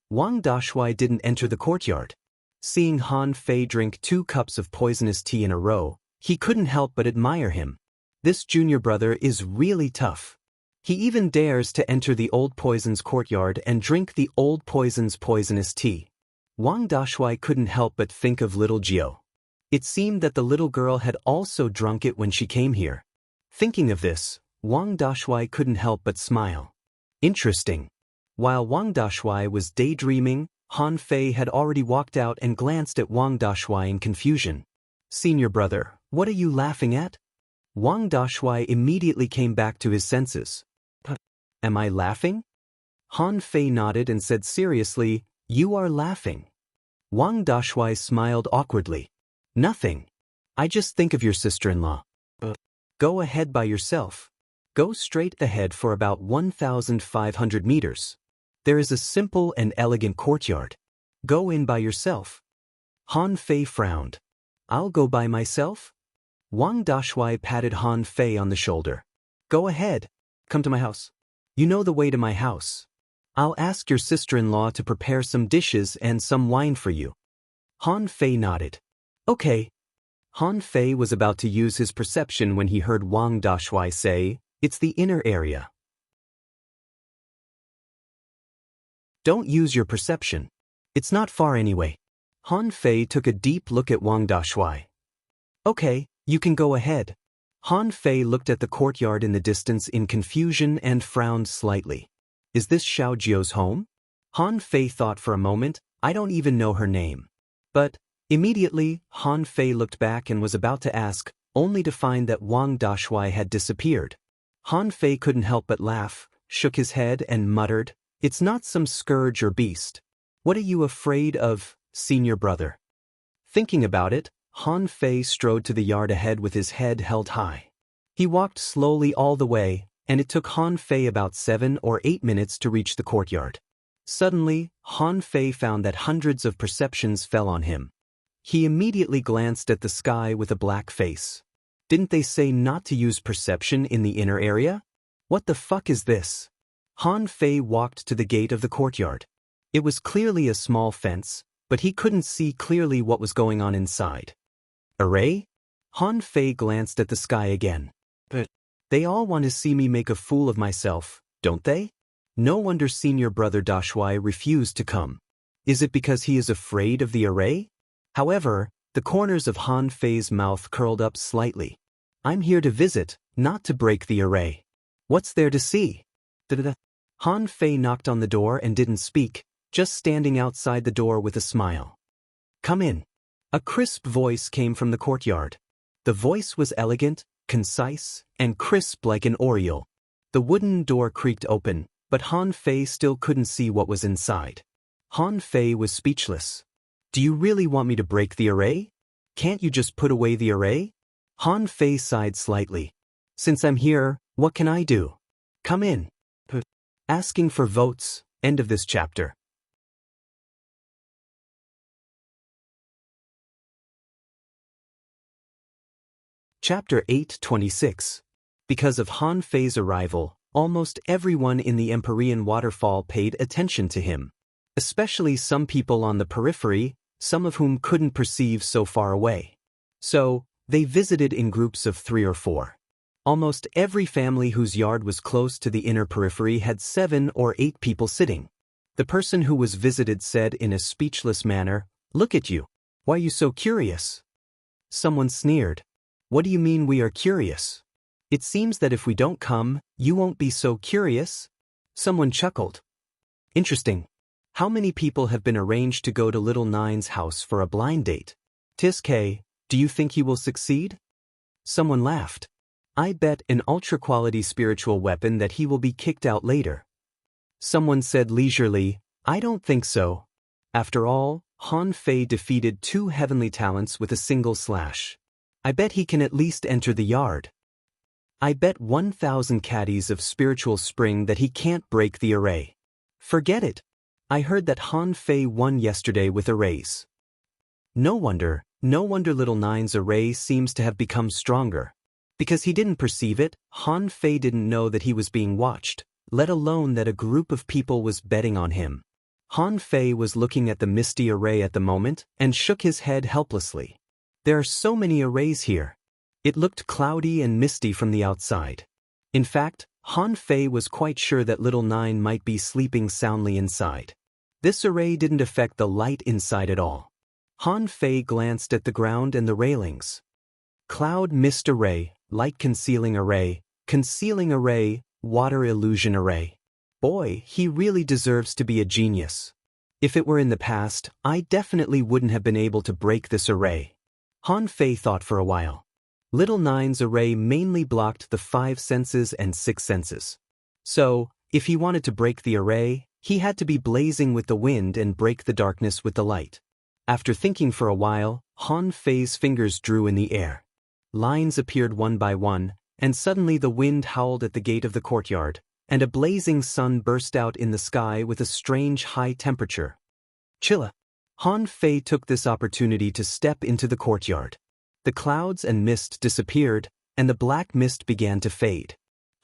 Wang Dashui didn't enter the courtyard. Seeing Han Fei drink 2 cups of poisonous tea in a row, he couldn't help but admire him. This junior brother is really tough. He even dares to enter the Old Poison's courtyard and drink the Old Poison's poisonous tea. Wang Dashui couldn't help but think of little Jiao. It seemed that the little girl had also drunk it when she came here. Thinking of this, Wang Dashui couldn't help but smile. Interesting. While Wang Dashui was daydreaming, Han Fei had already walked out and glanced at Wang Dashui in confusion. Senior brother, what are you laughing at? Wang Dashui immediately came back to his senses. Am I laughing? Han Fei nodded and said seriously, You are laughing. Wang Dashui smiled awkwardly. Nothing. I just think of your sister-in-law. Go ahead by yourself. Go straight ahead for about 1,500 meters. There is a simple and elegant courtyard. Go in by yourself. Han Fei frowned. I'll go by myself? Wang Dashui patted Han Fei on the shoulder. Go ahead. Come to my house. You know the way to my house. I'll ask your sister-in-law to prepare some dishes and some wine for you. Han Fei nodded. Okay. Han Fei was about to use his perception when he heard Wang Dashui say, It's the inner area. Don't use your perception. It's not far anyway. Han Fei took a deep look at Wang Dashui. Okay, you can go ahead. Han Fei looked at the courtyard in the distance in confusion and frowned slightly. Is this Xiao Jiao's home? Han Fei thought for a moment, I don't even know her name. But, immediately, Han Fei looked back and was about to ask, only to find that Wang Dashui had disappeared. Han Fei couldn't help but laugh, shook his head and muttered, It's not some scourge or beast. What are you afraid of, senior brother? Thinking about it, Han Fei strode to the yard ahead with his head held high. He walked slowly all the way, and it took Han Fei about 7 or 8 minutes to reach the courtyard. Suddenly, Han Fei found that hundreds of perceptions fell on him. He immediately glanced at the sky with a black face. Didn't they say not to use perception in the inner area? What the fuck is this? Han Fei walked to the gate of the courtyard. It was clearly a small fence, but he couldn't see clearly what was going on inside. Array? Han Fei glanced at the sky again. But they all want to see me make a fool of myself, don't they? No wonder senior brother Dashuai refused to come. Is it because he is afraid of the array? However, the corners of Han Fei's mouth curled up slightly. I'm here to visit, not to break the array. What's there to see? Han Fei knocked on the door and didn't speak, just standing outside the door with a smile. Come in. A crisp voice came from the courtyard. The voice was elegant, concise, and crisp like an oriole. The wooden door creaked open, but Han Fei still couldn't see what was inside. Han Fei was speechless. Do you really want me to break the array? Can't you just put away the array? Han Fei sighed slightly. Since I'm here, what can I do? Come in. Asking for votes. End of this chapter. Chapter 8:26. Because of Han Fei's arrival, almost everyone in the Empyrean waterfall paid attention to him. Especially some people on the periphery, some of whom couldn't perceive so far away. So, they visited in groups of 3 or 4. Almost every family whose yard was close to the inner periphery had 7 or 8 people sitting. The person who was visited said in a speechless manner, "Look at you. Why are you so curious?" Someone sneered. What do you mean we are curious? It seems that if we don't come, you won't be so curious. Someone chuckled. Interesting. How many people have been arranged to go to Little Nine's house for a blind date? Tiske, do you think he will succeed? Someone laughed. I bet an ultra-quality spiritual weapon that he will be kicked out later. Someone said leisurely, I don't think so. After all, Han Fei defeated 2 heavenly talents with a single slash. I bet he can at least enter the yard. I bet 1,000 caddies of spiritual spring that he can't break the array. Forget it. I heard that Han Fei won yesterday with arrays. No wonder Little Nine's array seems to have become stronger. Because he didn't perceive it, Han Fei didn't know that he was being watched, let alone that a group of people was betting on him. Han Fei was looking at the misty array at the moment and shook his head helplessly. There are so many arrays here. It looked cloudy and misty from the outside. In fact, Han Fei was quite sure that Little Nine might be sleeping soundly inside. This array didn't affect the light inside at all. Han Fei glanced at the ground and the railings. Cloud mist array, light concealing array, water illusion array. Boy, he really deserves to be a genius. If it were in the past, I definitely wouldn't have been able to break this array. Han Fei thought for a while. Little Nine's array mainly blocked the 5 senses and 6 senses. So, if he wanted to break the array, he had to be blazing with the wind and break the darkness with the light. After thinking for a while, Han Fei's fingers drew in the air. Lines appeared one by one, and suddenly the wind howled at the gate of the courtyard, and a blazing sun burst out in the sky with a strange high temperature. Chilla. Han Fei took this opportunity to step into the courtyard. The clouds and mist disappeared, and the black mist began to fade.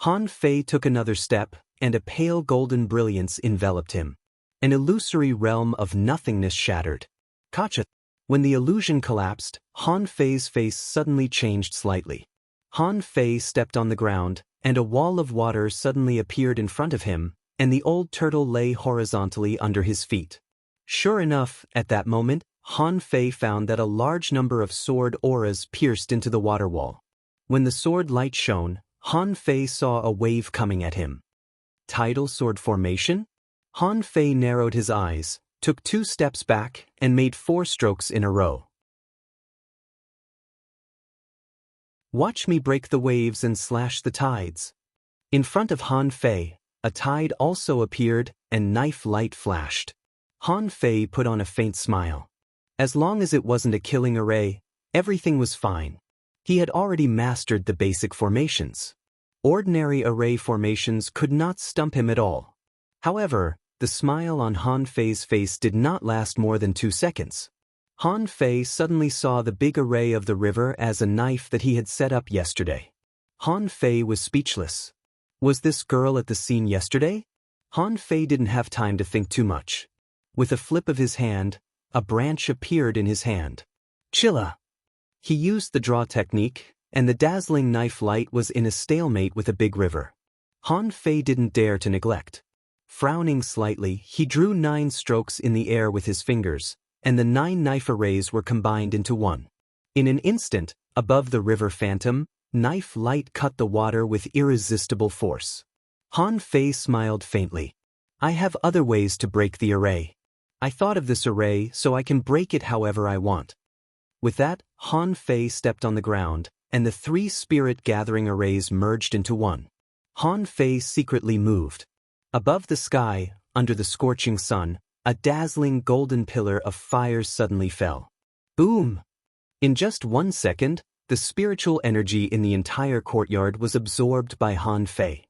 Han Fei took another step, and a pale golden brilliance enveloped him. An illusory realm of nothingness shattered. Kacha. When the illusion collapsed, Han Fei's face suddenly changed slightly. Han Fei stepped on the ground, and a wall of water suddenly appeared in front of him, and the old turtle lay horizontally under his feet. Sure enough, at that moment, Han Fei found that a large number of sword auras pierced into the water wall. When the sword light shone, Han Fei saw a wave coming at him. Tidal sword formation? Han Fei narrowed his eyes, took 2 steps back, and made 4 strokes in a row. Watch me break the waves and slash the tides. In front of Han Fei, a tide also appeared, and knife light flashed. Han Fei put on a faint smile. As long as it wasn't a killing array, everything was fine. He had already mastered the basic formations. Ordinary array formations could not stump him at all. However, the smile on Han Fei's face did not last more than 2 seconds. Han Fei suddenly saw the big array of the river as a knife that he had set up yesterday. Han Fei was speechless. Was this girl at the scene yesterday? Han Fei didn't have time to think too much. With a flip of his hand, a branch appeared in his hand. Chilla! He used the draw technique, and the dazzling knife light was in a stalemate with a big river. Han Fei didn't dare to neglect. Frowning slightly, he drew 9 strokes in the air with his fingers, and the 9 knife arrays were combined into one. In an instant, above the river phantom, knife light cut the water with irresistible force. Han Fei smiled faintly. I have other ways to break the array. I thought of this array so I can break it however I want. With that, Han Fei stepped on the ground, and the 3 spirit-gathering arrays merged into one. Han Fei secretly moved. Above the sky, under the scorching sun, a dazzling golden pillar of fire suddenly fell. Boom! In just 1 second, the spiritual energy in the entire courtyard was absorbed by Han Fei.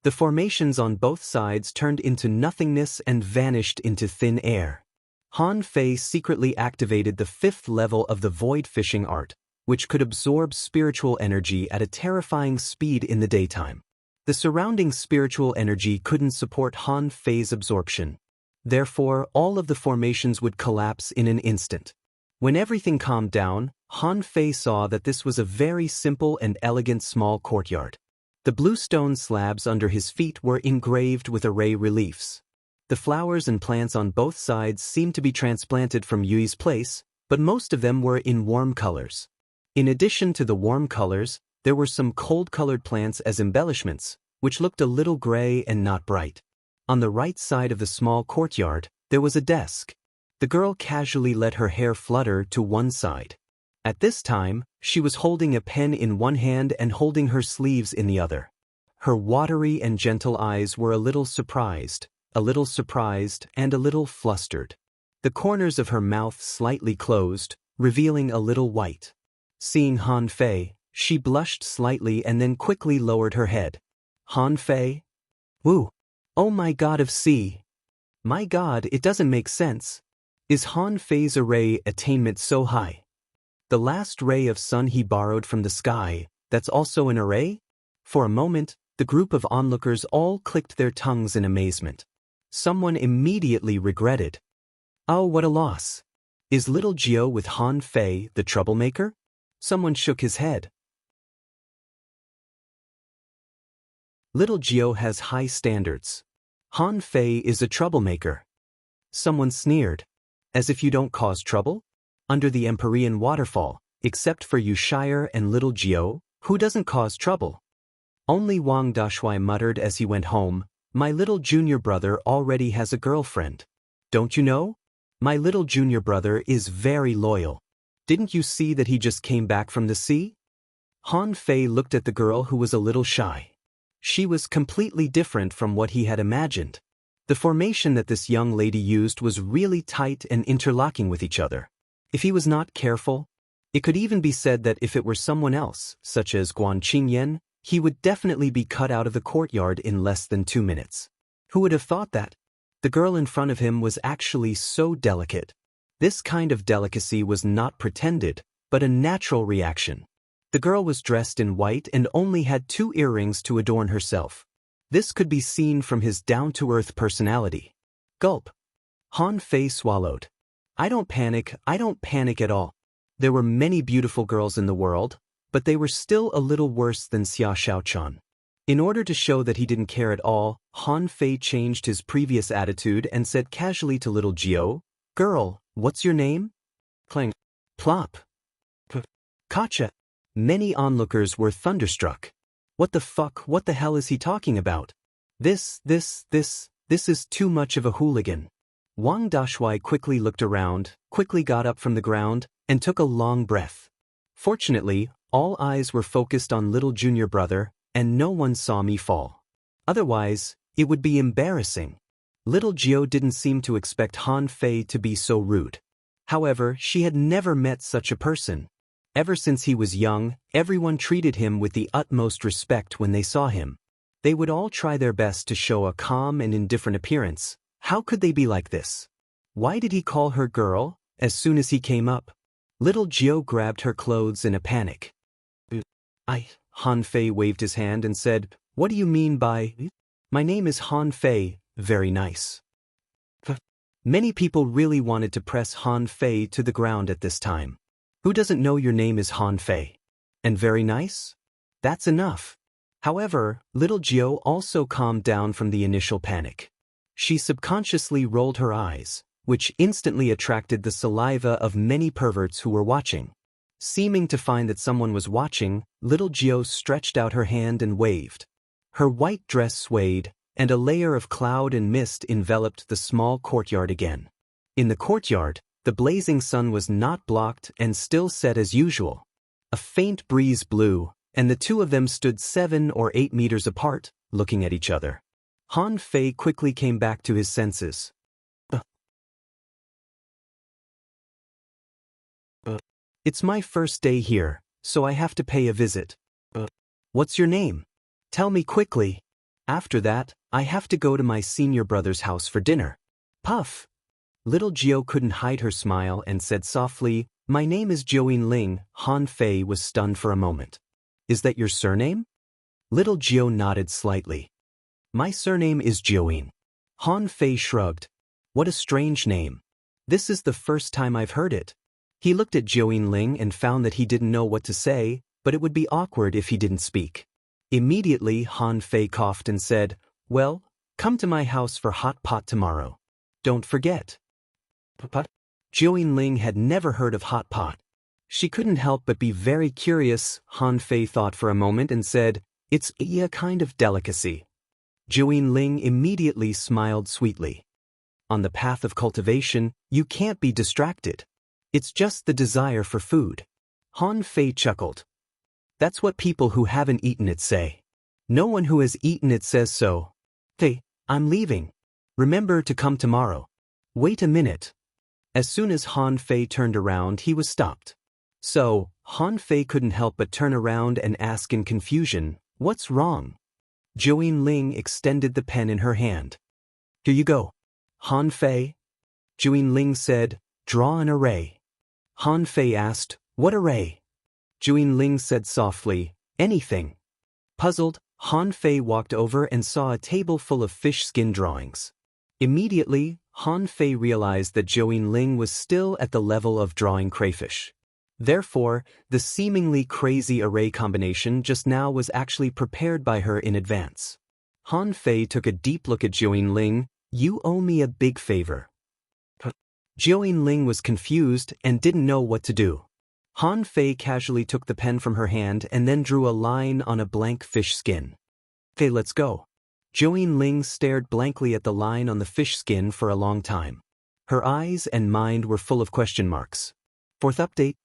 The formations on both sides turned into nothingness and vanished into thin air. Han Fei secretly activated the 5th level of the void fishing art, which could absorb spiritual energy at a terrifying speed in the daytime. The surrounding spiritual energy couldn't support Han Fei's absorption. Therefore, all of the formations would collapse in an instant. When everything calmed down, Han Fei saw that this was a very simple and elegant small courtyard. The blue stone slabs under his feet were engraved with array reliefs. The flowers and plants on both sides seemed to be transplanted from Yui's place, but most of them were in warm colors. In addition to the warm colors, there were some cold-colored plants as embellishments, which looked a little gray and not bright. On the right side of the small courtyard, there was a desk. The girl casually let her hair flutter to one side. At this time, she was holding a pen in one hand and holding her sleeves in the other. Her watery and gentle eyes were a little surprised and a little flustered. The corners of her mouth slightly closed, revealing a little white. Seeing Han Fei, she blushed slightly and then quickly lowered her head. Han Fei? Woo! Oh my god of sea! My god, it doesn't make sense. Is Han Fei's array attainment so high? The last ray of sun he borrowed from the sky, that's also an array? For a moment, the group of onlookers all clicked their tongues in amazement. Someone immediately regretted. Oh, what a loss. Is little Gio with Han Fei the troublemaker? Someone shook his head. Little Gio has high standards. Han Fei is a troublemaker. Someone sneered. As if you don't cause trouble? Under the Empyrean waterfall, except for you Shire and little Gio, who doesn't cause trouble? Only Wang Dashui muttered as he went home, my little junior brother already has a girlfriend. Don't you know? My little junior brother is very loyal. Didn't you see that he just came back from the sea? Han Fei looked at the girl who was a little shy. She was completely different from what he had imagined. The formation that this young lady used was really tight and interlocking with each other. If he was not careful, it could even be said that if it were someone else, such as Guan Qingyan, he would definitely be cut out of the courtyard in less than 2 minutes. Who would have thought that? The girl in front of him was actually so delicate. This kind of delicacy was not pretended, but a natural reaction. The girl was dressed in white and only had 2 earrings to adorn herself. This could be seen from his down-to-earth personality. Gulp. Han Fei swallowed. I don't panic at all. There were many beautiful girls in the world, but they were still a little worse than Xia Xiaochan. In order to show that he didn't care at all, Han Fei changed his previous attitude and said casually to little Gio, Girl, what's your name? Clang. Plop. Kacha. Many onlookers were thunderstruck. What the hell is he talking about? This is too much of a hooligan. Wang Dashui quickly looked around, quickly got up from the ground, and took a long breath. Fortunately, all eyes were focused on little junior brother, and no one saw me fall. Otherwise, it would be embarrassing. Little Gio didn't seem to expect Han Fei to be so rude. However, she had never met such a person. Ever since he was young, everyone treated him with the utmost respect when they saw him. They would all try their best to show a calm and indifferent appearance. How could they be like this? Why did he call her girl, as soon as he came up? Little Jiao grabbed her clothes in a panic. Han Fei waved his hand and said, "What do you mean by, my name is Han Fei, very nice." Many people really wanted to press Han Fei to the ground at this time. Who doesn't know your name is Han Fei? And very nice? That's enough. However, little Jiao also calmed down from the initial panic. She subconsciously rolled her eyes, which instantly attracted the saliva of many perverts who were watching. Seeming to find that someone was watching, little Jiao stretched out her hand and waved. Her white dress swayed, and a layer of cloud and mist enveloped the small courtyard again. In the courtyard, the blazing sun was not blocked and still set as usual. A faint breeze blew, and the two of them stood 7 or 8 meters apart, looking at each other. Han Fei quickly came back to his senses. It's my first day here, so I have to pay a visit. What's your name? Tell me quickly. After that, I have to go to my senior brother's house for dinner. Puff. Little Jiao couldn't hide her smile and said softly, "My name is Join Ling." Han Fei was stunned for a moment. Is that your surname? Little Jiao nodded slightly. My surname is Join. Han Fei shrugged. What a strange name. This is the first time I've heard it. He looked at Join Ling and found that he didn't know what to say, but it would be awkward if he didn't speak. Immediately, Han Fei coughed and said, "Well, come to my house for hot pot tomorrow. Don't forget." Pot? Join Ling had never heard of hot pot. She couldn't help but be very curious. Han Fei thought for a moment and said, "It's a kind of delicacy." Join Ling immediately smiled sweetly. On the path of cultivation, you can't be distracted. It's just the desire for food. Han Fei chuckled. That's what people who haven't eaten it say. No one who has eaten it says so. Hey, I'm leaving. Remember to come tomorrow. Wait a minute. As soon as Han Fei turned around, he was stopped. So, Han Fei couldn't help but turn around and ask in confusion, "What's wrong?" Join Ling extended the pen in her hand. "Here you go." Han Fei? Join Ling said, "Draw an array." Han Fei asked, "What array?" Join Ling said softly, "Anything." Puzzled, Han Fei walked over and saw a table full of fish skin drawings. Immediately, Han Fei realized that Join Ling was still at the level of drawing crayfish. Therefore, the seemingly crazy array combination just now was actually prepared by her in advance. Han Fei took a deep look at Join Ling. "You owe me a big favor." Join Ling was confused and didn't know what to do. Han Fei casually took the pen from her hand and then drew a line on a blank fish skin. "Okay, let's go." Join Ling stared blankly at the line on the fish skin for a long time. Her eyes and mind were full of question marks. Fourth update?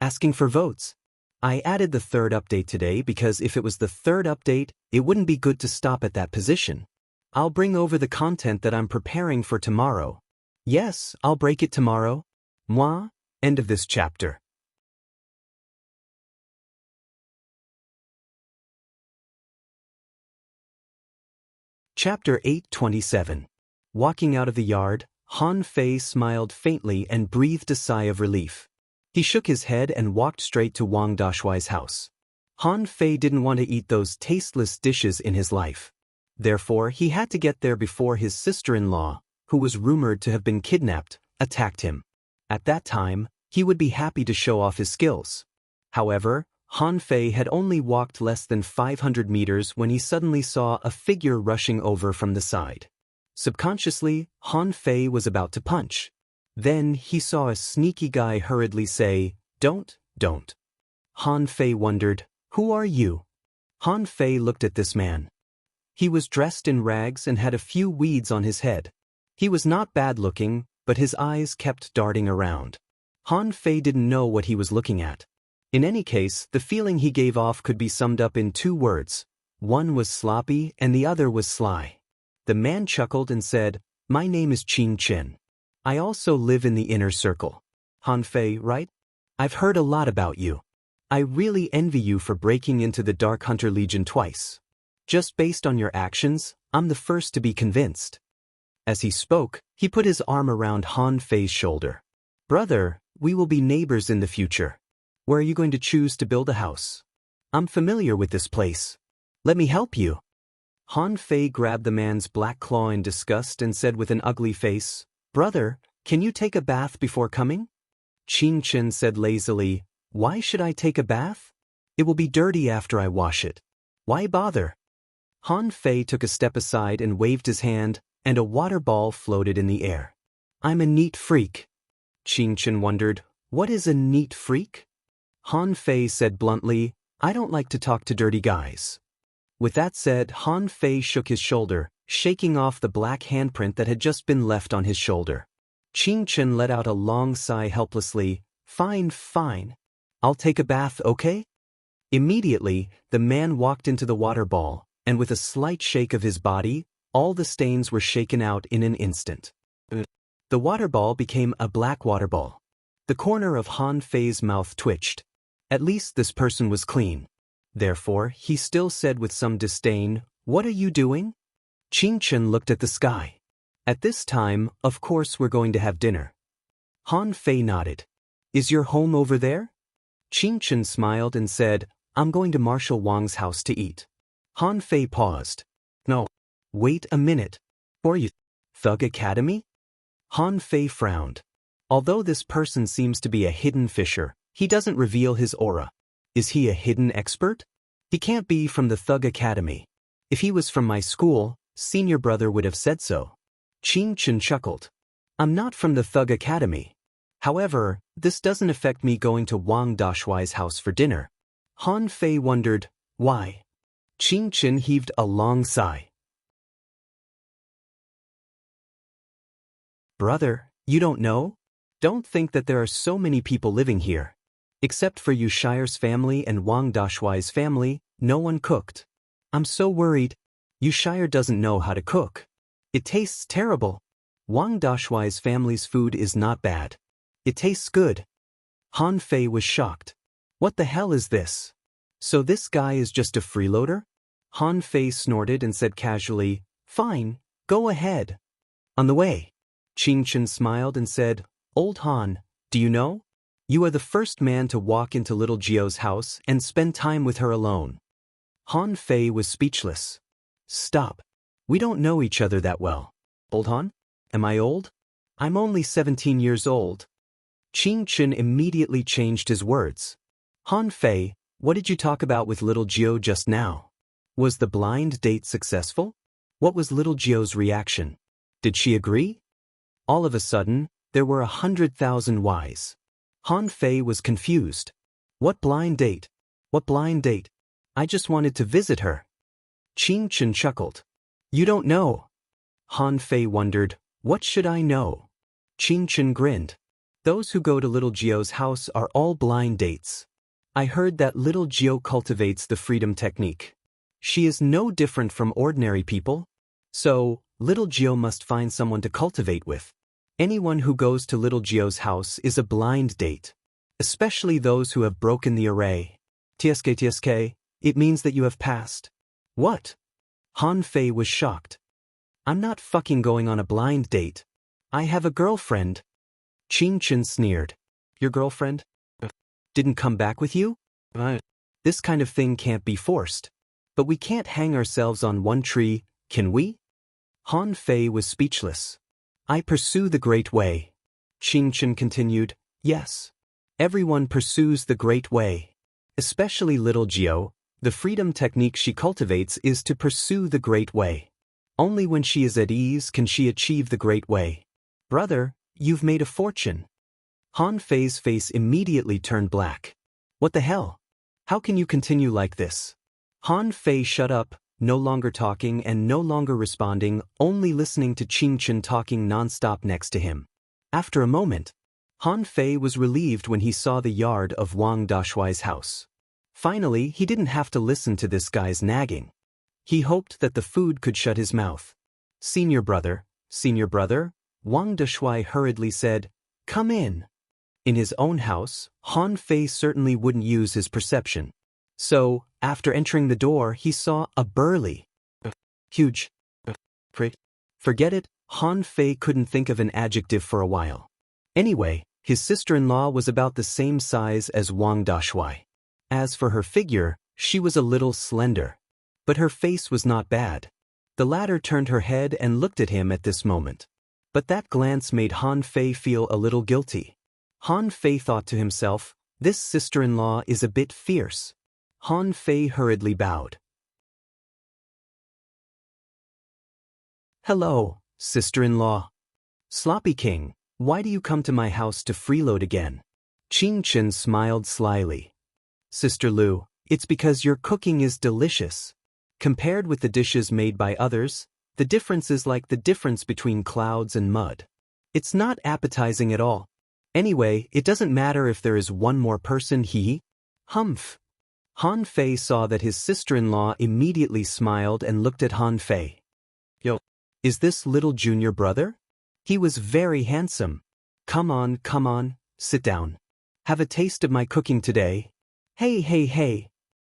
Asking for votes. I added the third update today because if it was the third update, it wouldn't be good to stop at that position. I'll bring over the content that I'm preparing for tomorrow. Yes, I'll break it tomorrow. Moi, end of this chapter. Chapter 827. Walking out of the yard, Han Fei smiled faintly and breathed a sigh of relief. He shook his head and walked straight to Wang Dashuai's house. Han Fei didn't want to eat those tasteless dishes in his life. Therefore, he had to get there before his sister-in-law, who was rumored to have been kidnapped, attacked him. At that time, he would be happy to show off his skills. However, Han Fei had only walked less than 500 meters when he suddenly saw a figure rushing over from the side. Subconsciously, Han Fei was about to punch. Then he saw a sneaky guy hurriedly say, Don't. Han Fei wondered, "Who are you?" Han Fei looked at this man. He was dressed in rags and had a few weeds on his head. He was not bad looking, but his eyes kept darting around. Han Fei didn't know what he was looking at. In any case, the feeling he gave off could be summed up in 2 words. One was sloppy and the other was sly. The man chuckled and said, "My name is Qing Chen. I also live in the inner circle." Han Fei, right? I've heard a lot about you. I really envy you for breaking into the Dark Hunter Legion twice. Just based on your actions, I'm the first to be convinced. As he spoke, he put his arm around Han Fei's shoulder. Brother, we will be neighbors in the future. Where are you going to choose to build a house? I'm familiar with this place. Let me help you. Han Fei grabbed the man's black claw in disgust and said with an ugly face, Brother, can you take a bath before coming? Qin Chen said lazily, Why should I take a bath? It will be dirty after I wash it. Why bother? Han Fei took a step aside and waved his hand, and a water ball floated in the air. I'm a neat freak. Qin Chen wondered, What is a neat freak? Han Fei said bluntly, I don't like to talk to dirty guys. With that said, Han Fei shook his shoulder, shaking off the black handprint that had just been left on his shoulder. Qin Chen let out a long sigh helplessly. Fine, fine. I'll take a bath, okay? Immediately, the man walked into the water ball, and with a slight shake of his body, all the stains were shaken out in an instant. The water ball became a black water ball. The corner of Han Fei's mouth twitched. At least this person was clean. Therefore, he still said with some disdain, What are you doing? Qin Chen looked at the sky. At this time, of course we're going to have dinner. Han Fei nodded. Is your home over there? Qin Chen smiled and said, I'm going to Marshal Wang's house to eat. Han Fei paused. No. Wait a minute. For you, Thug Academy? Han Fei frowned. Although this person seems to be a hidden fisher, he doesn't reveal his aura. Is he a hidden expert? He can't be from the Thug Academy. If he was from my school, senior brother would have said so. Qin Chen chuckled. I'm not from the Thug Academy. However, this doesn't affect me going to Wang Dashuai's house for dinner. Han Fei wondered, why? Qin Chen heaved a long sigh. Brother, you don't know? Don't think that there are so many people living here. Except for Yu Shire's family and Wang Dashuai's family, no one cooked. I'm so worried. Yu Shire doesn't know how to cook. It tastes terrible. Wang Dashuai's family's food is not bad. It tastes good. Han Fei was shocked. What the hell is this? So this guy is just a freeloader? Han Fei snorted and said casually, Fine, go ahead. On the way. Qin Chen smiled and said, Old Han, do you know? You are the first man to walk into little Jio's house and spend time with her alone. Han Fei was speechless. Stop. We don't know each other that well. Old Han? Am I old? I'm only 17 years old. Qin Chen immediately changed his words. Han Fei, what did you talk about with little Jio just now? Was the blind date successful? What was little Jio's reaction? Did she agree? All of a sudden, there were 100,000 whys. Han Fei was confused. What blind date? What blind date? I just wanted to visit her. Qin Chen chuckled. You don't know. Han Fei wondered, what should I know? Qin Chen grinned. Those who go to little Jio's house are all blind dates. I heard that little Jio cultivates the freedom technique. She is no different from ordinary people. So, little Jio must find someone to cultivate with. Anyone who goes to little Jio's house is a blind date. Especially those who have broken the array. TSK, it means that you have passed. What? Han Fei was shocked. I'm not fucking going on a blind date. I have a girlfriend. Qin Chen sneered. Your girlfriend? Didn't come back with you? This kind of thing can't be forced. But we can't hang ourselves on one tree, can we? Han Fei was speechless. I pursue the great way. Qin Chen continued, yes. Everyone pursues the great way. Especially little Jio, the freedom technique she cultivates is to pursue the great way. Only when she is at ease can she achieve the great way. Brother, you've made a fortune. Han Fei's face immediately turned black. What the hell? How can you continue like this? Han Fei shut up, no longer talking and no longer responding, only listening to Qin Chen talking non-stop next to him. After a moment, Han Fei was relieved when he saw the yard of Wang Dashuai's house. Finally, he didn't have to listen to this guy's nagging. He hoped that the food could shut his mouth. Senior brother, Wang Dashuai hurriedly said, Come in. In his own house, Han Fei certainly wouldn't use his perception. So, after entering the door, he saw a burly, huge prick. Forget it, Han Fei couldn't think of an adjective for a while. Anyway, his sister-in-law was about the same size as Wang Dashui. As for her figure, she was a little slender. But her face was not bad. The latter turned her head and looked at him at this moment. But that glance made Han Fei feel a little guilty. Han Fei thought to himself, this sister-in-law is a bit fierce. Han Fei hurriedly bowed. Hello, sister-in-law. Sloppy King, why do you come to my house to freeload again? Qing Chen smiled slyly. Sister Lu, it's because your cooking is delicious. Compared with the dishes made by others, the difference is like the difference between clouds and mud. It's not appetizing at all. Anyway, it doesn't matter if there is one more person. Humph. Han Fei saw that his sister-in-law immediately smiled and looked at Han Fei. Yo, is this little junior brother? He was very handsome. Come on, sit down. Have a taste of my cooking today. Hey.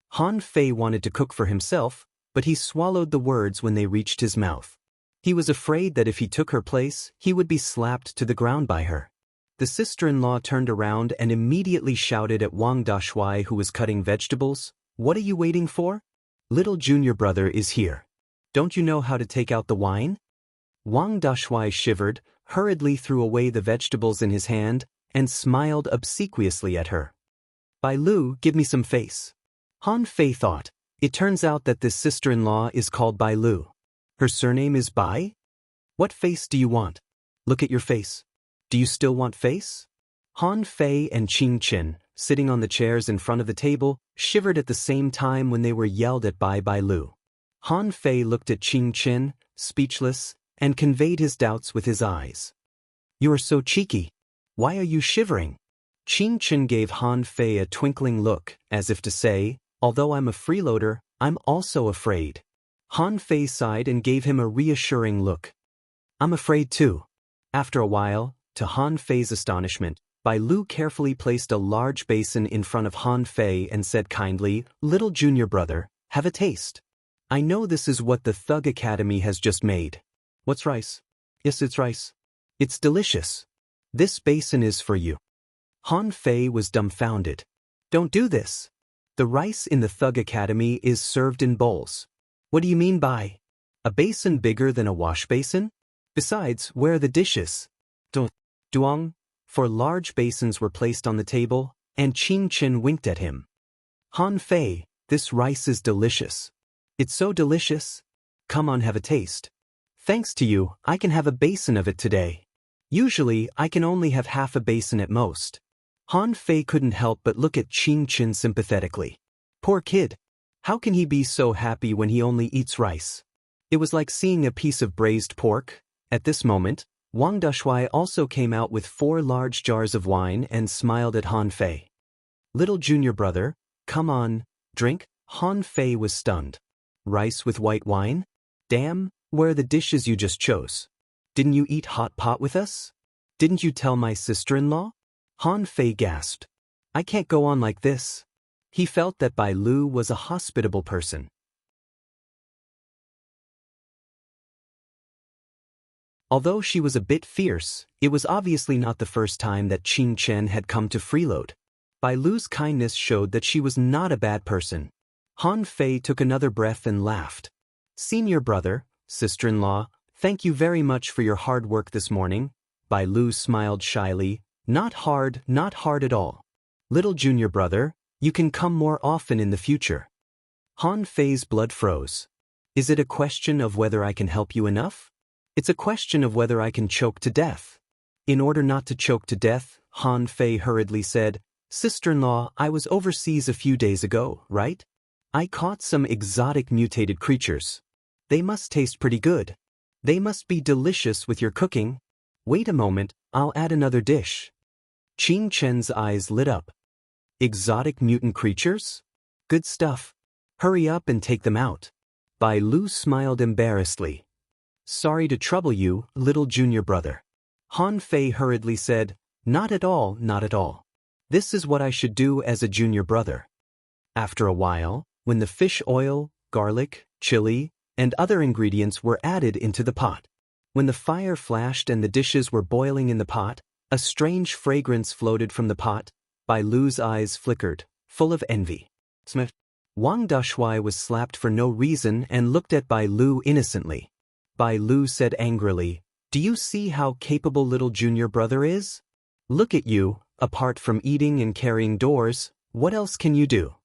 Han Fei wanted to cook for himself, but he swallowed the words when they reached his mouth. He was afraid that if he took her place, he would be slapped to the ground by her. The sister-in-law turned around and immediately shouted at Wang Dashui, who was cutting vegetables, "What are you waiting for? Little junior brother is here. Don't you know how to take out the wine?" Wang Dashui shivered, hurriedly threw away the vegetables in his hand, and smiled obsequiously at her. Bai Lu, give me some face. Han Fei thought, it turns out that this sister-in-law is called Bai Lu. Her surname is Bai? What face do you want? Look at your face. Do you still want face? Han Fei and Qing Chen, sitting on the chairs in front of the table, shivered at the same time when they were yelled at by Bai Lu. Han Fei looked at Qing Chen, speechless, and conveyed his doubts with his eyes. You are so cheeky. Why are you shivering? Qing Chen gave Han Fei a twinkling look, as if to say, although I'm a freeloader, I'm also afraid. Han Fei sighed and gave him a reassuring look. I'm afraid too. After a while, to Han Fei's astonishment, Bai Lu carefully placed a large basin in front of Han Fei and said kindly, Little junior brother, have a taste. I know this is what the Thug Academy has just made. What's rice? Yes, it's rice. It's delicious. This basin is for you. Han Fei was dumbfounded. Don't do this. The rice in the Thug Academy is served in bowls. What do you mean by a basin bigger than a wash basin? Besides, where are the dishes? Duong, for large basins were placed on the table, and Qing Chen winked at him. Han Fei, this rice is delicious. It's so delicious. Come on, have a taste. Thanks to you, I can have a basin of it today. Usually, I can only have half a basin at most. Han Fei couldn't help but look at Qing Chen sympathetically. Poor kid. How can he be so happy when he only eats rice? It was like seeing a piece of braised pork. At this moment, Wang Dashui also came out with 4 large jars of wine and smiled at Han Fei. Little junior brother, come on, drink. Han Fei was stunned. Rice with white wine? Damn, where are the dishes you just chose? Didn't you eat hot pot with us? Didn't you tell my sister-in-law? Han Fei gasped. I can't go on like this. He felt that Bai Lu was a hospitable person. Although she was a bit fierce, it was obviously not the first time that Qing Chen had come to freeload. Bai Lu's kindness showed that she was not a bad person. Han Fei took another breath and laughed. Senior brother, sister-in-law, thank you very much for your hard work this morning. Bai Lu smiled shyly. Not hard at all. Little junior brother, you can come more often in the future. Han Fei's blood froze. Is it a question of whether I can help you enough? It's a question of whether I can choke to death. In order not to choke to death, Han Fei hurriedly said, Sister-in-law, I was overseas a few days ago, right? I caught some exotic mutated creatures. They must taste pretty good. They must be delicious with your cooking. Wait a moment, I'll add another dish. Qing Chen's eyes lit up. Exotic mutant creatures? Good stuff. Hurry up and take them out. Bai Lu smiled embarrassedly. Sorry to trouble you, little junior brother. Han Fei hurriedly said, Not at all, not at all. This is what I should do as a junior brother. After a while, when the fish oil, garlic, chili, and other ingredients were added into the pot, when the fire flashed and the dishes were boiling in the pot, a strange fragrance floated from the pot. Bai Lu's eyes flickered, full of envy. Smith. Wang Dashui was slapped for no reason and looked at Bai Lu innocently. Bai Lu said angrily, "Do you see how capable little junior brother is? Look at you, apart from eating and carrying doors, what else can you do?"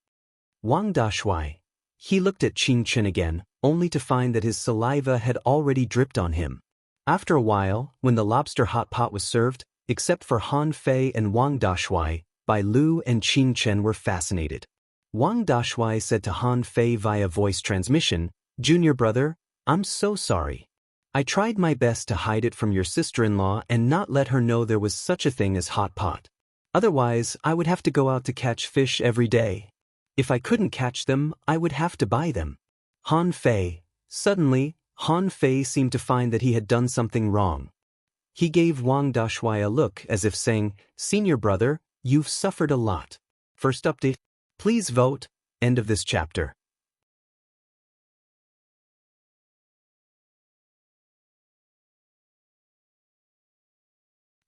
Wang Dashui. He looked at Qing Chen again, only to find that his saliva had already dripped on him. After a while, when the lobster hot pot was served, except for Han Fei and Wang Dashui, Bai Lu and Qing Chen were fascinated. Wang Dashui said to Han Fei via voice transmission, "Junior brother, I'm so sorry. I tried my best to hide it from your sister-in-law and not let her know there was such a thing as hot pot. Otherwise, I would have to go out to catch fish every day. If I couldn't catch them, I would have to buy them." Han Fei. Suddenly, Han Fei seemed to find that he had done something wrong. He gave Wang Dashui a look as if saying, "Senior brother, you've suffered a lot." First update. Please vote. End of this chapter.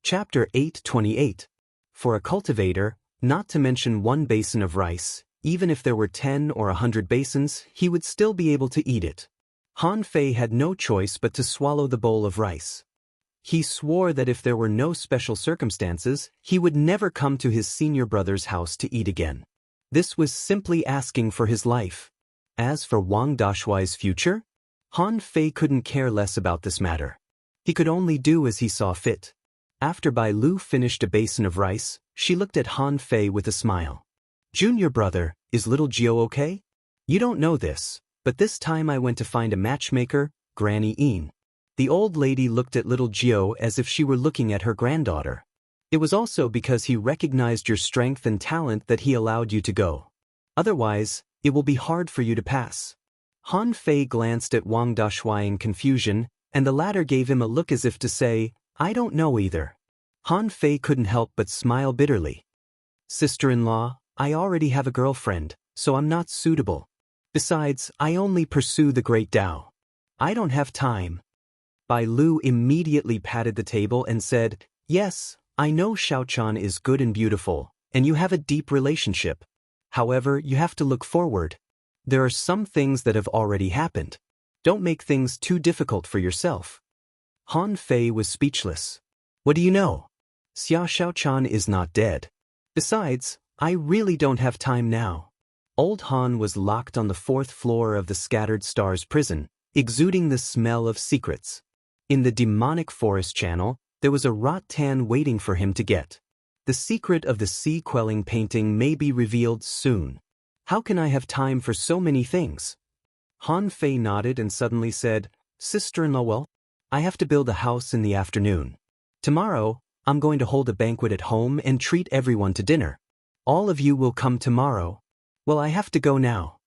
Chapter 828. For a cultivator, not to mention one basin of rice, even if there were 10 or 100 basins, he would still be able to eat it. Han Fei had no choice but to swallow the bowl of rice. He swore that if there were no special circumstances, he would never come to his senior brother's house to eat again. This was simply asking for his life. As for Wang Dashui's future, Han Fei couldn't care less about this matter. He could only do as he saw fit. After Bai Lu finished a basin of rice, she looked at Han Fei with a smile. "Junior brother, is little Gio okay? You don't know this, but this time I went to find a matchmaker, Granny Een." The old lady looked at little Gio as if she were looking at her granddaughter. "It was also because he recognized your strength and talent that he allowed you to go. Otherwise, it will be hard for you to pass." Han Fei glanced at Wang Dashui in confusion, and the latter gave him a look as if to say, "I don't know either." Han Fei couldn't help but smile bitterly. "Sister-in-law, I already have a girlfriend, so I'm not suitable. Besides, I only pursue the great Tao. I don't have time." Bai Lu immediately patted the table and said, "Yes, I know Xiaochan is good and beautiful, and you have a deep relationship. However, you have to look forward. There are some things that have already happened. Don't make things too difficult for yourself." Han Fei was speechless. "What do you know? Xia Xiaochan is not dead. Besides, I really don't have time now." Old Han was locked on the 4th floor of the Scattered Stars prison, exuding the smell of secrets. In the demonic forest channel, there was a rattan waiting for him to get. The secret of the sea-quelling painting may be revealed soon. "How can I have time for so many things?" Han Fei nodded and suddenly said, "Sister-in-law, well, I have to build a house in the afternoon. Tomorrow, I'm going to hold a banquet at home and treat everyone to dinner. All of you will come tomorrow. Well, I have to go now."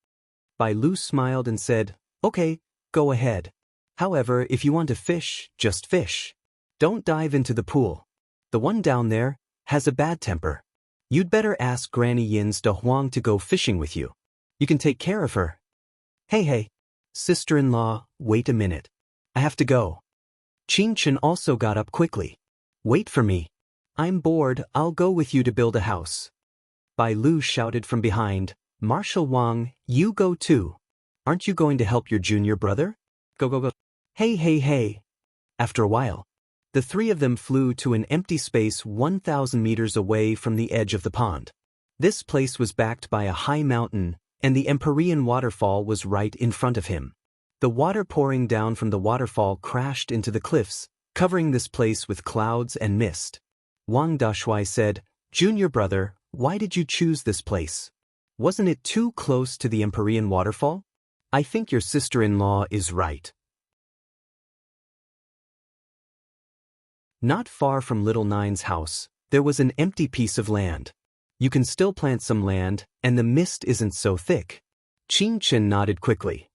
Bai Lu smiled and said, "Okay, go ahead. However, if you want to fish, just fish. Don't dive into the pool. The one down there has a bad temper. You'd better ask Granny Yin's De Huang to go fishing with you. You can take care of her." Hey, sister-in-law, wait a minute. I have to go." Qing Chen also got up quickly. "Wait for me. I'm bored, I'll go with you to build a house." Bai Lu shouted from behind, "Marshal Wang, you go too. Aren't you going to help your junior brother? Go. Hey. After a while, the three of them flew to an empty space 1,000 meters away from the edge of the pond. This place was backed by a high mountain, and the Empyrean waterfall was right in front of him. The water pouring down from the waterfall crashed into the cliffs, covering this place with clouds and mist. Wang Dashui said, "Junior brother, why did you choose this place? Wasn't it too close to the Empyrean waterfall? I think your sister-in-law is right." Not far from Little Nine's house, there was an empty piece of land. You can still plant some land, and the mist isn't so thick. Qing Chen nodded quickly.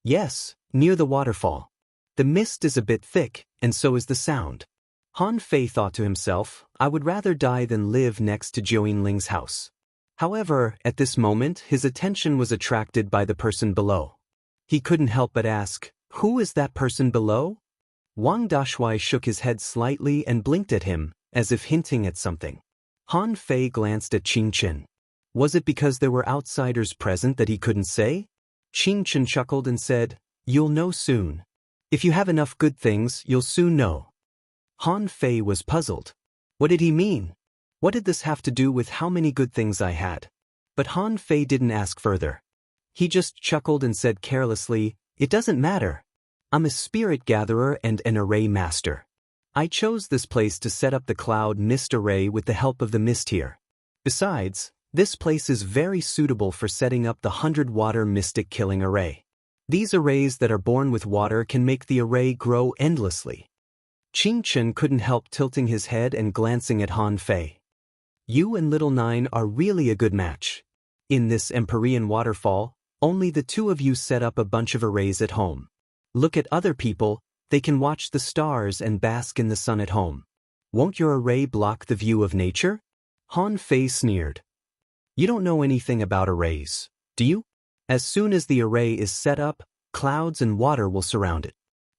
"Yes, near the waterfall. The mist is a bit thick, and so is the sound." Han Fei thought to himself, I would rather die than live next to Joan Ling's house. However, at this moment his attention was attracted by the person below. He couldn't help but ask, who is that person below? Wang Dashui shook his head slightly and blinked at him, as if hinting at something. Han Fei glanced at Qing Chen. Was it because there were outsiders present that he couldn't say? Qing Chen chuckled and said, You'll know soon. If you have enough good things, you'll soon know. Han Fei was puzzled. What did he mean? What did this have to do with how many good things I had? But Han Fei didn't ask further. He just chuckled and said carelessly, It doesn't matter. I'm a spirit gatherer and an array master. I chose this place to set up the cloud mist array with the help of the mist here. Besides, this place is very suitable for setting up the 100-water mystic killing array. These arrays that are born with water can make the array grow endlessly. Qing Chen couldn't help tilting his head and glancing at Han Fei. You and Little Nine are really a good match. In this Empyrean waterfall, only the two of you set up a bunch of arrays at home. Look at other people, they can watch the stars and bask in the sun at home. Won't your array block the view of nature? Han Fei sneered. You don't know anything about arrays, do you? As soon as the array is set up, clouds and water will surround it.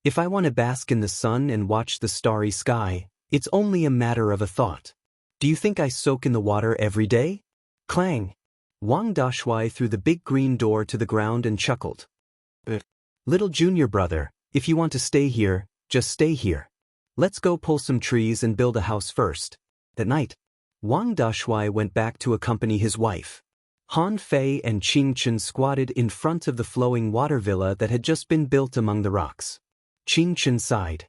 If I want to bask in the sun and watch the starry sky, it's only a matter of a thought. Do you think I soak in the water every day? Clang! Wang Dashui threw the big green door to the ground and chuckled. Little junior brother, if you want to stay here, just stay here. Let's go pull some trees and build a house first. That night, Wang Dashui went back to accompany his wife. Han Fei and Qing Chen squatted in front of the flowing water villa that had just been built among the rocks. Qing Chen sighed.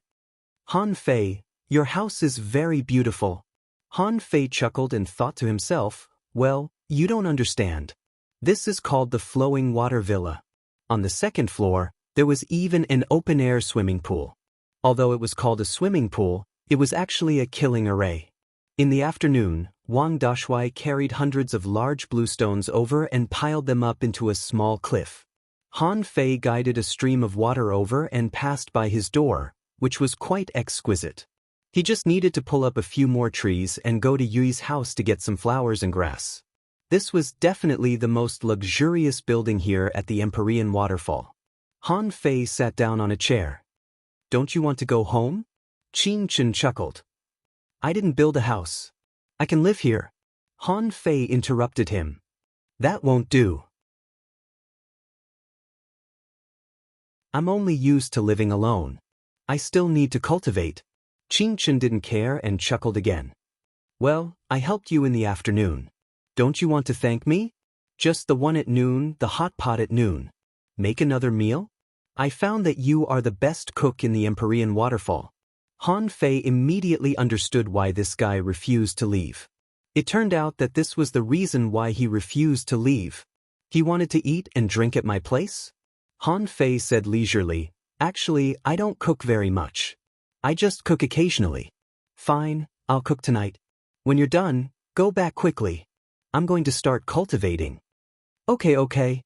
Han Fei, your house is very beautiful. Han Fei chuckled and thought to himself, well, you don't understand. This is called the flowing water villa. On the second floor, there was even an open-air swimming pool. Although it was called a swimming pool, it was actually a killing array. In the afternoon, Wang Dashui carried hundreds of large bluestones over and piled them up into a small cliff. Han Fei guided a stream of water over and passed by his door, which was quite exquisite. He just needed to pull up a few more trees and go to Yui's house to get some flowers and grass. This was definitely the most luxurious building here at the Empyrean waterfall. Han Fei sat down on a chair. Don't you want to go home? Qing Chen chuckled. I didn't build a house. I can live here. Han Fei interrupted him. That won't do. I'm only used to living alone. I still need to cultivate. Qing Chen didn't care and chuckled again. Well, I helped you in the afternoon. Don't you want to thank me? Just the one at noon, the hot pot at noon. Make another meal? I found that you are the best cook in the Empyrean waterfall. Han Fei immediately understood why this guy refused to leave. It turned out that this was the reason why he refused to leave. He wanted to eat and drink at my place? Han Fei said leisurely, Actually, I don't cook very much. I just cook occasionally. Fine, I'll cook tonight. When you're done, go back quickly. I'm going to start cultivating. Okay.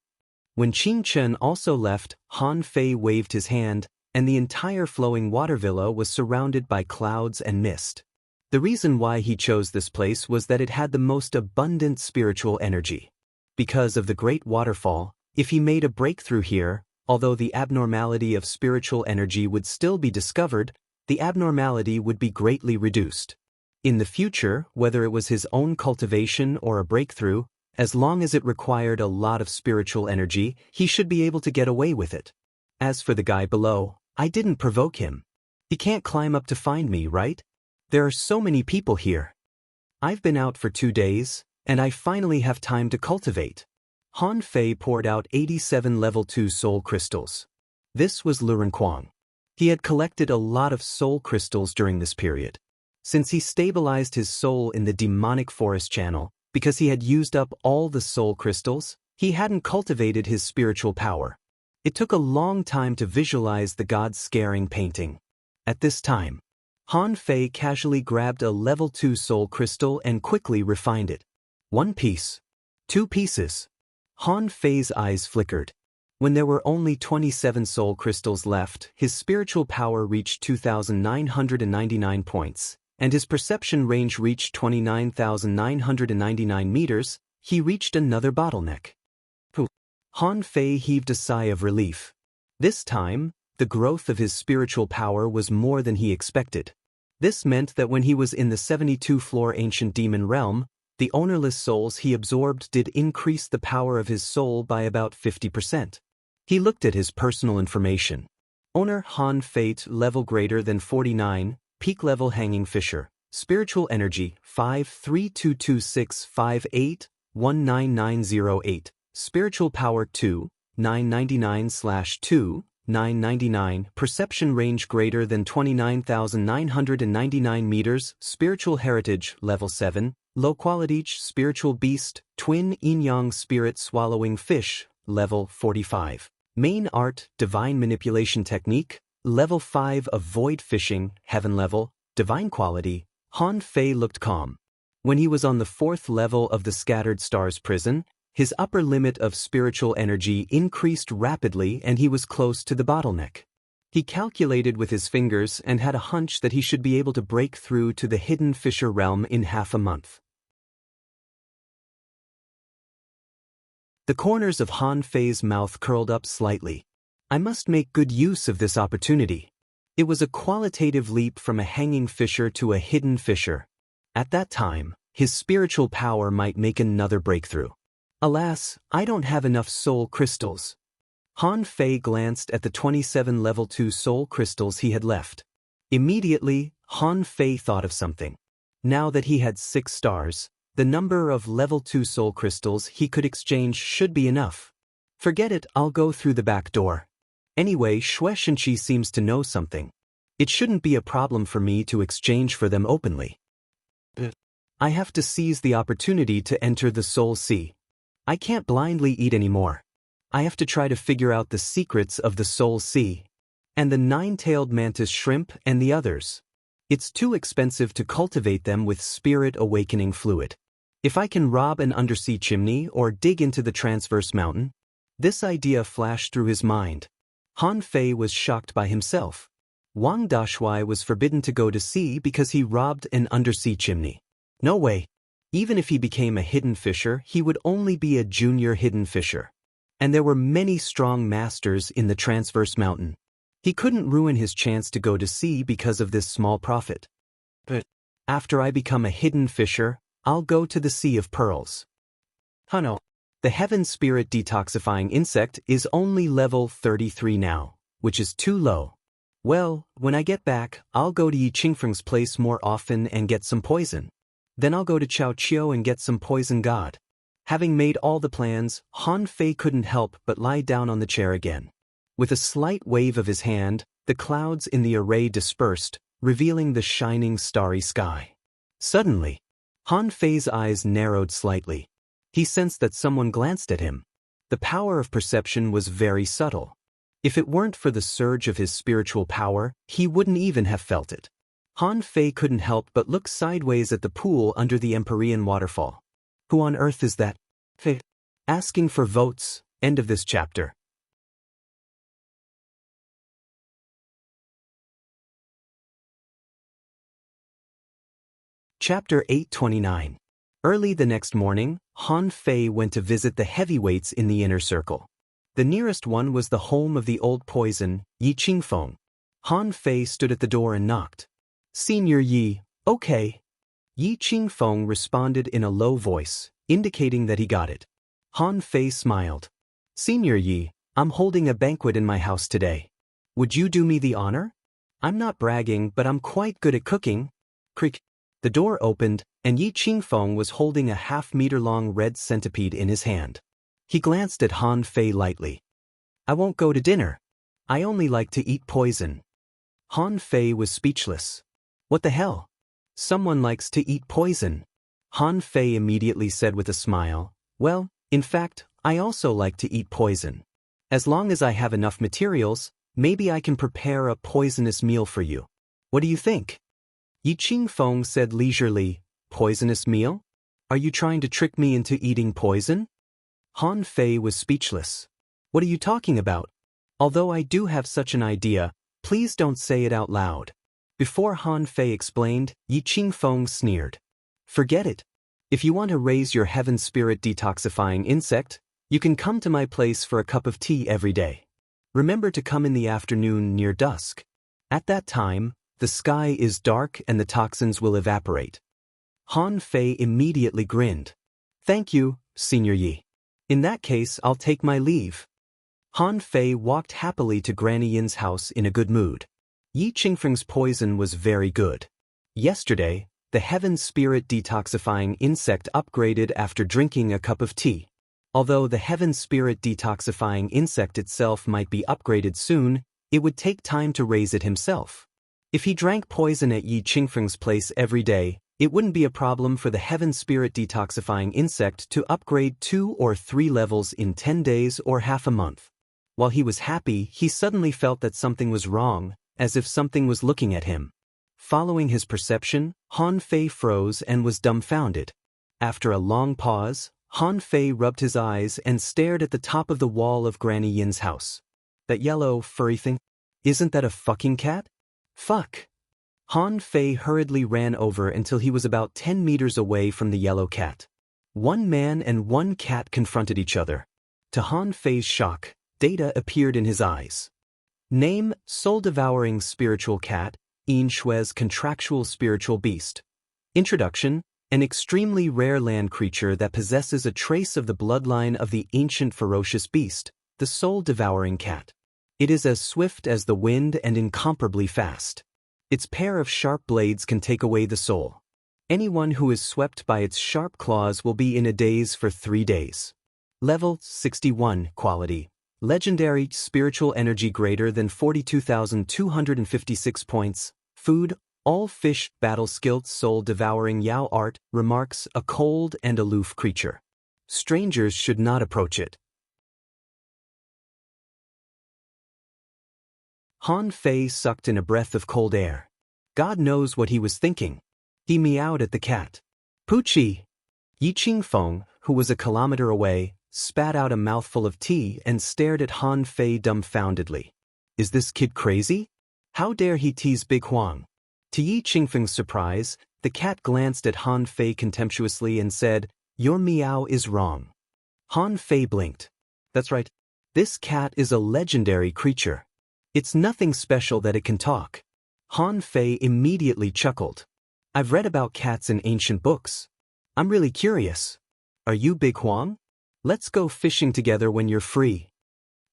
When Qing Chen also left, Han Fei waved his hand, and the entire flowing water villa was surrounded by clouds and mist. The reason why he chose this place was that it had the most abundant spiritual energy. Because of the great waterfall, if he made a breakthrough here, although the abnormality of spiritual energy would still be discovered, the abnormality would be greatly reduced. In the future, whether it was his own cultivation or a breakthrough, as long as it required a lot of spiritual energy, he should be able to get away with it. As for the guy below, I didn't provoke him. He can't climb up to find me, right? There are so many people here. I've been out for 2 days, and I finally have time to cultivate. Han Fei poured out 87 level 2 soul crystals. This was Luren Kuang. He had collected a lot of soul crystals during this period. Since he stabilized his soul in the demonic forest channel, because he had used up all the soul crystals, he hadn't cultivated his spiritual power. It took a long time to visualize the god-scaring painting. At this time, Han Fei casually grabbed a level 2 soul crystal and quickly refined it. 1 piece. 2 pieces. Han Fei's eyes flickered. When there were only 27 soul crystals left, his spiritual power reached 2,999 points, and his perception range reached 29,999 meters. He reached another bottleneck. Han Fei heaved a sigh of relief. This time, the growth of his spiritual power was more than he expected. This meant that when he was in the 72-floor ancient demon realm, the ownerless souls he absorbed did increase the power of his soul by about 50%. He looked at his personal information. Owner Han Fate level greater than 49, peak level hanging fisher, spiritual energy 5322658199908, spiritual power 2, 999/2, 999, perception range greater than 29,999 meters, spiritual heritage level 7, low quality spiritual beast, twin yin-yang spirit swallowing fish, level 45. Main art, divine manipulation technique, level 5 of void fishing, heaven level, divine quality. Han Fei looked calm. When he was on the 4th level of the scattered stars prison, his upper limit of spiritual energy increased rapidly and he was close to the bottleneck. He calculated with his fingers and had a hunch that he should be able to break through to the hidden fisher realm in half a month. The corners of Han Fei's mouth curled up slightly. I must make good use of this opportunity. It was a qualitative leap from a hanging fisher to a hidden fisher. At that time, his spiritual power might make another breakthrough. Alas, I don't have enough soul crystals. Han Fei glanced at the 27 level 2 soul crystals he had left. Immediately, Han Fei thought of something. Now that he had 6 stars, the number of level 2 soul crystals he could exchange should be enough. Forget it, I'll go through the back door. Anyway, Shueishenqi seems to know something. It shouldn't be a problem for me to exchange for them openly. I have to seize the opportunity to enter the Soul Sea. I can't blindly eat anymore. I have to try to figure out the secrets of the Soul Sea. And the 9-tailed mantis shrimp and the others. It's too expensive to cultivate them with spirit awakening fluid. If I can rob an undersea chimney or dig into the transverse mountain. This idea flashed through his mind. Han Fei was shocked by himself. Wang Dashui was forbidden to go to sea because he robbed an undersea chimney. No way. Even if he became a hidden fisher, he would only be a junior hidden fisher. And there were many strong masters in the transverse mountain. He couldn't ruin his chance to go to sea because of this small profit. But after I become a hidden fisher, I'll go to the Sea of Pearls. Huno. The heaven spirit detoxifying insect is only level 33 now, which is too low. Well, when I get back, I'll go to Yi Qingfeng's place more often and get some poison. Then I'll go to Chao Qiu and get some poison god. Having made all the plans, Han Fei couldn't help but lie down on the chair again. With a slight wave of his hand, the clouds in the array dispersed, revealing the shining starry sky. Suddenly, Han Fei's eyes narrowed slightly. He sensed that someone glanced at him. The power of perception was very subtle. If it weren't for the surge of his spiritual power, he wouldn't even have felt it. Han Fei couldn't help but look sideways at the pool under the Empyrean waterfall. Who on earth is that? Fei. Asking for votes. End of this chapter. Chapter 829. Early the next morning, Han Fei went to visit the heavyweights in the inner circle. The nearest one was the home of the old poison, Yi Qingfeng. Han Fei stood at the door and knocked. Senior Yi, okay. Yi Qingfeng responded in a low voice, indicating that he got it. Han Fei smiled. Senior Yi, I'm holding a banquet in my house today. Would you do me the honor? I'm not bragging, but I'm quite good at cooking. Creak. The door opened, and Yi Qingfeng was holding a half-meter-long red centipede in his hand. He glanced at Han Fei lightly. I won't go to dinner. I only like to eat poison. Han Fei was speechless. What the hell? Someone likes to eat poison. Han Fei immediately said with a smile, well, in fact, I also like to eat poison. As long as I have enough materials, maybe I can prepare a poisonous meal for you. What do you think? Yi Qingfeng said leisurely, poisonous meal? Are you trying to trick me into eating poison? Han Fei was speechless. What are you talking about? Although I do have such an idea, please don't say it out loud. Before Han Fei explained, Yi Qingfeng sneered. Forget it. If you want to raise your heaven spirit detoxifying insect, you can come to my place for a cup of tea every day. Remember to come in the afternoon near dusk. At that time, the sky is dark and the toxins will evaporate. Han Fei immediately grinned. Thank you, Senior Yi. In that case, I'll take my leave. Han Fei walked happily to Granny Yin's house in a good mood. Yi Qingfeng's poison was very good. Yesterday, the heaven spirit detoxifying insect upgraded after drinking a cup of tea. Although the heaven spirit detoxifying insect itself might be upgraded soon, it would take time to raise it himself. If he drank poison at Yi Qingfeng's place every day, it wouldn't be a problem for the heaven spirit detoxifying insect to upgrade 2 or 3 levels in 10 days or half a month. While he was happy, he suddenly felt that something was wrong, as if something was looking at him. Following his perception, Han Fei froze and was dumbfounded. After a long pause, Han Fei rubbed his eyes and stared at the top of the wall of Granny Yin's house. That yellow, furry thing? Isn't that a fucking cat? Fuck. Han Fei hurriedly ran over until he was about 10 meters away from the yellow cat. One man and one cat confronted each other. To Han Fei's shock, data appeared in his eyes. Name: soul-devouring spiritual cat, Yin Shui's contractual spiritual beast. Introduction: an extremely rare land creature that possesses a trace of the bloodline of the ancient ferocious beast, the soul-devouring cat. It is as swift as the wind and incomparably fast. Its pair of sharp blades can take away the soul. Anyone who is swept by its sharp claws will be in a daze for 3 days. Level 61 quality. Legendary spiritual energy greater than 42,256 points. Food: all fish. Battle skilled soul-devouring Yao art. Remarks: a cold and aloof creature. Strangers should not approach it. Han Fei sucked in a breath of cold air. God knows what he was thinking. He meowed at the cat. Poochie! Yi Qingfeng, who was a kilometer away, spat out a mouthful of tea and stared at Han Fei dumbfoundedly. Is this kid crazy? How dare he tease Big Huang? To Yi Qingfeng's surprise, the cat glanced at Han Fei contemptuously and said, "Your meow is wrong." Han Fei blinked. That's right. This cat is a legendary creature. It's nothing special that it can talk. Han Fei immediately chuckled. I've read about cats in ancient books. I'm really curious. Are you Big Huang? Let's go fishing together when you're free.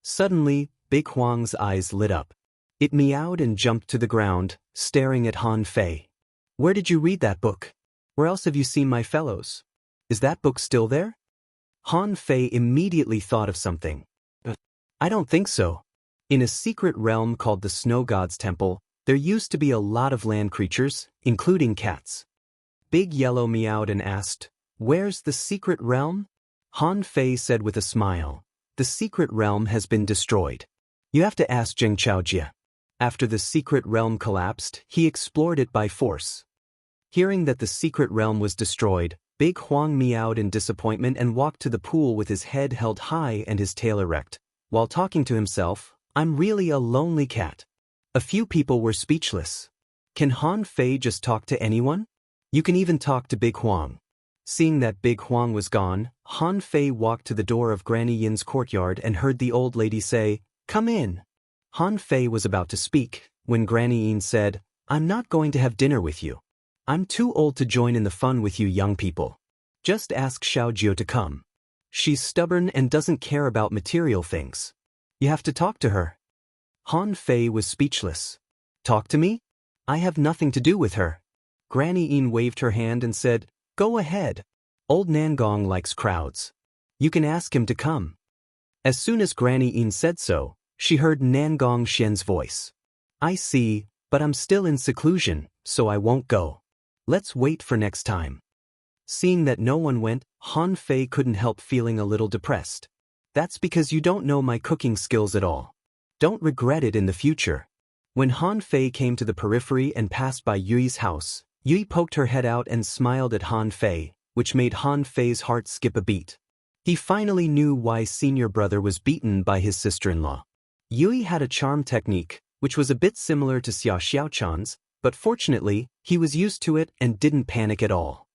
Suddenly, Big Huang's eyes lit up. It meowed and jumped to the ground, staring at Han Fei. Where did you read that book? Where else have you seen my fellows? Is that book still there? Han Fei immediately thought of something. I don't think so. In a secret realm called the Snow God's Temple, there used to be a lot of land creatures, including cats. Big Yellow meowed and asked, "Where's the secret realm?" Han Fei said with a smile, "The secret realm has been destroyed. You have to ask Zheng Chaojie." After the secret realm collapsed, he explored it by force. Hearing that the secret realm was destroyed, Big Huang meowed in disappointment and walked to the pool with his head held high and his tail erect. While talking to himself, "I'm really a lonely cat." A few people were speechless. Can Han Fei just talk to anyone? You can even talk to Big Huang. Seeing that Big Huang was gone, Han Fei walked to the door of Granny Yin's courtyard and heard the old lady say, "Come in." Han Fei was about to speak, when Granny Yin said, "I'm not going to have dinner with you. I'm too old to join in the fun with you young people. Just ask Xiaojie to come. She's stubborn and doesn't care about material things. You have to talk to her." Han Fei was speechless. "Talk to me? I have nothing to do with her." Granny Yin waved her hand and said, "Go ahead. Old Nangong likes crowds. You can ask him to come." As soon as Granny Yin said so, she heard Nangong Shen's voice. "I see, but I'm still in seclusion, so I won't go. Let's wait for next time." Seeing that no one went, Han Fei couldn't help feeling a little depressed. "That's because you don't know my cooking skills at all. Don't regret it in the future." When Han Fei came to the periphery and passed by Yui's house, Yui poked her head out and smiled at Han Fei, which made Han Fei's heart skip a beat. He finally knew why senior brother was beaten by his sister-in-law. Yui had a charm technique, which was a bit similar to Xia Xiaochan's, but fortunately, he was used to it and didn't panic at all.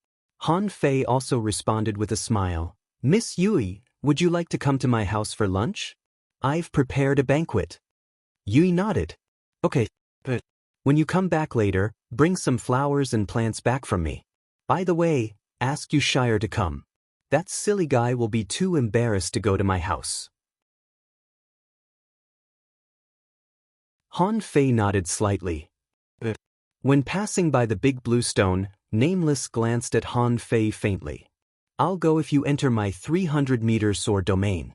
Han Fei also responded with a smile. Miss Yui, would you like to come to my house for lunch? I've prepared a banquet. Yui nodded. Okay, but when you come back later, bring some flowers and plants back from me. By the way, ask Yushire to come. That silly guy will be too embarrassed to go to my house. Han Fei nodded slightly. When passing by the big blue stone, Nameless glanced at Han Fei faintly. I'll go if you enter my 300-meter sword domain.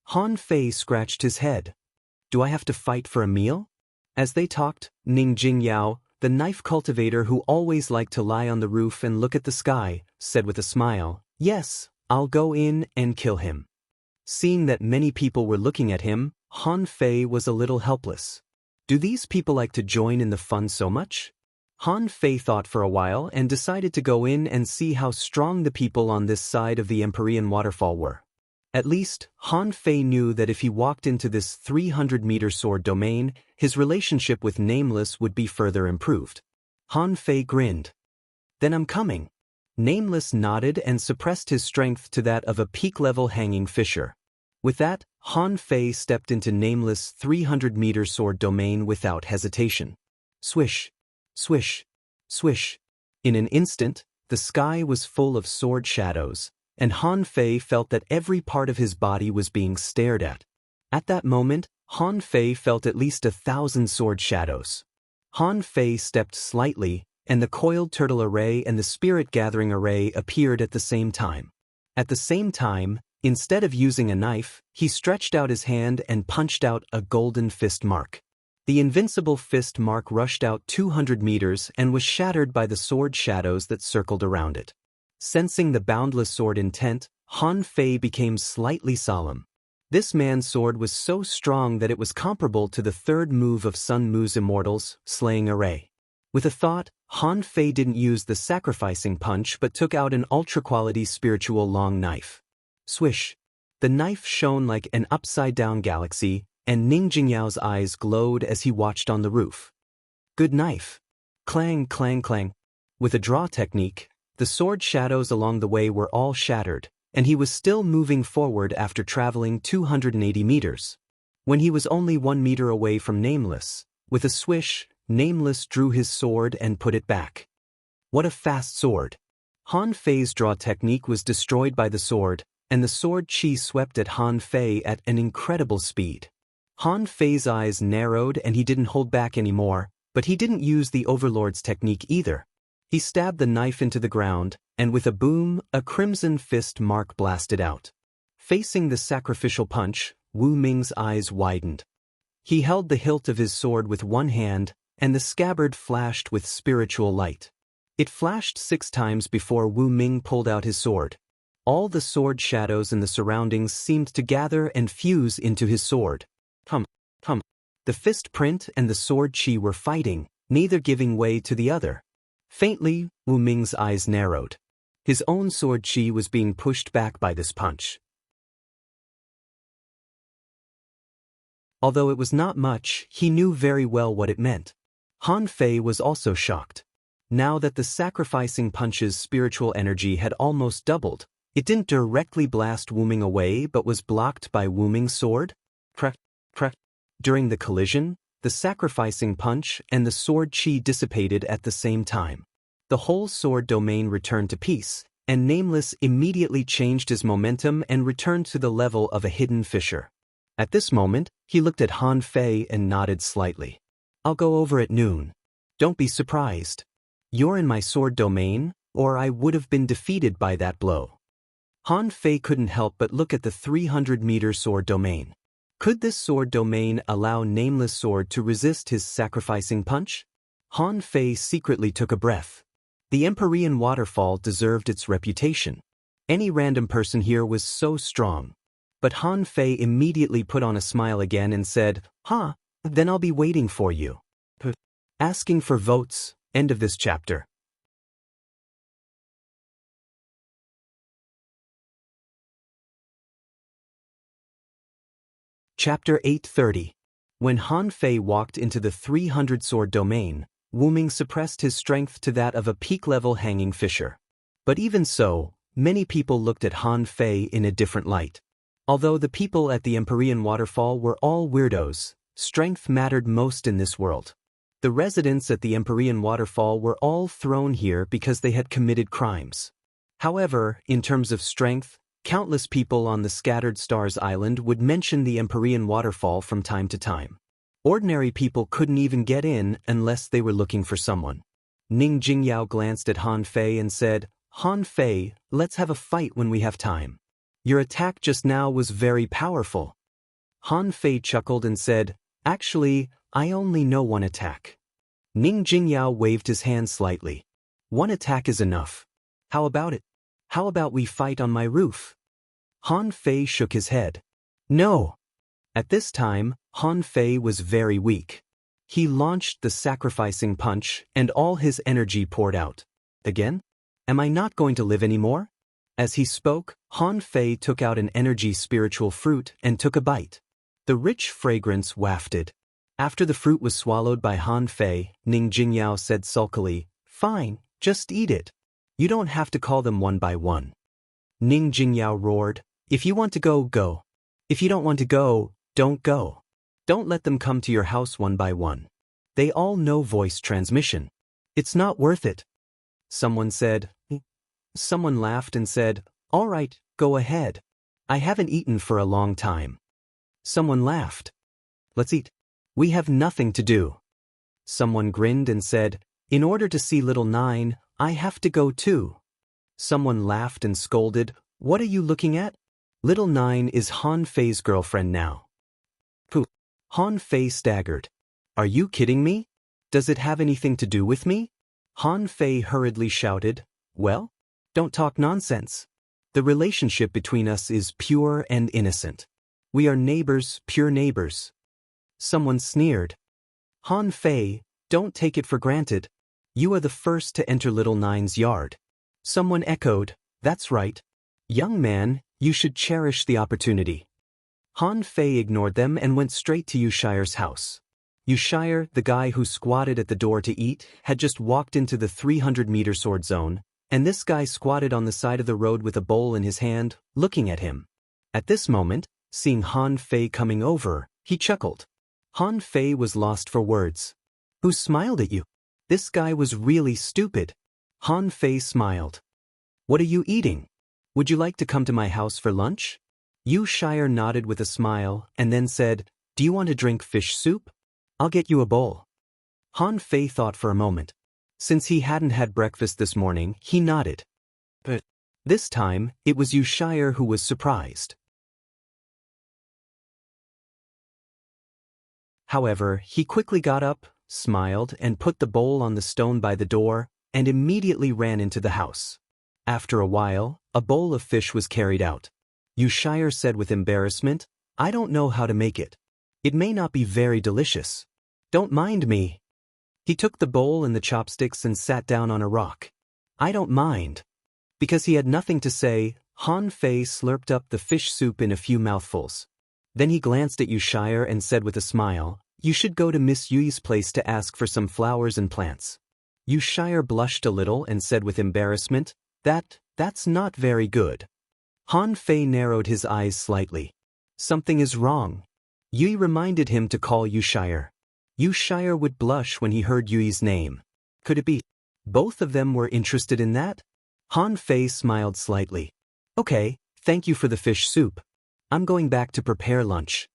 Han Fei scratched his head. Do I have to fight for a meal? As they talked, Ning Jingyao, the knife cultivator who always liked to lie on the roof and look at the sky, said with a smile, Yes, I'll go in and kill him. Seeing that many people were looking at him, Han Fei was a little helpless. Do these people like to join in the fun so much? Han Fei thought for a while and decided to go in and see how strong the people on this side of the Empyrean waterfall were. At least, Han Fei knew that if he walked into this 300-meter sword domain, his relationship with Nameless would be further improved. Han Fei grinned. Then I'm coming. Nameless nodded and suppressed his strength to that of a peak-level hanging fisher. With that, Han Fei stepped into Nameless' 300-meter sword domain without hesitation. Swish. Swish, swish. In an instant, the sky was full of sword shadows, and Han Fei felt that every part of his body was being stared at. At that moment, Han Fei felt at least 1,000 sword shadows. Han Fei stepped slightly, and the coiled turtle array and the spirit gathering array appeared at the same time. At the same time, instead of using a knife, he stretched out his hand and punched out a golden fist mark. The invincible fist mark rushed out 200 meters and was shattered by the sword shadows that circled around it. Sensing the boundless sword intent, Han Fei became slightly solemn. This man's sword was so strong that it was comparable to the third move of Sun Mu's immortals, slaying array. With a thought, Han Fei didn't use the sacrificing punch but took out an ultra-quality spiritual long knife. Swish! The knife shone like an upside-down galaxy, and Ning Jingyao's eyes glowed as he watched on the roof. Good knife. Clang, clang, clang. With a draw technique, the sword shadows along the way were all shattered, and he was still moving forward after traveling 280 meters. When he was only 1 meter away from Nameless, with a swish, Nameless drew his sword and put it back. What a fast sword! Han Fei's draw technique was destroyed by the sword, and the sword chi swept at Han Fei at an incredible speed. Han Fei's eyes narrowed and he didn't hold back anymore, but he didn't use the Overlord's technique either. He stabbed the knife into the ground, and with a boom, a crimson fist mark blasted out. Facing the sacrificial punch, Wu Ming's eyes widened. He held the hilt of his sword with one hand, and the scabbard flashed with spiritual light. It flashed 6 times before Wu Ming pulled out his sword. All the sword shadows in the surroundings seemed to gather and fuse into his sword. The fist print and the sword chi were fighting, neither giving way to the other. Faintly, Wu Ming's eyes narrowed. His own sword chi was being pushed back by this punch. Although it was not much, he knew very well what it meant. Han Fei was also shocked. Now that the sacrificing punch's spiritual energy had almost doubled, it didn't directly blast Wu Ming away but was blocked by Wu Ming's sword. Crack, crack. During the collision, the sacrificing punch and the sword chi dissipated at the same time. The whole sword domain returned to peace, and Nameless immediately changed his momentum and returned to the level of a hidden fisher. At this moment, he looked at Han Fei and nodded slightly. I'll go over at noon. Don't be surprised. You're in my sword domain, or I would have been defeated by that blow. Han Fei couldn't help but look at the 300-meter sword domain. Could this sword domain allow Nameless sword to resist his sacrificing punch? Han Fei secretly took a breath. The Empyrean waterfall deserved its reputation. Any random person here was so strong. But Han Fei immediately put on a smile again and said, then I'll be waiting for you. Asking for votes, end of this chapter. Chapter 830. When Han Fei walked into the 300-sword domain, Wu Ming suppressed his strength to that of a peak-level hanging fisher. But even so, many people looked at Han Fei in a different light. Although the people at the Empyrean waterfall were all weirdos, strength mattered most in this world. The residents at the Empyrean waterfall were all thrown here because they had committed crimes. However, in terms of strength, countless people on the Scattered Stars Island would mention the Empyrean waterfall from time to time. Ordinary people couldn't even get in unless they were looking for someone. Ning Jingyao glanced at Han Fei and said, "Han Fei, let's have a fight when we have time. Your attack just now was very powerful." Han Fei chuckled and said, "Actually, I only know one attack." Ning Jingyao waved his hand slightly. "One attack is enough. How about it? How about we fight on my roof?" Han Fei shook his head. "No." At this time, Han Fei was very weak. He launched the sacrificing punch, and all his energy poured out. "Again? Am I not going to live anymore?" As he spoke, Han Fei took out an energy spiritual fruit and took a bite. The rich fragrance wafted. After the fruit was swallowed by Han Fei, Ning Jingyao said sulkily, "Fine, just eat it. You don't have to call them one by one." Ning Jingyao roared, "If you want to go, go. If you don't want to go, don't go. Don't let them come to your house one by one. They all know voice transmission. It's not worth it." Someone said. Someone laughed and said, "All right, go ahead. I haven't eaten for a long time." Someone laughed. "Let's eat. We have nothing to do." Someone grinned and said, "In order to see little Nine, I have to go too." Someone laughed and scolded, "What are you looking at? Little Nine is Han Fei's girlfriend now." Pooh. Han Fei staggered. "Are you kidding me? Does it have anything to do with me?" Han Fei hurriedly shouted, "Well? Don't talk nonsense. The relationship between us is pure and innocent. We are neighbors, pure neighbors." Someone sneered. "Han Fei, don't take it for granted. You are the first to enter Little Nine's yard." Someone echoed, "That's right. Young man, you should cherish the opportunity." Han Fei ignored them and went straight to Yushire's house. Yushire, the guy who squatted at the door to eat, had just walked into the 300-meter sword zone, and this guy squatted on the side of the road with a bowl in his hand, looking at him. At this moment, seeing Han Fei coming over, he chuckled. Han Fei was lost for words. "Who smiled at you? This guy was really stupid." Han Fei smiled. "What are you eating? Would you like to come to my house for lunch?" Yu Shire nodded with a smile and then said, "Do you want to drink fish soup? I'll get you a bowl." Han Fei thought for a moment. Since he hadn't had breakfast this morning, he nodded. But this time, it was Yu Shire who was surprised. However, he quickly got up, smiled, and put the bowl on the stone by the door, and immediately ran into the house. After a while, a bowl of fish was carried out. Yushire said with embarrassment, "I don't know how to make it. It may not be very delicious. Don't mind me." He took the bowl and the chopsticks and sat down on a rock. "I don't mind." Because he had nothing to say, Han Fei slurped up the fish soup in a few mouthfuls. Then he glanced at Yushire and said with a smile, "You should go to Miss Yui's place to ask for some flowers and plants." Yushire blushed a little and said with embarrassment, That's not very good." Han Fei narrowed his eyes slightly. Something is wrong. Yui reminded him to call Yushire. Yushire would blush when he heard Yui's name. Could it be both of them were interested in that? Han Fei smiled slightly. "Okay, thank you for the fish soup. I'm going back to prepare lunch."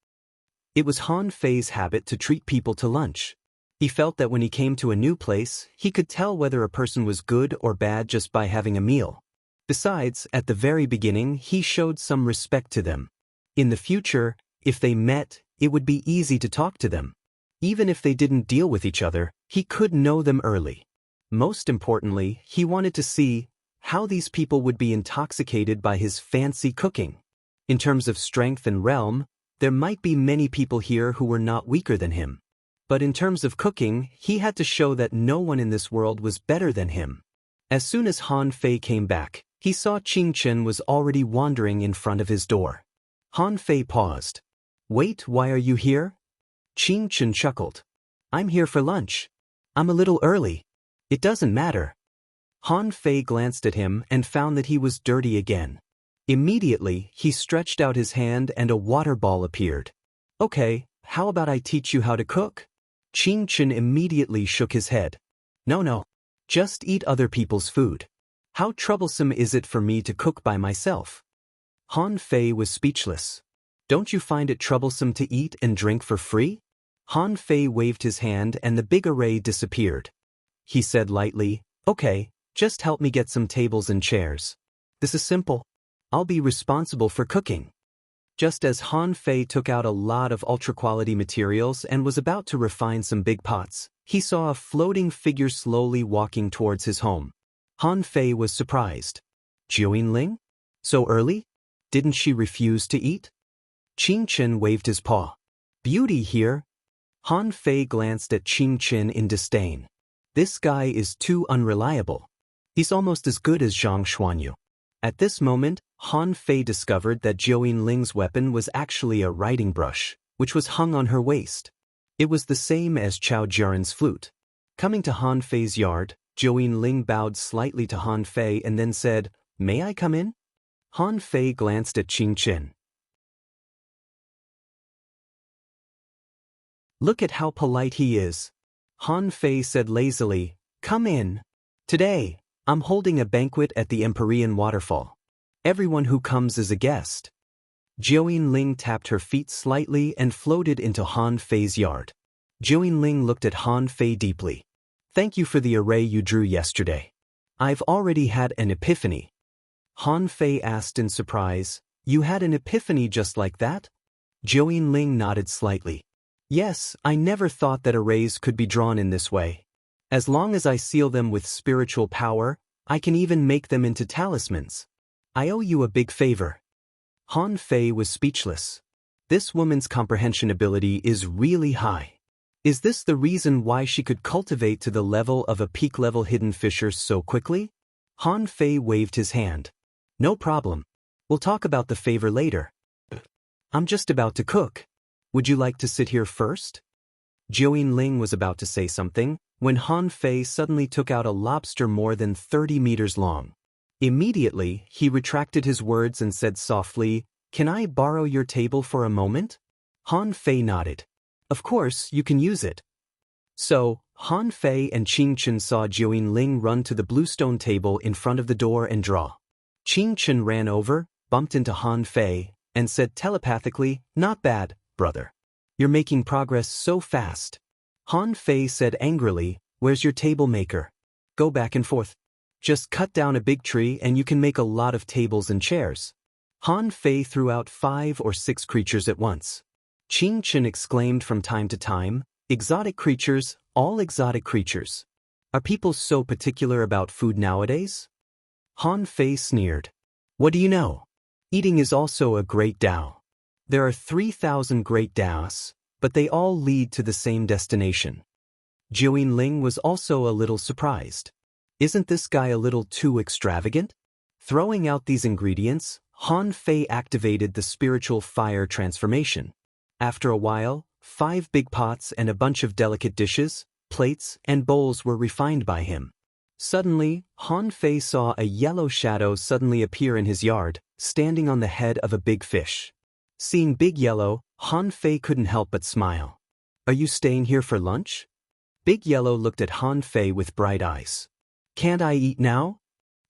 It was Han Fei's habit to treat people to lunch. He felt that when he came to a new place, he could tell whether a person was good or bad just by having a meal. Besides, at the very beginning, he showed some respect to them. In the future, if they met, it would be easy to talk to them. Even if they didn't deal with each other, he could know them early. Most importantly, he wanted to see how these people would be intoxicated by his fancy cooking. In terms of strength and realm, there might be many people here who were not weaker than him. But in terms of cooking, he had to show that no one in this world was better than him. As soon as Han Fei came back, he saw Qing Chen was already wandering in front of his door. Han Fei paused. Wait, why are you here? Qing Chen chuckled. I'm here for lunch. I'm a little early. It doesn't matter. Han Fei glanced at him and found that he was dirty again. Immediately, he stretched out his hand and a water ball appeared. Okay, how about I teach you how to cook? Qing Chen immediately shook his head. No. Just eat other people's food. How troublesome is it for me to cook by myself? Han Fei was speechless. Don't you find it troublesome to eat and drink for free? Han Fei waved his hand and the big array disappeared. He said lightly, okay, just help me get some tables and chairs. This is simple. I'll be responsible for cooking. Just as Han Fei took out a lot of ultra-quality materials and was about to refine some big pots, he saw a floating figure slowly walking towards his home. Han Fei was surprised. Jiuyin, so early? Didn't she refuse to eat? Qing Chen waved his paw. Beauty here. Han Fei glanced at Qing Chen in disdain. This guy is too unreliable. He's almost as good as Zhang Xuanyu. At this moment, Han Fei discovered that Jiuyin Ling's weapon was actually a writing brush, which was hung on her waist. It was the same as Chao Jiaren's flute. Coming to Han Fei's yard, Jiuyin Ling bowed slightly to Han Fei and then said, May I come in? Han Fei glanced at Qing Chen. Look at how polite he is. Han Fei said lazily, Come in. Today, I'm holding a banquet at the Empyrean waterfall. Everyone who comes is a guest. Jiuyin Ling tapped her feet slightly and floated into Han Fei's yard. Jiuyin Ling looked at Han Fei deeply. Thank you for the array you drew yesterday. I've already had an epiphany. Han Fei asked in surprise, You had an epiphany just like that? Jiuyin Ling nodded slightly. Yes, I never thought that arrays could be drawn in this way. As long as I seal them with spiritual power, I can even make them into talismans. I owe you a big favor. Han Fei was speechless. This woman's comprehension ability is really high. Is this the reason why she could cultivate to the level of a peak-level hidden fisher so quickly? Han Fei waved his hand. No problem. We'll talk about the favor later. I'm just about to cook. Would you like to sit here first? Jiuyin Ling was about to say something, when Han Fei suddenly took out a lobster more than 30 meters long. Immediately, he retracted his words and said softly, Can I borrow your table for a moment? Han Fei nodded. Of course, you can use it. So, Han Fei and Qing Chen saw Jiuyin Ling run to the bluestone table in front of the door and draw. Qing Chen ran over, bumped into Han Fei, and said telepathically, Not bad, brother. You're making progress so fast. Han Fei said angrily, Where's your table maker? Go back and forth. Just cut down a big tree and you can make a lot of tables and chairs. Han Fei threw out 5 or 6 creatures at once. Qing Chen exclaimed from time to time, Exotic creatures, all exotic creatures. Are people so particular about food nowadays? Han Fei sneered. What do you know? Eating is also a great Tao. There are 3,000 great Taos, but they all lead to the same destination. Jiuyin Ling was also a little surprised. Isn't this guy a little too extravagant? Throwing out these ingredients, Han Fei activated the spiritual fire transformation. After a while, 5 big pots and a bunch of delicate dishes, plates, and bowls were refined by him. Suddenly, Han Fei saw a yellow shadow suddenly appear in his yard, standing on the head of a big fish. Seeing Big Yellow, Han Fei couldn't help but smile. Are you staying here for lunch? Big Yellow looked at Han Fei with bright eyes. Can't I eat now?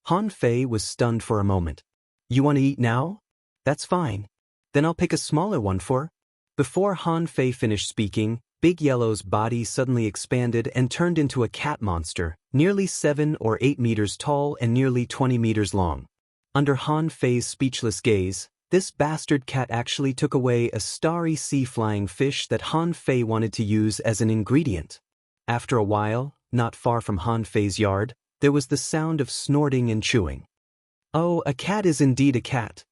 Han Fei was stunned for a moment. You want to eat now? That's fine. Then I'll pick a smaller one for. Before Han Fei finished speaking, Big Yellow's body suddenly expanded and turned into a cat monster, nearly 7 or 8 meters tall and nearly 20 meters long. Under Han Fei's speechless gaze, this bastard cat actually took away a starry sea-flying fish that Han Fei wanted to use as an ingredient. After a while, not far from Han Fei's yard, there was the sound of snorting and chewing. Oh, a cat is indeed a cat.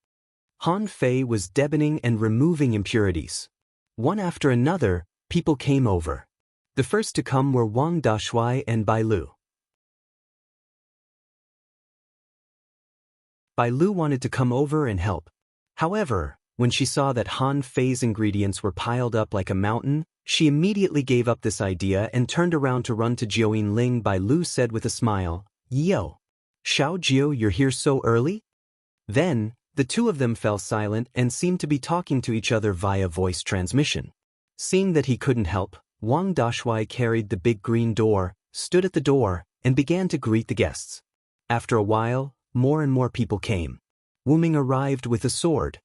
Han Fei was deboning and removing impurities. One after another, people came over. The first to come were Wang Dashui and Bai Lu. Bai Lu wanted to come over and help. However, When she saw that Han Fei's ingredients were piled up like a mountain, she immediately gave up this idea and turned around to run to Jiao Ling. Bai Lu said with a smile, "Yo, Xiao Jiao, you're here so early?" Then, the two of them fell silent and seemed to be talking to each other via voice transmission. Seeing that he couldn't help, Wang Dashui carried the big green door, stood at the door, and began to greet the guests. After a while, more and more people came. Wu Ming arrived with a sword.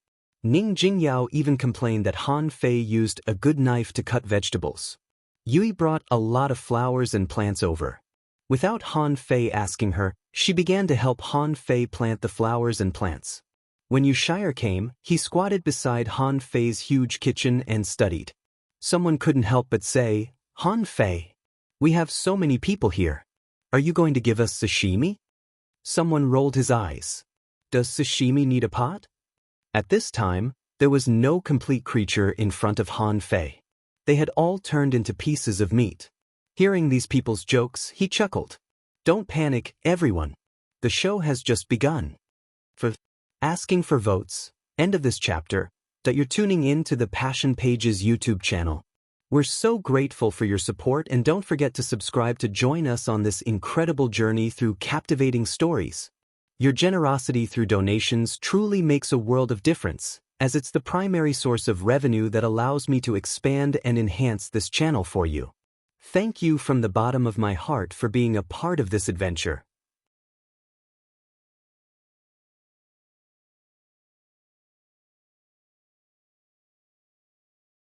Ning Jingyao even complained that Han Fei used a good knife to cut vegetables. Yui brought a lot of flowers and plants over. Without Han Fei asking her, she began to help Han Fei plant the flowers and plants. When Yu Shire came, he squatted beside Han Fei's huge kitchen and studied. Someone couldn't help but say, "Han Fei, we have so many people here. Are you going to give us sashimi?" Someone rolled his eyes. "Does sashimi need a pot?" At this time, there was no complete creature in front of Han Fei. They had all turned into pieces of meat. Hearing these people's jokes, he chuckled. "Don't panic, everyone. The show has just begun." For asking for votes, end of this chapter, that you're tuning in to the Passion Pages YouTube channel. We're so grateful for your support, and don't forget to subscribe to join us on this incredible journey through captivating stories. Your generosity through donations truly makes a world of difference, as it's the primary source of revenue that allows me to expand and enhance this channel for you. Thank you from the bottom of my heart for being a part of this adventure.